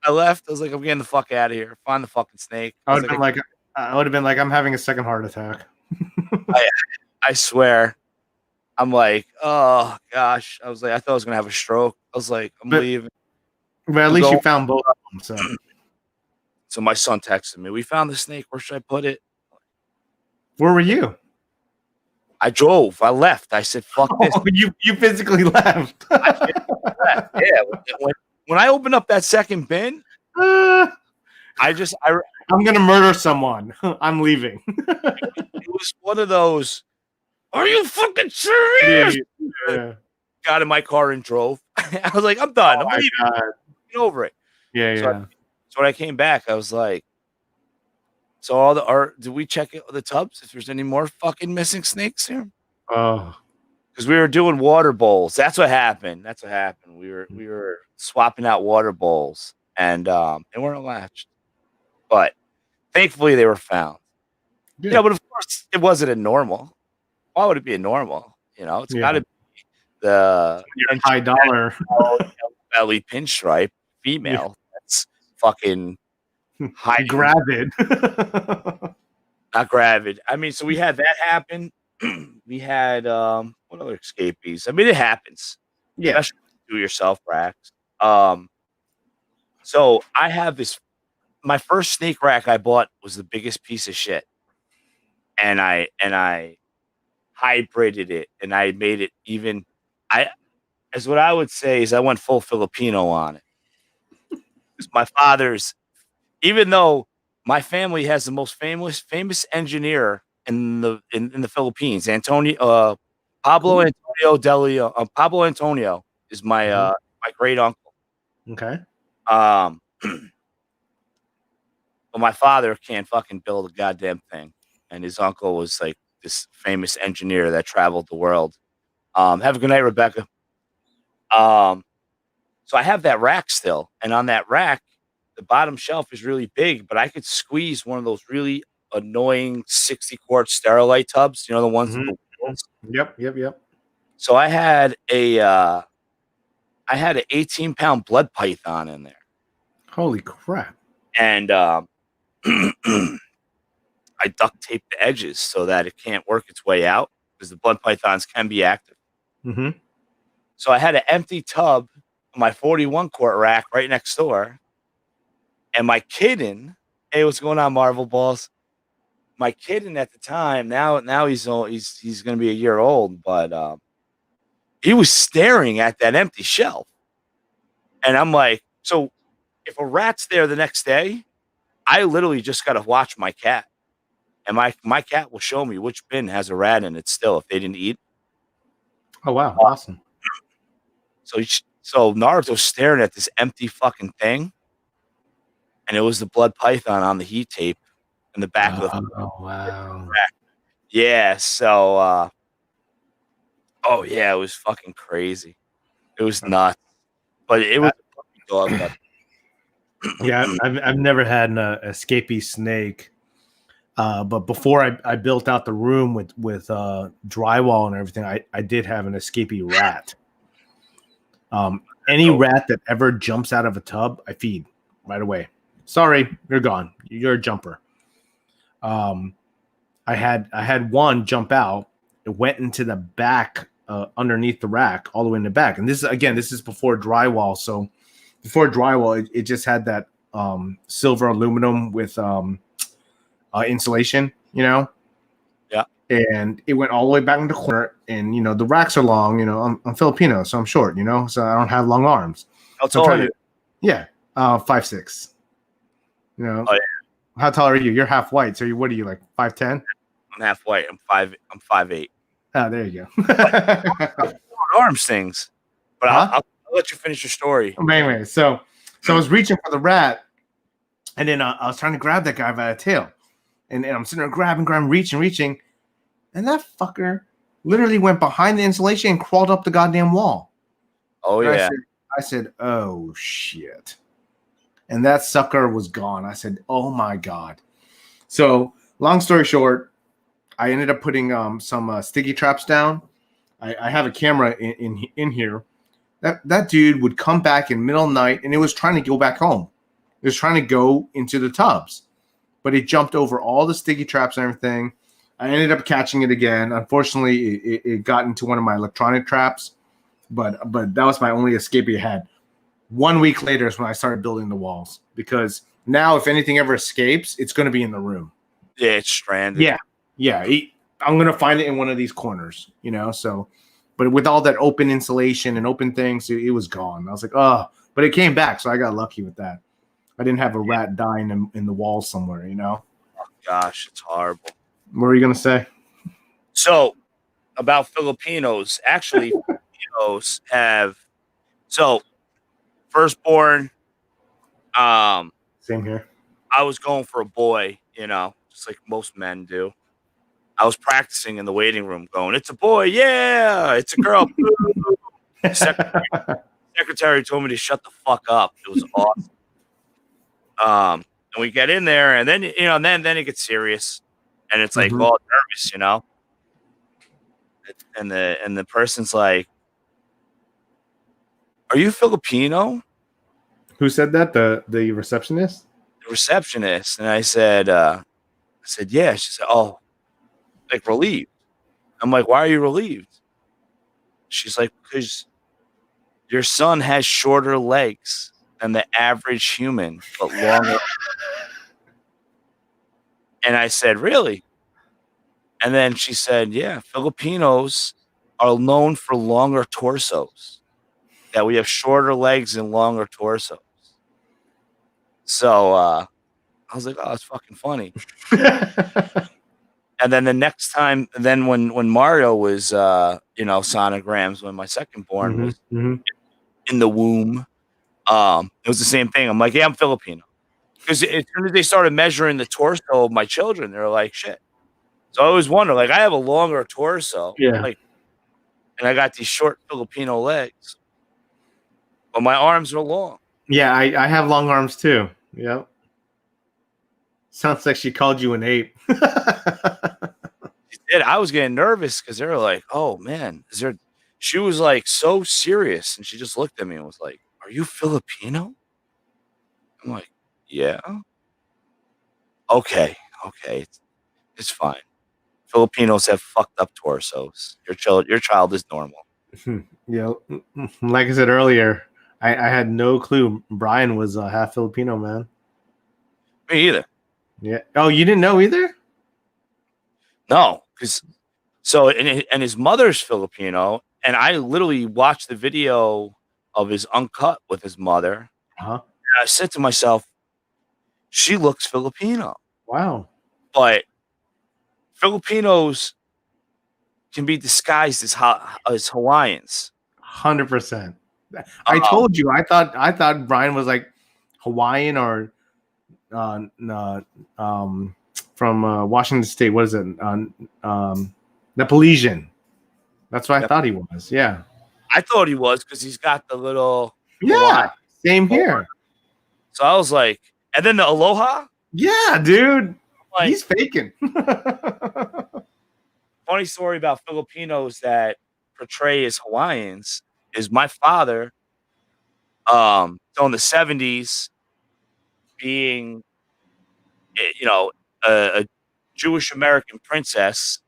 I left. I was like, I'm getting the fuck out of here. Find the fucking snake. I would have been like, I'm having a second heart attack. I swear. I'm like, oh gosh. I was like, I thought I was gonna have a stroke. I was like, I'm leaving. But at least you found both of them. So my son texted me, we found the snake. Where should I put it? Where were you? I drove. I left. I said, fuck this. You physically left. Yeah. When I opened up that second bin, I'm gonna murder someone. I'm leaving. It was one of those. Are you fucking serious? Yeah. got in my car and drove. I was like, I'm done. I'm leaving. Get over it. Yeah. So when I came back, I was like, so did we check the tubs if there's any more fucking missing snakes here? Oh. Because we were doing water bowls. That's what happened. We were swapping out water bowls, and they weren't latched. But thankfully they were found. Good. Yeah, but of course it wasn't a normal. Why would it be a normal? It's got to be the high dollar belly pinstripe female. That's fucking high gravid. Not gravid. I mean, so we had that happen. We had what other escapees? I mean, it happens. Yeah. Especially do-yourself racks. So I have this. My first snake rack I bought was the biggest piece of shit, and I hybrided it, and I made it even. As what I would say is I went full Filipino on it. Because my father's, even though my family has the most famous engineer in the Philippines, Pablo Antonio Delio. Pablo Antonio is my great uncle. Okay. But my father can't fucking build a goddamn thing, and his uncle was like this famous engineer that traveled the world. Have a good night, Rebecca. So I have that rack still, and on that rack, the bottom shelf is really big, but I could squeeze one of those really annoying 60-quart Sterilite tubs. The ones with the wheels. Yep. So I had an 18-pound blood python in there. Holy crap! And I duct taped the edges so that it can't work its way out because the blood pythons can be active. Mm-hmm. So I had an empty tub on my 41-quart rack right next door. And my kitten, hey, what's going on, Marvel Balls? My kitten at the time, now he's going to be a year old, but he was staring at that empty shelf. And I'm like, so if a rat's there the next day, I literally just got to watch my cat. And my cat will show me which bin has a rat in it still if they didn't eat. Oh, wow. Awesome. So Naruto's staring at this empty fucking thing. And it was the blood python on the heat tape in the back of the. Oh, wow. Rack. Yeah. So, oh, yeah, it was fucking crazy. It was nuts. But it was a puppy dog. Yeah, I've never had an escapee snake. But before I built out the room with drywall and everything, I did have an escapee rat. Any rat that ever jumps out of a tub, I feed right away. Sorry, you're gone. You're a jumper. I had one jump out. It went into the back underneath the rack, all the way in the back. And this is before drywall. So before drywall, it just had that silver aluminum with insulation, Yeah. And it went all the way back in the corner. And the racks are long. I'm Filipino, so I'm short. So I don't have long arms. How tall are you? Yeah, 5'6". Oh, yeah. How tall are you? You're half white. So what are you, like 5'10"? I'm half white. I'm 5'8". Oh, there you go. Arms things. But I'll let you finish your story. Anyway, so I was reaching for the rat, and then I was trying to grab that guy by the tail. And I'm sitting there grabbing, reaching. And that fucker literally went behind the insulation and crawled up the goddamn wall. Oh, and yeah. I said, oh, shit. And that sucker was gone. I said, oh, my God. So long story short, I ended up putting some sticky traps down. I have a camera in here. That dude would come back in middle of the night, and it was trying to go back home. It was trying to go into the tubs. But it jumped over all the sticky traps and everything. I ended up catching it again. Unfortunately, it got into one of my electronic traps. But that was my only escape I had. 1 week later is when I started building the walls. Because now if anything ever escapes, it's going to be in the room. Yeah, it's stranded. Yeah. I'm going to find it in one of these corners, So, but with all that open insulation and open things, it was gone. I was like, oh. But it came back, so I got lucky with that. I didn't have a rat dying in the wall somewhere, Oh, gosh, it's horrible. What were you going to say? So, about Filipinos, actually, Toros have so firstborn. Same here. I was going for a boy, just like most men do. I was practicing in the waiting room, going, "It's a boy, yeah! It's a girl." Secretary told me to shut the fuck up. It was awesome. And we get in there, and then then it gets serious, and it's like all nervous, And the person's like, "Are you Filipino?" Who said that? The receptionist? The receptionist. And I said, "Yeah." She said, "Oh, like relieved." I'm like, "Why are you relieved?" She's like, "Because your son has shorter legs than the average human, but longer." And I said, "Really?" And then she said, "Yeah, Filipinos are known for longer torsos, that we have shorter legs and longer torsos." So I was like, "Oh, that's fucking funny." And then the next time, then when Mario was, sonograms, when my second born was in the womb, it was the same thing. I'm like, "Yeah, I'm Filipino." Because as soon as they started measuring the torso of my children, they were like, "Shit." So I always wonder, like, I have a longer torso, Yeah. and I got these short Filipino legs, but my arms are long. Yeah, I have long arms too. Yep. Sounds like she called you an ape. She did. I was getting nervous because they were like, "Oh man, is there?" She was like so serious, and she just looked at me and was like, "Are you Filipino?" I'm like, "Yeah." Okay, it's fine. Filipinos have fucked up torsos. Your child is normal. Yeah, like I said earlier, I had no clue Brian was half Filipino, man. Me either. Yeah. Oh, you didn't know either? No, because and his mother's Filipino, and I literally watched the video of his uncut with his mother. Uh-huh. And I said to myself, she looks Filipino, Wow. but Filipinos can be disguised as Hawaiians. 100%. I told you. I thought Brian was like Hawaiian or from Washington State. What is it? Nepalesian. That's what I thought he was. Yeah. I thought he was because he's got the little Yeah. Same here. So I was like, and then the aloha. Yeah, dude. Like, he's faking. Funny story about Filipinos that portray as Hawaiians is my father. So in the 70s, being, a Jewish American princess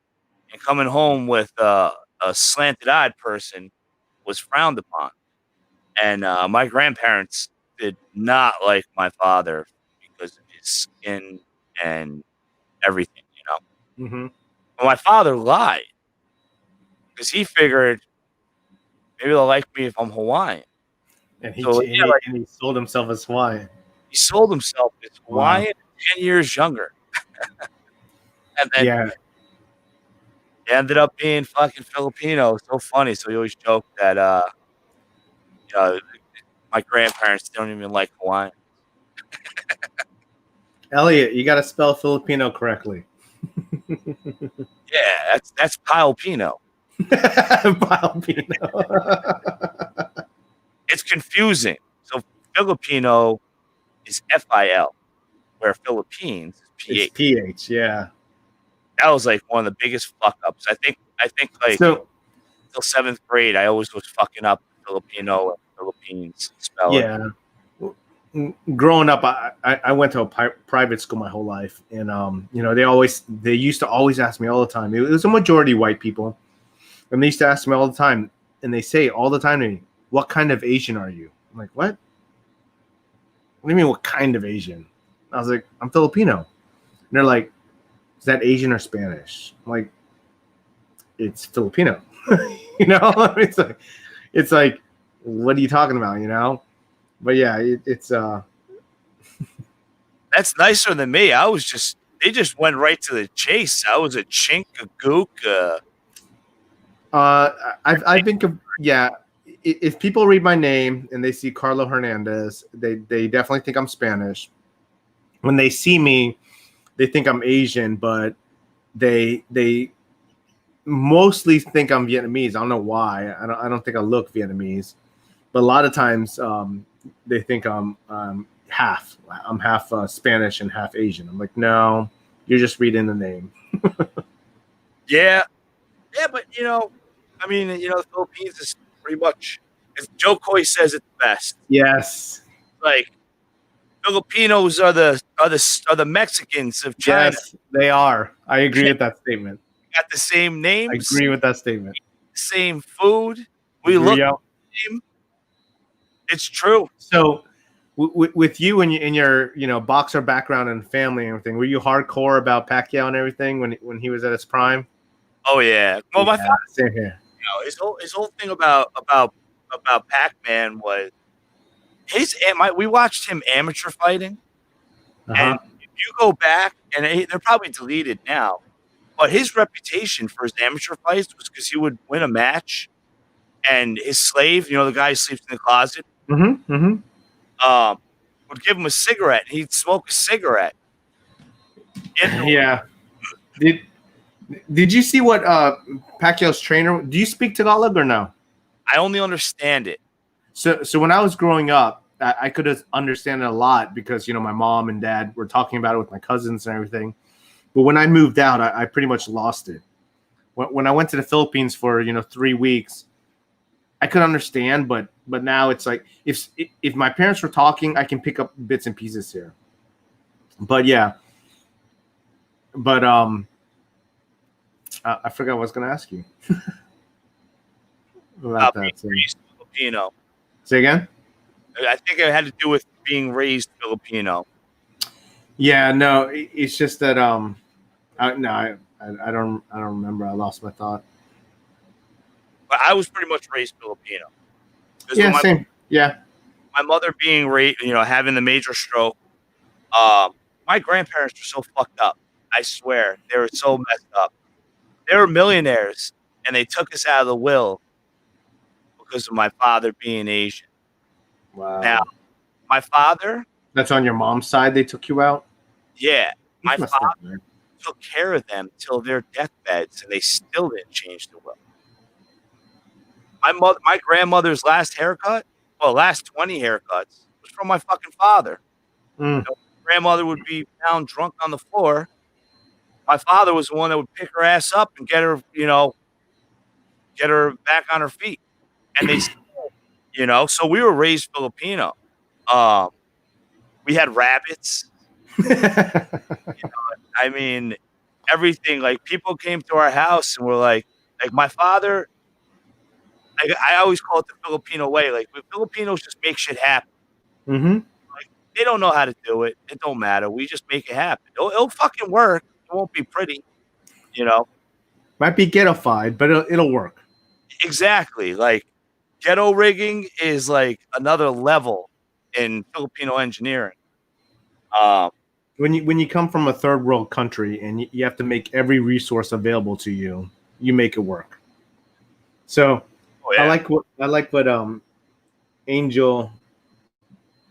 and coming home with a slanted-eyed person was frowned upon. And my grandparents did not like my father because of his skin and everything, Mm-hmm. But my father lied because he figured maybe they'll like me if I'm Hawaiian. And he, So, and he sold himself as Hawaiian. He sold himself as Hawaiian 10 years younger. And then he ended up being fucking Filipino. So funny. So he always joked that, my grandparents don't even like Hawaiian. Elliot, you got to spell Filipino correctly. Yeah, that's Pilipino. Pilipino. It's confusing. So Filipino is FIL, where Philippines is PH. It's PH, yeah. That was like one of the biggest fuck ups. I think like so, until 7th grade, I always was fucking up Filipino and Philippines spelling. Yeah. Growing up, I went to a private school my whole life, and they used to always ask me all the time. It was a majority white people, and they used to ask me all the time, and they say all the time to me, "What kind of Asian are you?" I'm like, "What? What do you mean, what kind of Asian?" I was like, "I'm Filipino." And they're like, "Is that Asian or Spanish?" I'm like, "It's Filipino." It's like, what are you talking about? But yeah, it's That's nicer than me. They just went right to the chase. I was a chink, a gook. I think if people read my name and they see Carlo Hernandez, they definitely think I'm Spanish. When they see me, they think I'm Asian, but they mostly think I'm Vietnamese. I don't know why. I don't think I look Vietnamese, but a lot of times they think I'm half. I'm half Spanish and half Asian. I'm like, no, you're just reading the name. Yeah, but I mean, the Philippines is pretty much, as Joe Coy says it the best. Yes, Like Filipinos are the Mexicans of China. yes, they are. I agree with that statement. Got the same I names, agree with that statement. same food. We look the same. It's true. So, with you and in your boxer background and family and everything, were you hardcore about Pacquiao and everything when he was at his prime? Oh yeah. Well, my father, same here. his whole thing about Pac-Man was we watched him amateur fighting, and if you go back, and they're probably deleted now, but his reputation for his amateur fights was because he would win a match, and his slave, the guy who sleeps in the closet, would give him a cigarette, and he'd smoke a cigarette. Yeah. Did you see what Pacquiao's trainer? Do you speak Tagalog or no? I only understand it. So when I was growing up, I could understand it a lot because my mom and dad were talking about it with my cousins and everything. But when I moved out, I pretty much lost it. When I went to the Philippines for 3 weeks, I could understand, but now it's like if my parents were talking, I can pick up bits and pieces here. But yeah, but I forgot what I was going to ask you about that. Raised Filipino. Say again? I think it had to do with being raised Filipino. Yeah, no, it's just that I don't remember. I lost my thought. But I was pretty much raised Filipino. Yeah, same. Yeah. My mother being raised, having the major stroke. My grandparents were so fucked up. I swear, they were so messed up. They were millionaires, and they took us out of the will because of my father being Asian. Wow. Now, my father. That's on your mom's side. They took you out. Yeah, my father took care of them till their deathbeds, and they still didn't change the will. My grandmother's last 20 haircuts, was from my fucking father. Grandmother would be found drunk on the floor. My father was the one that would pick her ass up and get her, get her back on her feet. And they still, so we were raised Filipino. We had rabbits. I mean, everything. Like, people came to our house and were like my father. I always call it the Filipino way. Like, Filipinos just make shit happen. Like, they don't know how to do it. It don't matter. We just make it happen. It'll fucking work. It won't be pretty, Might be ghettofied, but it'll work. Exactly. Like, ghetto rigging is like another level in Filipino engineering. When you come from a third world country and you have to make every resource available to you, you make it work. So I like what Angel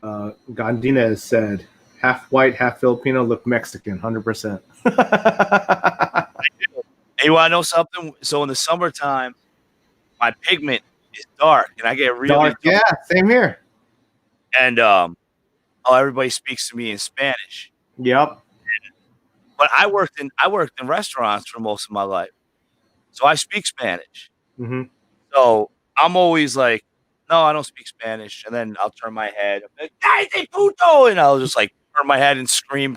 Gondinez said. Half white, half Filipino, look Mexican, 100%. I do. Hey, you want to know something? So in the summertime, my pigment is dark, and I get really dark. Yeah, same here. And everybody speaks to me in Spanish. Yep. But I worked in restaurants for most of my life, so I speak Spanish. So I'm always like, no, I don't speak Spanish, and then I'll turn my head, I'm like, "Ay, puto," and I'll just like turn my head and scream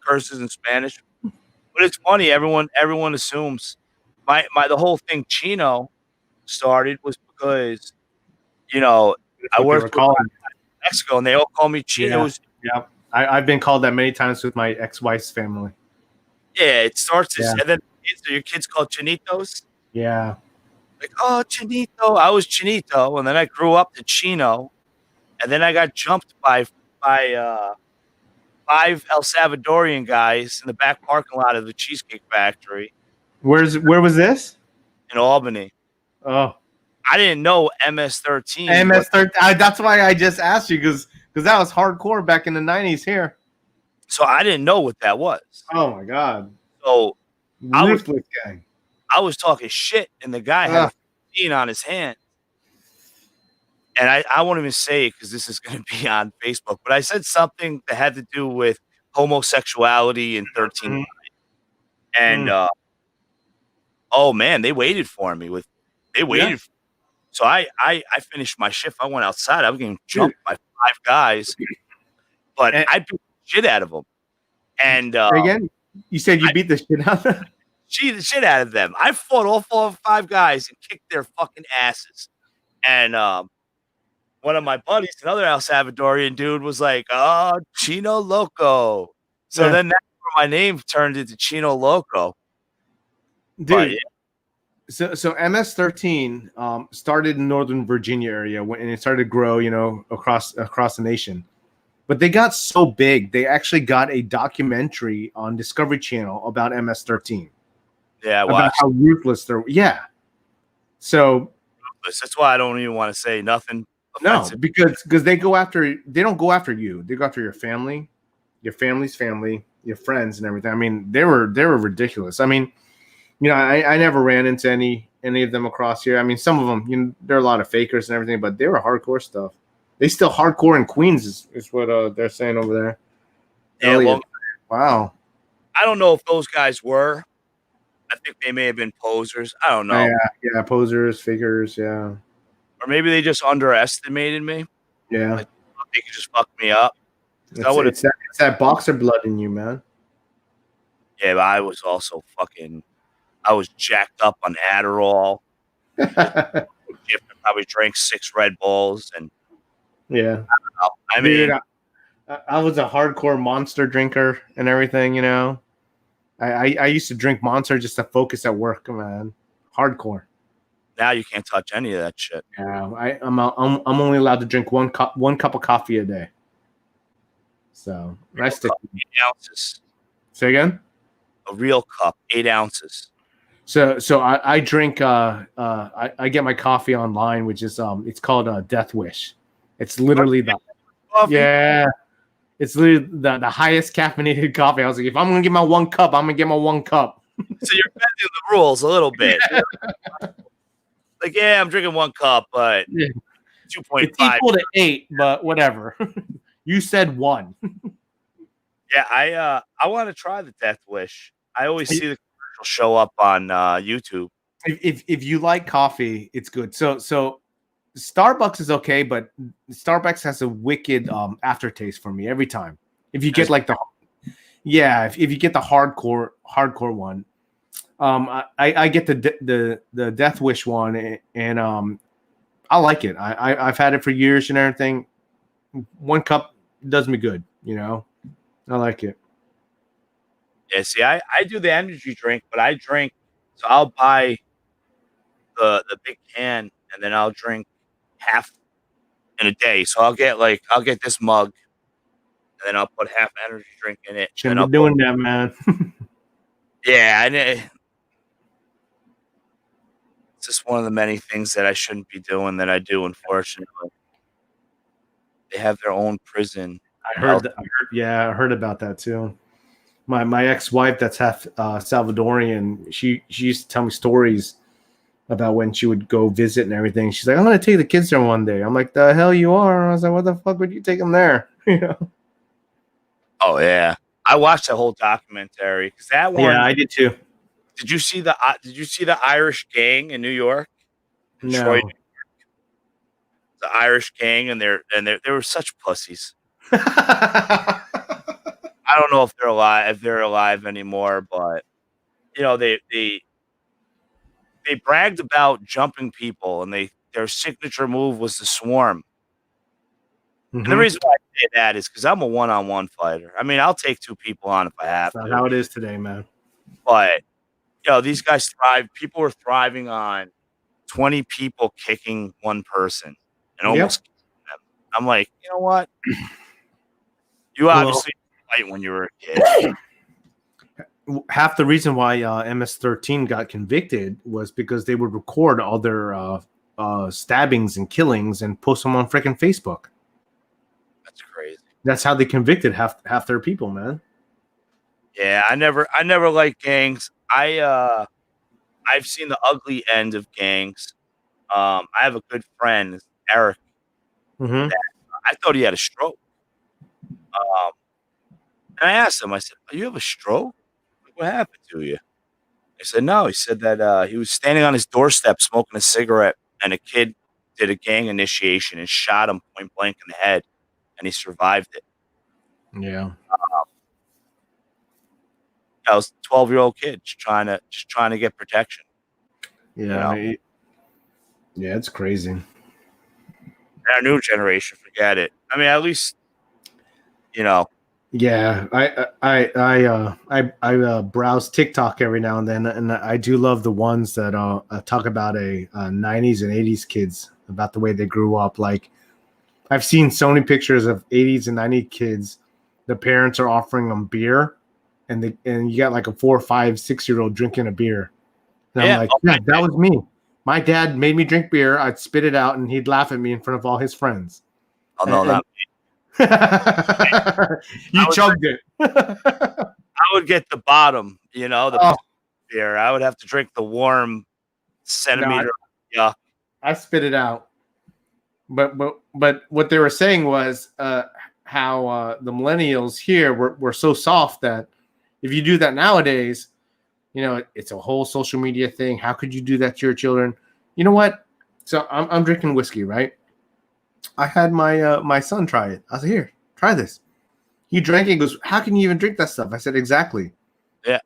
curses in Spanish. But it's funny, everyone assumes the whole thing Chino started was because I worked in Mexico and they all call me Chino. Yeah. I've been called that many times with my ex-wife's family. Yeah, it starts and then your kids called Chinitos. Yeah. Like, oh, Chinito. I was Chinito, and then I grew up to Chino, and then I got jumped by 5 El Salvadorian guys in the back parking lot of the Cheesecake Factory. Where was this? In Albany. Oh. I didn't know MS-13. MS-13. That's why I just asked you because that was hardcore back in the 90s here. So I didn't know what that was. Oh my god. So Ruthless gang. I was talking shit, and the guy had a 15 on his hand. And I won't even say it because this is going to be on Facebook, but I said something that had to do with homosexuality in 13. And oh man, they waited for me. So I finished my shift. I went outside. I was getting jumped by 5 guys, but I beat the shit out of them. And again, you said you beat the shit out of them? The shit out of them. I fought all 4 or 5 guys and kicked their fucking asses. And one of my buddies, another El Salvadorian dude, was like, "Oh, Chino Loco." So then that's where my name turned into Chino Loco. Dude. So MS-13 started in Northern Virginia area and it started to grow, across the nation. But they got so big, they actually got a documentary on Discovery Channel about MS-13. Yeah, about how ruthless they're. Yeah. So that's why I don't even want to say nothing offensive. No, because they don't go after you. They go after your family, your family's family, your friends, and everything. I mean, they were ridiculous. I mean, I never ran into any of them across here. I mean, some of them, there are a lot of fakers and everything, but they were hardcore stuff. They still hardcore in Queens is what they're saying over there. Yeah, well, wow. I don't know if those guys were. I think they may have been posers. I don't know. Yeah, posers, fakers, yeah. Or maybe they just underestimated me. Yeah. Like, they could just fuck me up. It's that boxer blood in you, man. Yeah, but I was also I was jacked up on Adderall. I probably drank 6 Red Bulls. And yeah. I mean, dude, I was a hardcore Monster drinker and everything, I used to drink Monster just to focus at work, man. Hardcore. Now you can't touch any of that shit. Yeah, I'm only allowed to drink one cup of coffee a day. So I stick 8 ounces. Say again? A real cup, 8 ounces. So I drink I get my coffee online, which is it's called Death Wish. It's literally it's literally the highest caffeinated coffee. I was like, if I'm gonna get my 1 cup, I'm gonna get my 1 cup. So you're bending the rules a little bit. Like, yeah, I'm drinking 1 cup, but 2.5. It's equal to 8, but whatever. You said 1. Yeah, I want to try the Death Wish. I always see the commercial show up on YouTube. If you like coffee, it's good. So Starbucks is okay, but Starbucks has a wicked aftertaste for me every time. If you get like if you get the hardcore one. I get the Death Wish one, and I like it. I've had it for years and everything. 1 cup does me good, I like it. Yeah, see, I do the energy drink, but I drink. So I'll buy the big can, and then I'll drink half in a day. So I'll get this mug, and then I'll put half energy drink in it. Shouldn't be doing that, man. Yeah, and it's just one of the many things that I shouldn't be doing that I do, unfortunately. They have their own prison. I heard about that too. My ex-wife that's half Salvadorian, she used to tell me stories about when she would go visit and everything. She's like, I'm going to take the kids there one day. I'm like, the hell you are? I was like, what the fuck would you take them there? Oh, yeah. I watched that whole documentary because that one. Yeah, I did too. Did you see the Irish gang in New York? No. Detroit, New York? The Irish gang, and they were such pussies. I don't know if they're alive anymore, but they bragged about jumping people, and their signature move was the swarm. Mm-hmm. And the reason why I say that is because I'm a one-on-one fighter. I mean, I'll take 2 people on if I have to. That's how it is today, man. But these guys thrive. People are thriving on 20 people kicking 1 person and almost kicking them. I'm like, you know what? You obviously fight when you were a kid. Half the reason why MS-13 got convicted was because they would record all their stabbings and killings and post them on freaking Facebook. That's crazy. That's how they convicted half their people, man. Yeah, I never liked gangs. I've seen the ugly end of gangs. I have a good friend, Eric. Mm-hmm. I thought he had a stroke. And I asked him, I said, "You have a stroke? What happened to you?" He said, "No." He said that he was standing on his doorstep smoking a cigarette, and a kid did a gang initiation and shot him point blank in the head, and he survived it. Yeah. I was a 12-year-old kid just trying to get protection. Yeah. Yeah, it's crazy. And our new generation, forget it. I mean, at least, Yeah, I browse TikTok every now and then, and I do love the ones that talk about a 90s and 80s kids, about the way they grew up. Like, I've seen so many pictures of 80s and 90s kids. The parents are offering them beer, and you got like a 4, 5, 6-year-old drinking a beer. And I'm like, yeah, that was me. My dad made me drink beer. I'd spit it out, and he'd laugh at me in front of all his friends. Oh, no, not me. You chugged it. I would get the bottom, the beer. I would have to drink the warm centimeter. Yeah, I spit it out. But what they were saying was how the millennials here were so soft that if you do that nowadays, it's a whole social media thing. How could you do that to your children? You know what? So I'm drinking whiskey, right? I had my son try it. I said, "Here, try this." He drank it. He goes, "How can you even drink that stuff?" I said, "Exactly." Yeah.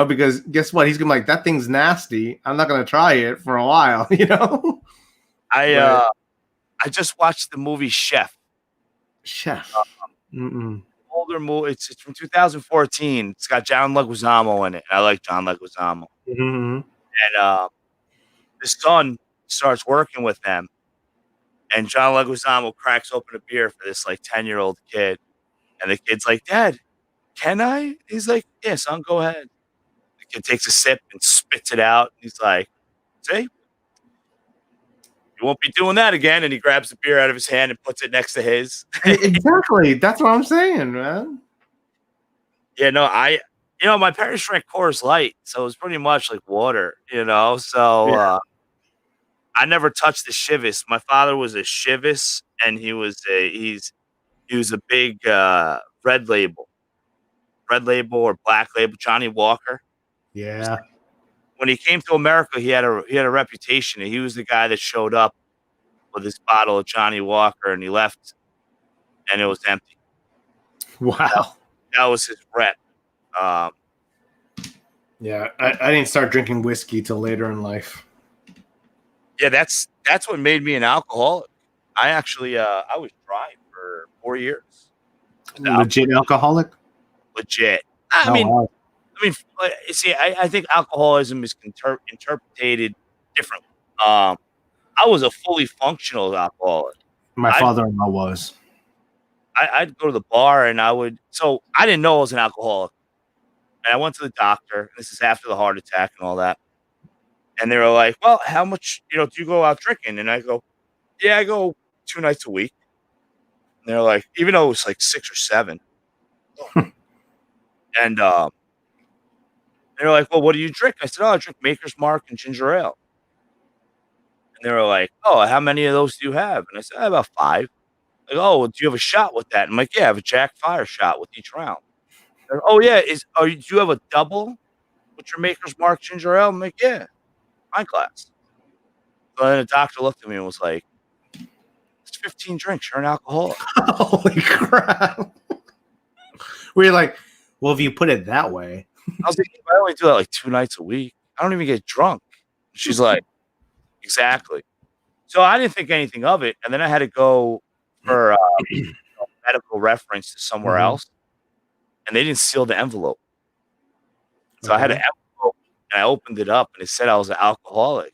Because guess what? He's gonna be like, "That thing's nasty. I'm not gonna try it for a while." I just watched the movie Chef. Older movie. It's from 2014. It's got John Leguizamo in it. I like John Leguizamo. Mm-hmm. And the son starts working with them, and John Leguizamo cracks open a beer for this like 10-year-old kid, and the kid's like, "Dad, can I?" He's like, "Yeah, son, go ahead." The kid takes a sip and spits it out. He's like, "See, you won't be doing that again." And he grabs the beer out of his hand and puts it next to his. Exactly. That's what I'm saying, man. Yeah, no, my parents drank Coors Light, so it was pretty much like water, So Yeah. I never touched the Chivas. My father was a Chivas, and he was a big red label or black label, Johnny Walker. Yeah. When he came to America, he had a reputation. He was the guy that showed up with his bottle of Johnny Walker, and he left, and it was empty. Wow. That was his rep. Yeah, I didn't start drinking whiskey till later in life. Yeah, that's what made me an alcoholic. I actually I was dry for 4 years. Legit alcoholic? Legit. I mean, see, I think alcoholism is interpreted differently. I was a fully functional alcoholic. My father-in-law was. I'd go to the bar and I didn't know I was an alcoholic. And I went to the doctor. This is after the heart attack and all that. And they were like, "Well, how much, do you go out drinking?" And I go, "Yeah, I go 2 nights a week." And they're like, even though it was like 6 or 7. And they were like, "Well, what do you drink?" I said, "Oh, I drink Maker's Mark and ginger ale." And they were like, "Oh, how many of those do you have?" And I said, "About 5. Like, "Oh, well, do you have a shot with that?" And I'm like, "Yeah, I have a Jack Fire shot with each round." Like, "Oh, yeah, do you have a double with your Maker's Mark ginger ale?" I'm like, "Yeah, my glass." So then the doctor looked at me and was like, "It's 15 drinks. You're an alcoholic." Holy crap. We're like, well, if you put it that way. I was like, "I only do that like 2 nights a week. I don't even get drunk." She's like, "Exactly." So I didn't think anything of it. And then I had to go for medical reference to somewhere else. And they didn't seal the envelope. So I had an envelope and I opened it up and it said I was an alcoholic.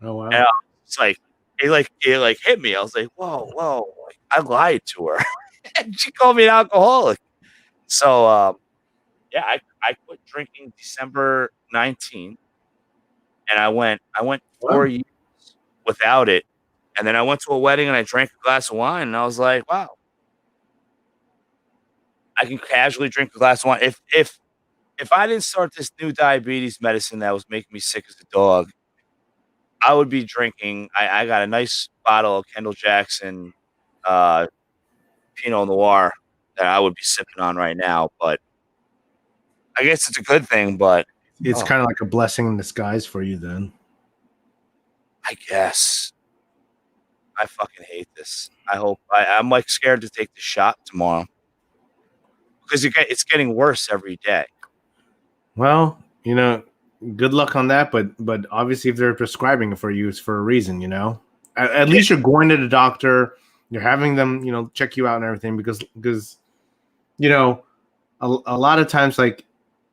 Oh, wow. And it's like, it hit me. I was like, whoa. Like, I lied to her. And she called me an alcoholic. So, yeah, I quit drinking December 19th. And I went 4 years without it. And then I went to a wedding and I drank a glass of wine, and I was like, wow, I can casually drink a glass of wine. If I didn't start this new diabetes medicine that was making me sick as a dog, I would be drinking. I got a nice bottle of Kendall Jackson uh, Pinot Noir that I would be sipping on right now. But I guess it's a good thing. But It's kind of like a blessing in disguise for you, then. I guess I fucking hate this. I'm like scared to take the shot tomorrow because it's getting worse every day. Well, good luck on that. But obviously, if they're prescribing it for you, it's for a reason. At least you're going to the doctor. You're having them, check you out and everything because a lot of times, like,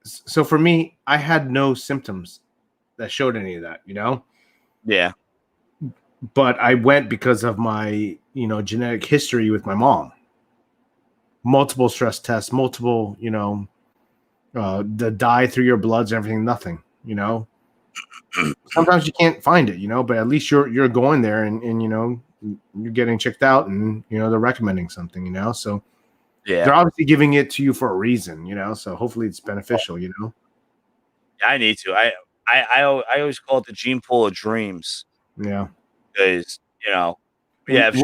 so for me, I had no symptoms that showed any of that. Yeah. But I went because of my, genetic history with my mom. Multiple stress tests, multiple, the dye through your bloods, everything, nothing, Sometimes you can't find it, but at least you're going there and you're getting checked out and, they're recommending something, So Yeah. they're obviously giving it to you for a reason, So hopefully it's beneficial, I need to. I always call it the gene pool of dreams. Yeah. Because, we have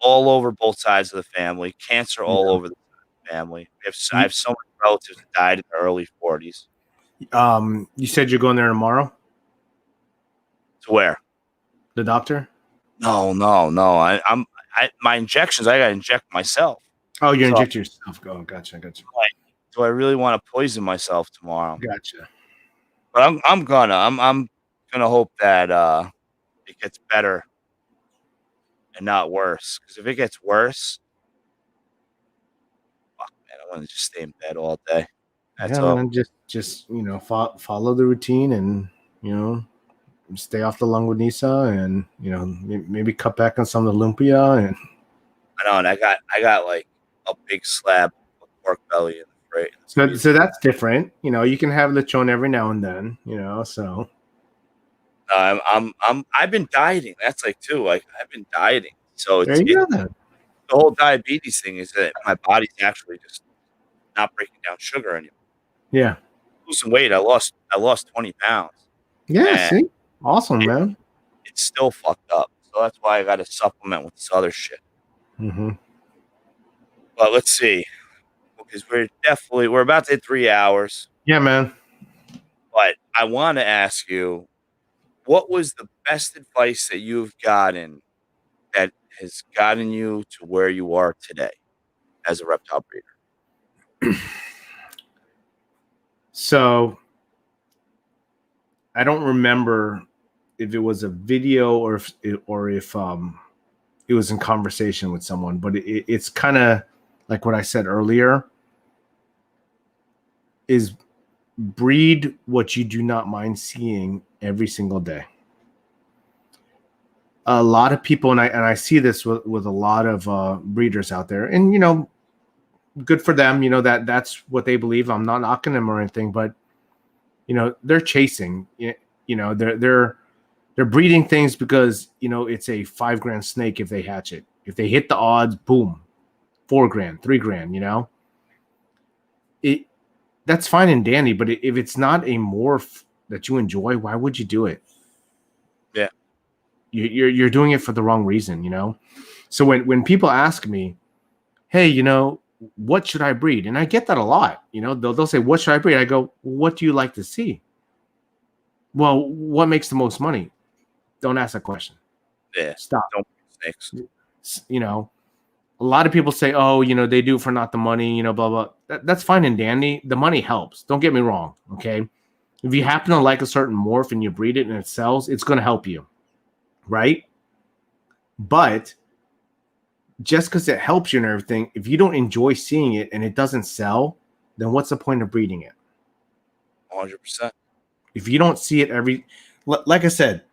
all over both sides of the family, cancer all over the family. I have so many relatives that died in their early 40s. You said you're going there tomorrow? To where? The doctor? No. My injections, I got to inject myself. Oh, you inject yourself. Oh, gotcha. Do I really want to poison myself tomorrow? Gotcha. But I'm gonna hope that it gets better and not worse. Because if it gets worse, fuck, man, I want to just stay in bed all day. That's all. Man, just follow the routine and stay off the Longanisa and maybe cut back on some of the lumpia and. I know, and I got like a big slab of pork belly in the fridge. So that's different. You can have lechon every now and then. So. I've been dieting. That's like too. Like I've been dieting. So the whole diabetes thing is that my body's actually just not breaking down sugar anymore. Yeah. Losing weight. I lost 20 pounds. Yeah. See, awesome, man. It's still fucked up. So that's why I got to supplement with this other shit. Mm-hmm. But let's see, because we're about to hit 3 hours. Yeah, man. But I want to ask you, what was the best advice that you've gotten that has gotten you to where you are today as a reptile breeder? So I don't remember if it was a video or if it was in conversation with someone, but it's kind of like what I said earlier, is breed what you do not mind seeing every single day. A lot of people, and I see this with a lot of breeders out there, and good for them. That's what they believe. I'm not knocking them or anything, but they're chasing. They're breeding things because it's a $5,000 snake if they hatch it. If they hit the odds, boom, $4,000, $3,000. That's fine and dandy, but if it's not a morph that you enjoy, why would you do it? Yeah, you're doing it for the wrong reason. So when people ask me, hey, what should I breed? And I get that a lot. They'll say, what should I breed? I go, what do you like to see? Well, what makes the most money? Don't ask that question. Yeah. Stop. Don't breed snakes. A lot of people say, oh, they do it for not the money, blah, blah. That's fine and dandy. The money helps. Don't get me wrong. Okay. If you happen to like a certain morph and you breed it and it sells, it's going to help you. Right. But just because it helps you and everything, if you don't enjoy seeing it and it doesn't sell, then what's the point of breeding it? 100%. If you don't see it like I said,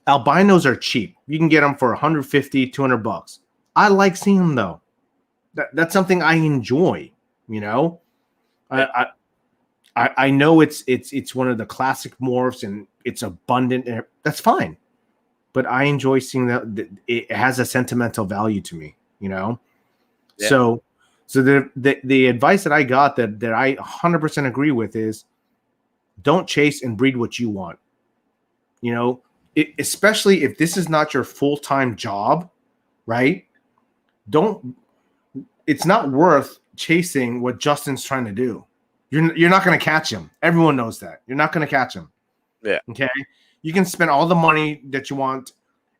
albinos are cheap. You can get them for $150, $200. I like seeing them though. That's something I enjoy. I know it's one of the classic morphs and it's abundant. That's fine. but I enjoy seeing that it has a sentimental value to me, you know? Yeah. So the advice that I got that I 100% agree with is don't chase and breed what you want. You know, especially if this is not your full-time job, right? It's not worth chasing what Justin's trying to do. You're not going to catch him. Everyone knows that. You're not going to catch him. Yeah. Okay. You can spend all the money that you want.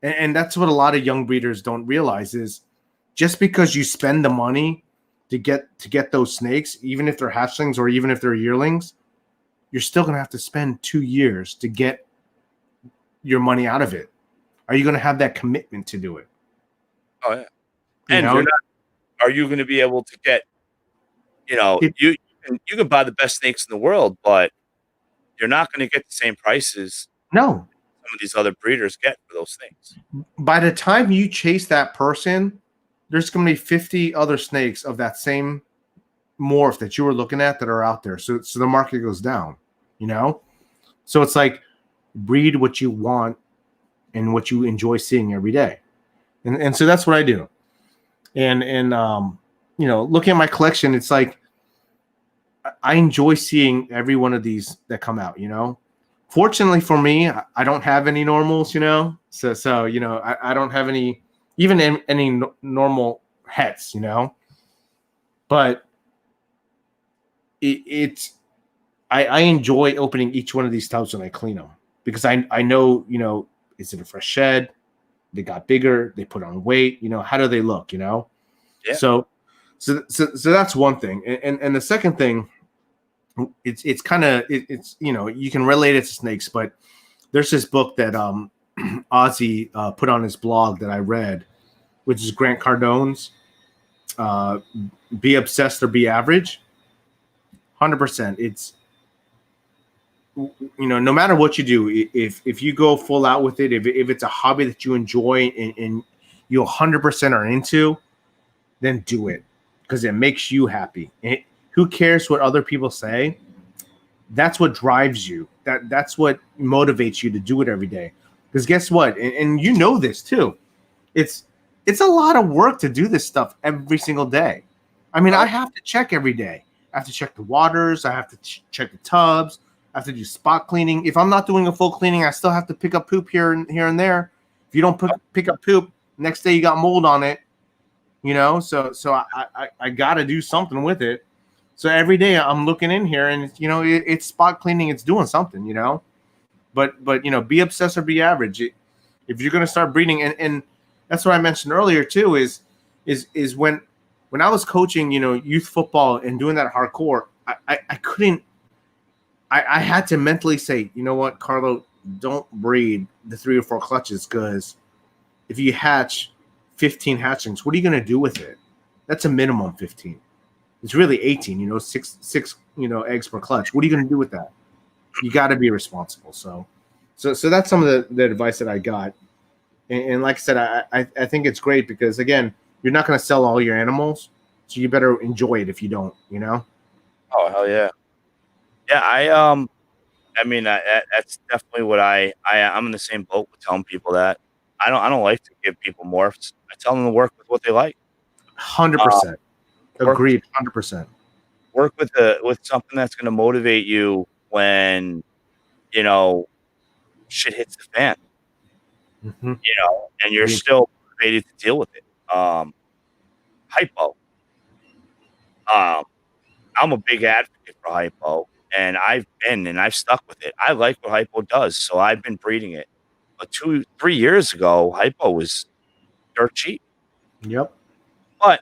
And that's what a lot of young breeders don't realize is just because you spend the money to get those snakes, even if they're hatchlings or even if they're yearlings, you're still going to have to spend 2 years to get your money out of it. Are you going to have that commitment to do it? Oh yeah. And are you going to be able to get, you can buy the best snakes in the world, but you're not going to get the same prices. No. Some of these other breeders get for those things. By the time you chase that person, there's going to be 50 other snakes of that same morph that you were looking at that are out there. So the market goes down, So it's like breed what you want and what you enjoy seeing every day. And so that's what I do. And looking at my collection, it's like I enjoy seeing every one of these that come out, Fortunately for me, I don't have any normals, So I don't have any normal hets, But I enjoy opening each one of these tubs when I clean them because I know, is it a fresh shed? They got bigger, they put on weight, how do they look, Yeah. So that's one thing. And the second thing, it's kind of you can relate it to snakes, but there's this book that Ozzy put on his blog that I read, which is Grant Cardone's Be Obsessed or Be Average. 100%. It's no matter what you do, if you go full out with it, if it's a hobby that you enjoy and you 100% are into, then do it because it makes you happy. Who cares what other people say? That's what drives you. That's what motivates you to do it every day. Because guess what? And you know this too. It's a lot of work to do this stuff every single day. I mean, I have to check every day. I have to check the waters. I have to check the tubs. I have to do spot cleaning. If I'm not doing a full cleaning, I still have to pick up poop here and there. If you don't pick up poop, next day you got mold on it. So I got to do something with it. So every day I'm looking in here and it's spot cleaning. It's doing something, but be obsessed or be average. If you're going to start breeding, and that's what I mentioned earlier too, is when I was coaching, youth football and doing that hardcore, I couldn't, I had to mentally say, you know what, Carlo, don't breed the 3 or 4 clutches because if you hatch 15 hatchlings, what are you going to do with it? That's a minimum 15. It's really 18, six eggs per clutch. What are you going to do with that? You got to be responsible. So that's some of the advice that I got. And like I said, I think it's great because, again, you're not going to sell all your animals, so you better enjoy it if you don't, Oh, hell yeah. Yeah, that's definitely what I'm in the same boat with telling people that. I don't like to give people morphs. I tell them to work with what they like. 100%. Agreed. 100%. Work with something that's going to motivate you when, shit hits the fan. Mm-hmm. And you're still motivated to deal with it. Hypo. I'm a big advocate for hypo, and I've stuck with it. I like what hypo does, so I've been breeding it. But 2-3 years ago, hypo was dirt cheap. Yep. But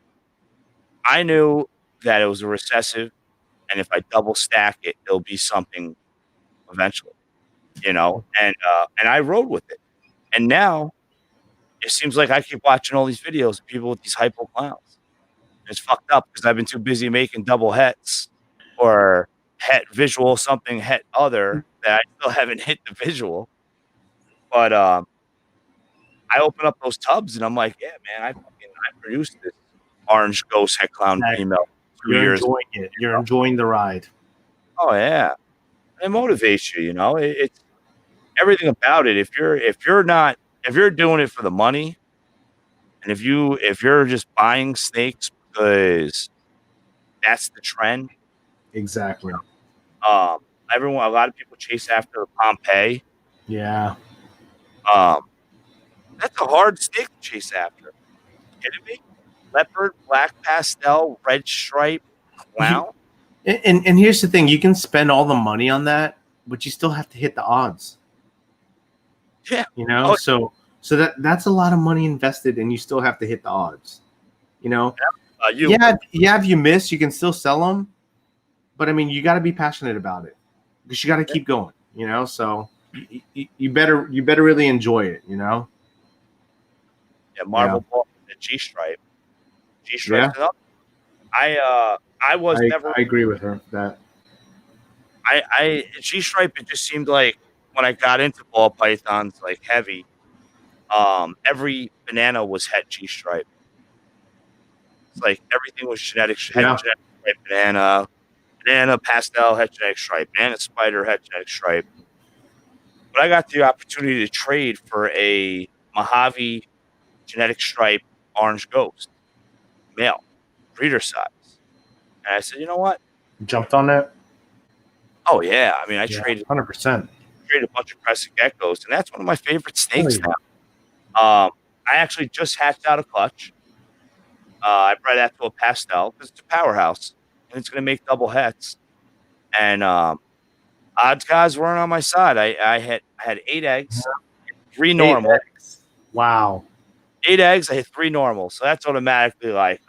I knew that it was a recessive, and if I double stack it, it'll be something eventually, and I rode with it. And now it seems like I keep watching all these videos of people with these hypo clowns. It's fucked up because I've been too busy making double hets or het visual something het other that I still haven't hit the visual. But I open up those tubs and I'm like, yeah, man, I produced this orange ghost het clown female. You're enjoying it. You're enjoying the ride. Oh yeah, it motivates you. It's everything about it. If you're not if you're doing it for the money, and if you're just buying snakes because that's the trend, Exactly. um, a lot of people chase after Pompeii. Yeah. That's a hard snake to chase after. Kidding me? Leopard, black pastel, red stripe, clown. And here's the thing: you can spend all the money on that, but you still have to hit the odds. Yeah. You know, Oh, so that's a lot of money invested, and you still have to hit the odds. You know, you. If you miss, you can still sell them, but I mean, you got to be passionate about it because you got to keep going. You know, so you better really enjoy it. You know. Yeah, marble ball, the G stripe. G stripe. Yeah. I was never. I agree with her that. G stripe. It just seemed like when I got into ball pythons, like heavy, every banana was het G stripe. It's like everything was genetic. Yeah. Genetic stripe banana pastel het genetic stripe, banana spider het genetic stripe. But I got the opportunity to trade for a Mojave genetic stripe orange ghost, male, breeder size. And I said, you know what? Jumped on that. Oh yeah, I mean, I traded 100%. Traded a bunch of crescent geckos, and that's one of my favorite snakes now. I actually just hatched out a clutch. I bred that to a pastel because it's a powerhouse, and it's going to make double hets. And odds guys weren't on my side. I had 8 eggs, 3 normal. 8 eggs. Wow. 8 eggs. I had 3 normal, so that's automatically like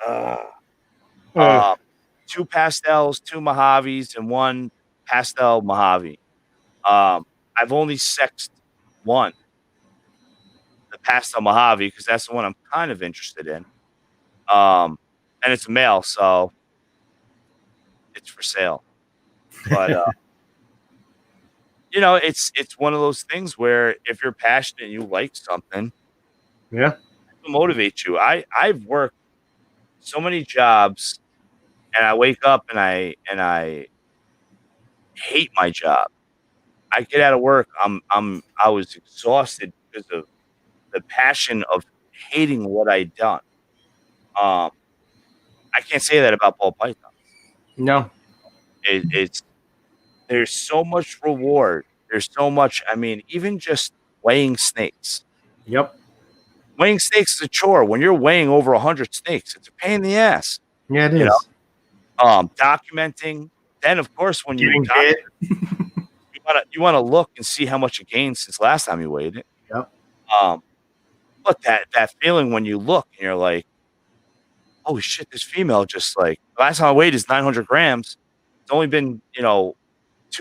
2 pastels, 2 Mojaves, and 1 pastel Mojave. I've only sexed 1, the pastel Mojave, because that's the one I'm kind of interested in. And it's a male, so it's for sale. But you know, it's one of those things where if you're passionate and you like something, yeah, it will motivate you. I've worked so many jobs, and I wake up and I hate my job. I get out of work, I was exhausted because of the passion of hating what I'd done. I can't say that about ball pythons. No, it's there's so much reward. There's so much. I mean, even just weighing snakes. Yep. Weighing snakes is a chore. When you're weighing over 100 snakes, it's a pain in the ass. Yeah, it is. Know? Documenting. Then, of course, when you want to look and see how much you gained since last time you weighed it. Yep. But that feeling when you look and you're like, oh shit, this female just like last time I weighed is 900 grams. It's only been 2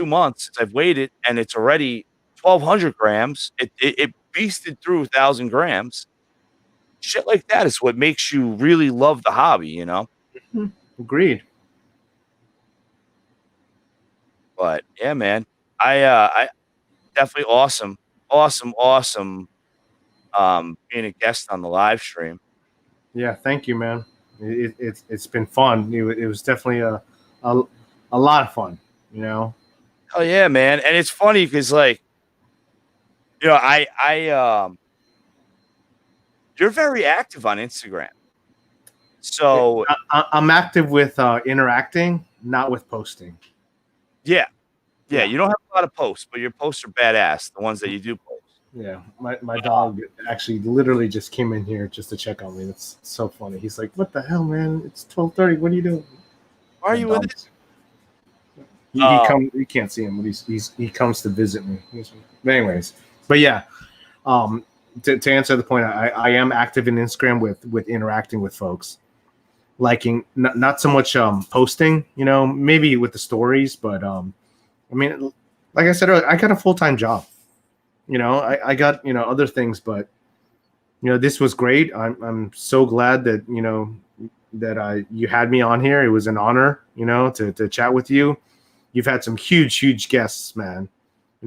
months since I've weighed it, and it's already 1,200 grams. It beasted through 1,000 grams. Shit like that is what makes you really love the hobby, you know. Agreed. But yeah, man, I definitely awesome, being a guest on the live stream. Yeah, thank you, man. It's been fun. It was definitely a lot of fun, you know. Oh yeah, man, and it's funny because like, I you're very active on Instagram. So I'm active with interacting, not with posting. Yeah, you don't have a lot of posts, but your posts are badass. The ones that you do post. Yeah, my dog actually literally just came in here just to check on me. It's so funny. He's like, "What the hell, man? It's 12:30. What are you doing?" Why are you with it? You can't see him, but he comes to visit me. But anyways, but yeah, to answer the point, I am active in Instagram with interacting with folks, liking not so much posting, maybe with the stories, but I mean, like I said earlier, I got a full-time job. I got other things, but this was great. I'm so glad that that you had me on here. It was an honor, to chat with you. You've had some huge guests, man.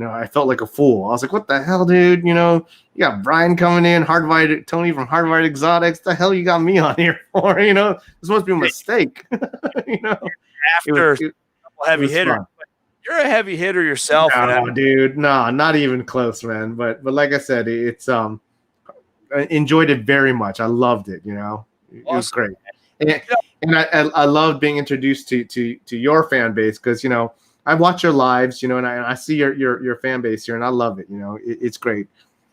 I felt like a fool. I was like, what the hell, dude? You got Brian coming in, Tony from Hardwired Exotics. The hell you got me on here for? This must be a mistake. After a heavy hitter. You're a heavy hitter yourself. No, dude. No, not even close, man. But like I said, it's enjoyed it very much. I loved it. You know, it was Awesome. great. And I love being introduced to your fan base because you know I watch your lives, you know, and I see your fan base here, and I love it. You know, it's great.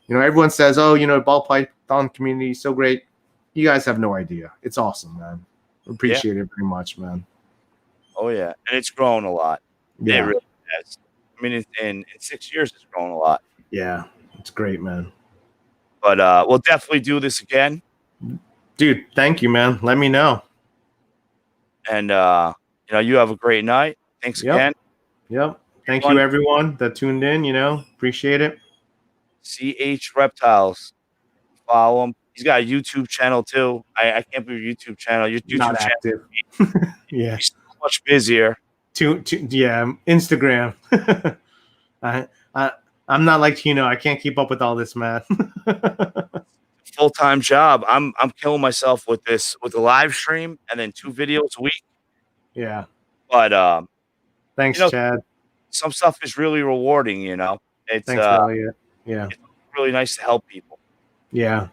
You know, everyone says, "Oh, you know, ball python community is so great." You guys have no idea. It's awesome, man. Appreciate it very much, man. Oh yeah, and it's grown a lot. It Yeah, really has. I mean, in 6 years, it's grown a lot. yeah, it's great, man. But we'll definitely do this again. Dude, thank you, man. Let me know. And you know, you have a great night. Thanks Yep, again. yep. Thank you, Everyone, everyone that tuned in. You know, appreciate it. CH Reptiles. Follow him. He's got a YouTube channel too. I can't believe your YouTube channel. Your Not YouTube channel active. Yeah. is so much busier. Yeah, Instagram. I, I, I'm not like you know. I can't keep up with all this, man. Full-time job. I'm killing myself with this with the live stream and then 2 videos a week. Yeah. But Thanks, you know, Chad. some stuff is really rewarding, you know. It's Thanks, Elliot. Yeah. it's really nice to help people. Yeah.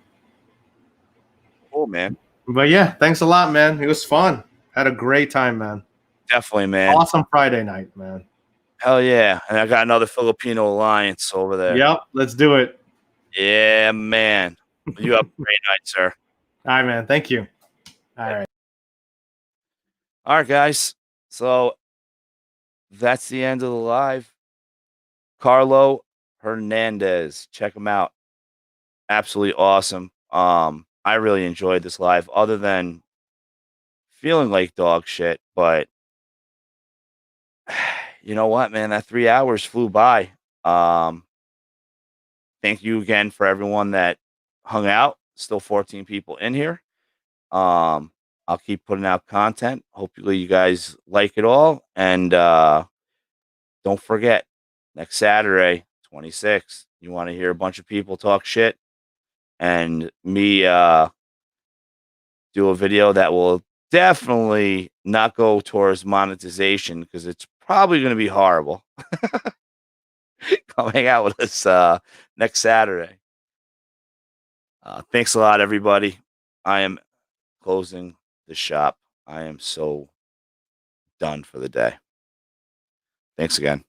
Cool, man. But yeah, thanks a lot, man. It was fun. Had a great time, man. Definitely, man. Awesome Friday night, man. Hell yeah. And I got another Filipino alliance over there. Yep. Let's do it. Yeah, man. You have a great night, sir. All right, man. Thank you. All right. All right, guys. So that's the end of the live. Carlo Hernandez. Check him out. Absolutely awesome. I really enjoyed this live, other than feeling like dog shit, but you know what, man? That 3 hours flew by. Thank you again for everyone that hung out. Still 14 people in here. I'll keep putting out content. Hopefully you guys like it all. And don't forget, next Saturday, 26th, you want to hear a bunch of people talk shit and me do a video that will definitely not go towards monetization because it's probably going to be horrible. Come hang out with us next Saturday. Thanks a lot, everybody. I am closing the shop. I am so done for the day. Thanks again.